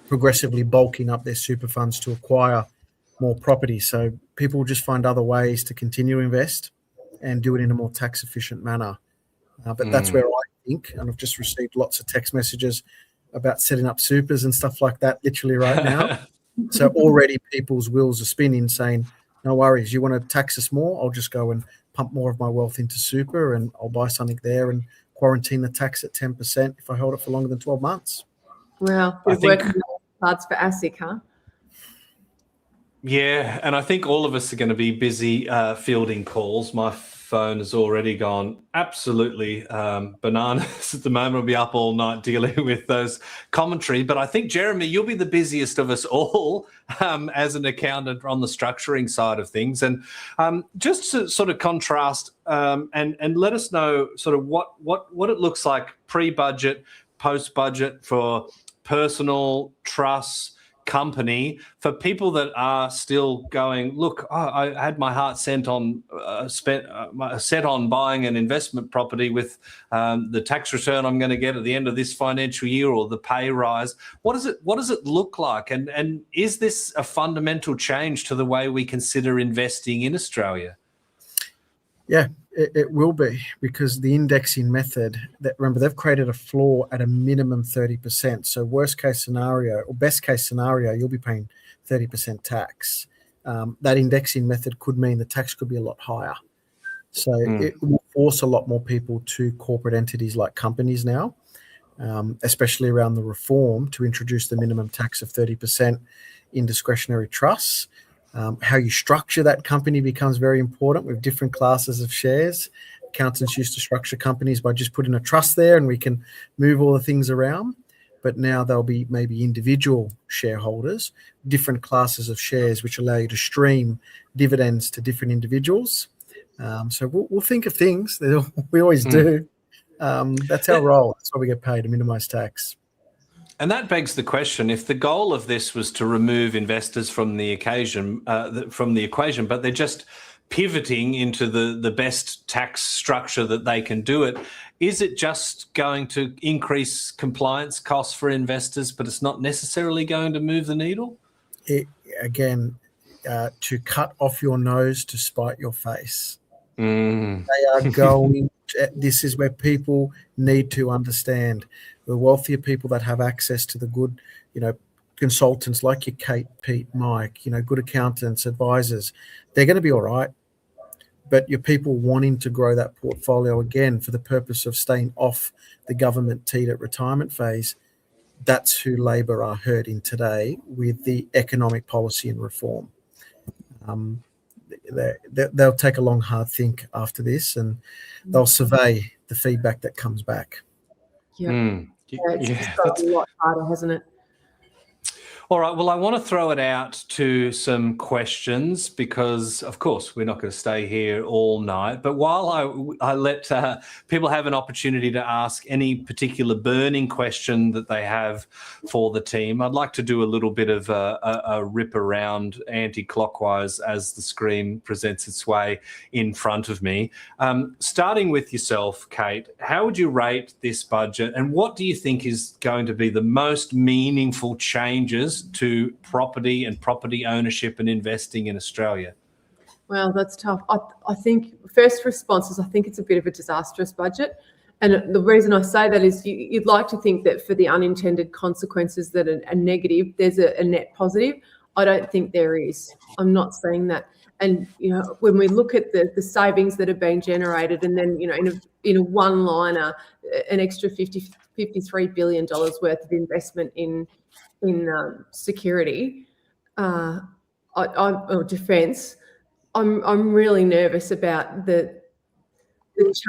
progressively bulking up their super funds to acquire more property. So people will just find other ways to continue to invest and do it in a more tax efficient manner. But that's where I think, and I've just received lots of text messages about setting up supers and stuff like that literally right now. So already people's wheels are spinning saying, no worries, you want to tax us more? I'll just go and pump more of my wealth into super and I'll buy something there and quarantine the tax at 10% if I hold it for longer than 12 months. Well, we're working hard for ASIC, huh? Yeah, and I think all of us are going to be busy fielding calls. My phone has already gone absolutely bananas at the moment. I'll be up all night dealing with those commentary. But I think, Jeremy, you'll be the busiest of us all as an accountant on the structuring side of things. And just to sort of contrast and let us know sort of what it looks like pre-budget, post-budget for personal, trusts, company, for people that are still going, look, I had my heart set on buying an investment property with the tax return I'm going to get at the end of this financial year or the pay rise. What does it look like? And is this a fundamental change to the way we consider investing in Australia? Yeah, it will be, because the indexing method, remember, they've created a floor at a minimum 30%. So worst case scenario or best case scenario, you'll be paying 30% tax. That indexing method could mean the tax could be a lot higher. So it will force a lot more people to corporate entities like companies now, especially around the reform to introduce the minimum tax of 30% in discretionary trusts. How you structure that company becomes very important with different classes of shares. Accountants used to structure companies by just putting a trust there and we can move all the things around. But now there'll be maybe individual shareholders, different classes of shares, which allow you to stream dividends to different individuals. So we'll think of things. We always do. That's our role. That's why we get paid, to minimise tax. And that begs the question: if the goal of this was to remove investors from the equation, but they're just pivoting into the best tax structure that they can do it, is it just going to increase compliance costs for investors, but it's not necessarily going to move the needle? To cut off your nose to spite your face. They are going. This is where people need to understand. The wealthier people that have access to the good, consultants like your Cate, Pete, Mike, good accountants, advisors, they're going to be all right. But your people wanting to grow that portfolio again for the purpose of staying off the government teat at retirement phase, that's who Labor are hurting today with the economic policy and reform. They'll take a long, hard think after this, and they'll survey the feedback that comes back. It's got a lot harder, hasn't it? All right. Well, I want to throw it out to some questions because, of course, we're not going to stay here all night. But while I let people have an opportunity to ask any particular burning question that they have for the team, I'd like to do a little bit of a rip around anti-clockwise as the screen presents its way in front of me. Starting with yourself, Cate, how would you rate this budget, and what do you think is going to be the most meaningful changes to property and property ownership and investing in Australia? Well, that's tough. I think first response is I think it's a bit of a disastrous budget. And the reason I say that is you'd like to think that for the unintended consequences that are negative, there's a net positive. I don't think there is. I'm not saying that. And, when we look at the savings that are being generated and then, in a one-liner, an extra $53 billion worth of investment in security or defence, I'm really nervous about the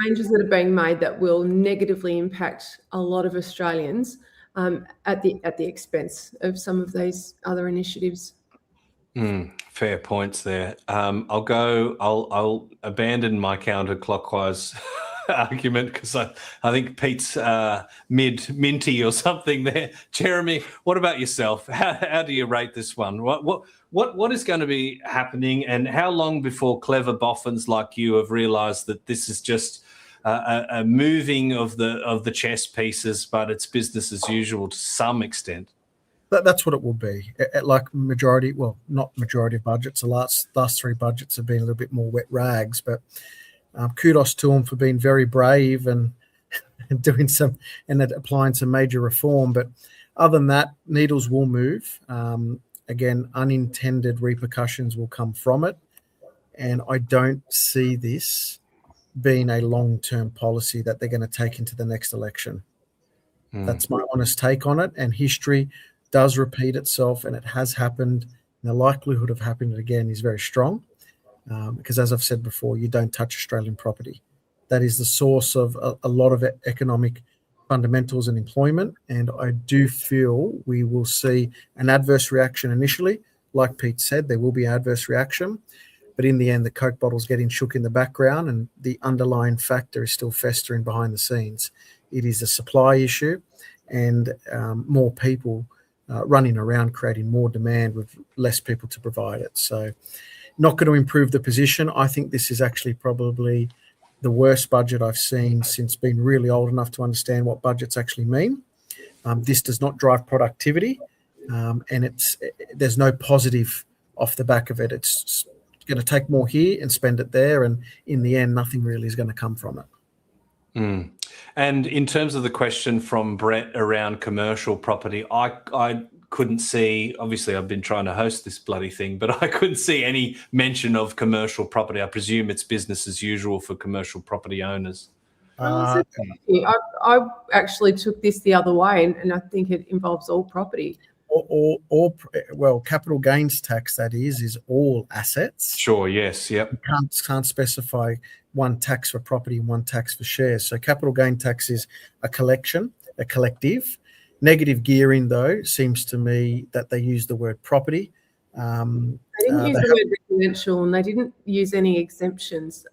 changes that are being made that will negatively impact a lot of Australians at the expense of some of these other initiatives. Fair points there. I'll abandon my counterclockwise argument because I think Pete's minty or something there. Jeremy, what about yourself? How do you rate this one? What is going to be happening, and how long before clever boffins like you have realised that this is just a moving of the chess pieces, but it's business as usual to some extent? That's what it will be. Like not majority of budgets. The last three budgets have been a little bit more wet rags, but kudos to them for being very brave and doing applying some major reform. But other than that, needles will move. Again, unintended repercussions will come from it. And I don't see this being a long-term policy that they're going to take into the next election. That's my honest take on it. And history does repeat itself, and it has happened. And the likelihood of happening again is very strong because, as I've said before, you don't touch Australian property. That is the source of a lot of economic fundamentals and employment. And I do feel we will see an adverse reaction initially. Like Pete said, there will be adverse reaction. But in the end, the Coke bottle's getting shook in the background and the underlying factor is still festering behind the scenes. It is a supply issue and more people running around creating more demand with less people to provide it. So not going to improve the position. I think this is actually probably the worst budget I've seen since being really old enough to understand what budgets actually mean. This does not drive productivity and there's no positive off the back of it. It's going to take more here and spend it there. And in the end, nothing really is going to come from it. And in terms of the question from Brett around commercial property, I couldn't see, obviously I've been trying to host this bloody thing, but I couldn't see any mention of commercial property. I presume it's business as usual for commercial property owners. I actually took this the other way, and I think it involves all property. Well, capital gains tax, that is all assets. Sure, yes, yep. You can't specify one tax for property and one tax for shares. So capital gain tax is a collective. Negative gearing, though, seems to me that they use the word property. They didn't use the word residential, and they didn't use any exemptions.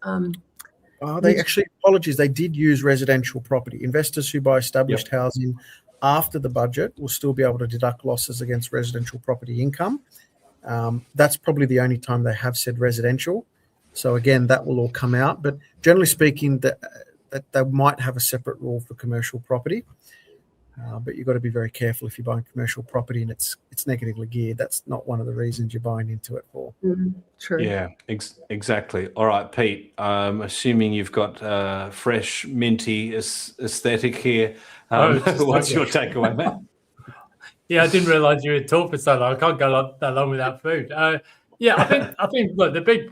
Apologies, they did use residential property. Investors who buy established housing after the budget will still be able to deduct losses against residential property income. That's probably the only time they have said residential. So again, that will all come out. But generally speaking, that they might have a separate rule for commercial property. But you've got to be very careful if you're buying commercial property and it's negatively geared. That's not one of the reasons you're buying into it for. True. Yeah, exactly. All right, Pete, assuming you've got fresh, minty aesthetic here, what's your takeaway, mate? Yeah, I didn't realise you would talk for so long. I can't go that long without food. I think. Look, the big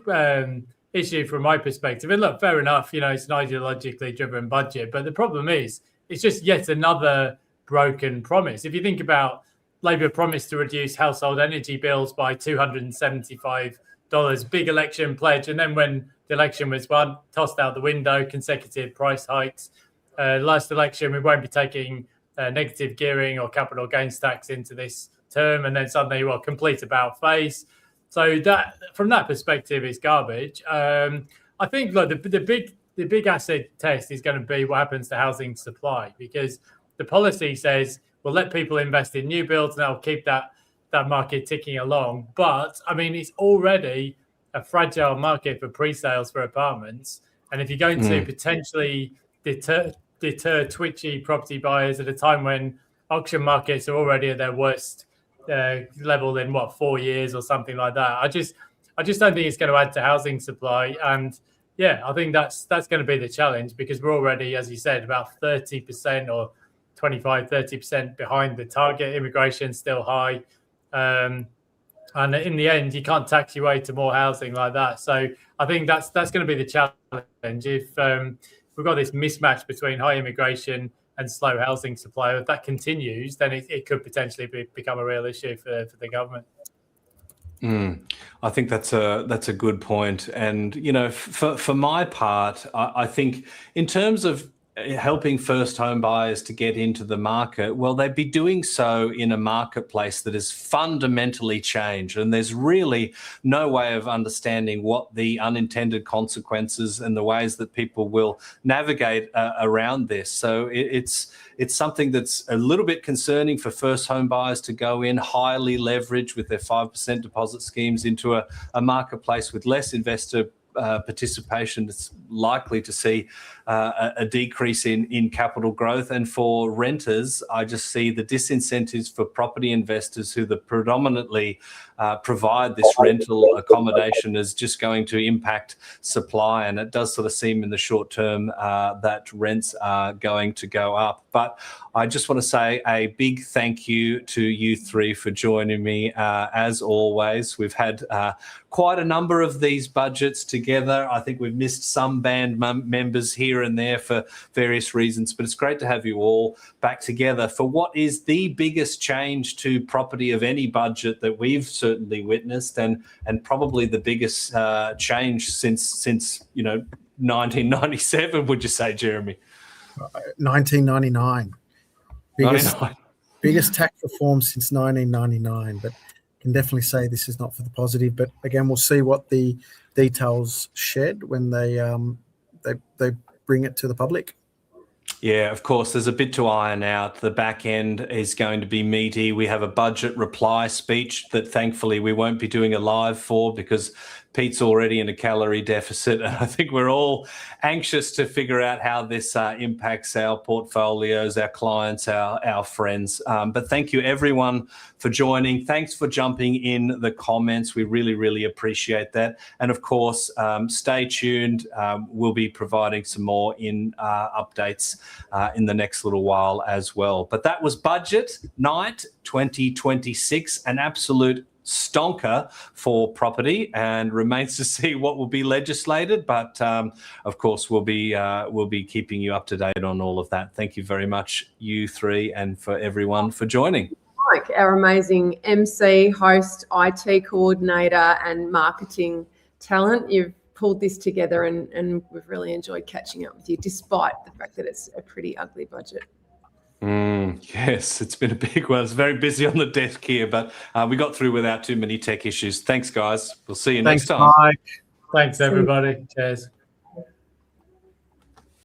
issue from my perspective, and look, fair enough. It's an ideologically driven budget, but the problem is it's just yet another broken promise. If you think about Labor promised to reduce household energy bills by $275, big election pledge, and then when the election was won, tossed out the window, consecutive price hikes. Last election, we won't be taking negative gearing or capital gains tax into this term, and then suddenly, complete about face. So that, from that perspective, it's garbage. I think the big asset test is going to be what happens to housing supply, because the policy says we'll let people invest in new builds and that'll keep that market ticking along. But I mean, it's already a fragile market for pre-sales for apartments, and if you're going to potentially deter twitchy property buyers at a time when auction markets are already at their worst level in 4 years or something like that, I just don't think it's going to add to housing supply. And yeah, I think that's going to be the challenge, because we're already, as you said, about 30% or 25-30% behind the target. Immigration still high, and in the end, you can't tax your way to more housing like that. So I think that's going to be the challenge. If we've got this mismatch between high immigration and slow housing supply, if that continues, then it could potentially become a real issue for the government. I think that's a good point. And for my part, I think in terms of helping first home buyers to get into the market, well, they'd be doing so in a marketplace that has fundamentally changed, and there's really no way of understanding what the unintended consequences and the ways that people will navigate around this. So it's something that's a little bit concerning for first home buyers to go in highly leveraged with their 5% deposit schemes into a marketplace with less investor participation. That's likely to see a decrease in capital growth. And for renters, I just see the disincentives for property investors who predominantly provide this rental accommodation is just going to impact supply. And it does sort of seem in the short term that rents are going to go up. But I just want to say a big thank you to you three for joining me. As always, we've had quite a number of these budgets together. I think we've missed some band members here and there for various reasons, but it's great to have you all back together for what is the biggest change to property of any budget that we've certainly witnessed, and probably the biggest change since 1997. Would you say, Jeremy? 1999. Biggest tax reform since 1999, but can definitely say this is not for the positive. But again, we'll see what the details shed when they bring it to the public. Yeah, of course, there's a bit to iron out. The back end is going to be meaty. We have a budget reply speech that thankfully we won't be doing a live for, because Pete's already in a calorie deficit. And I think we're all anxious to figure out how this impacts our portfolios, our clients, our friends. But thank you, everyone, for joining. Thanks for jumping in the comments. We really, really appreciate that. And of course, stay tuned. We'll be providing some more updates in the next little while as well. But that was Budget Night 2026, an absolute stonker for property, and remains to see what will be legislated. But of course, we'll be keeping you up to date on all of that. Thank you very much, you three, and for everyone for joining. Like our amazing MC, host, IT coordinator, and marketing talent, you've pulled this together, and we've really enjoyed catching up with you, despite the fact that it's a pretty ugly budget. Yes, it's been a big one. It's very busy on the desk here, but we got through without too many tech issues. Thanks, guys. We'll see you next time. Mike. Thanks, everybody. Cheers.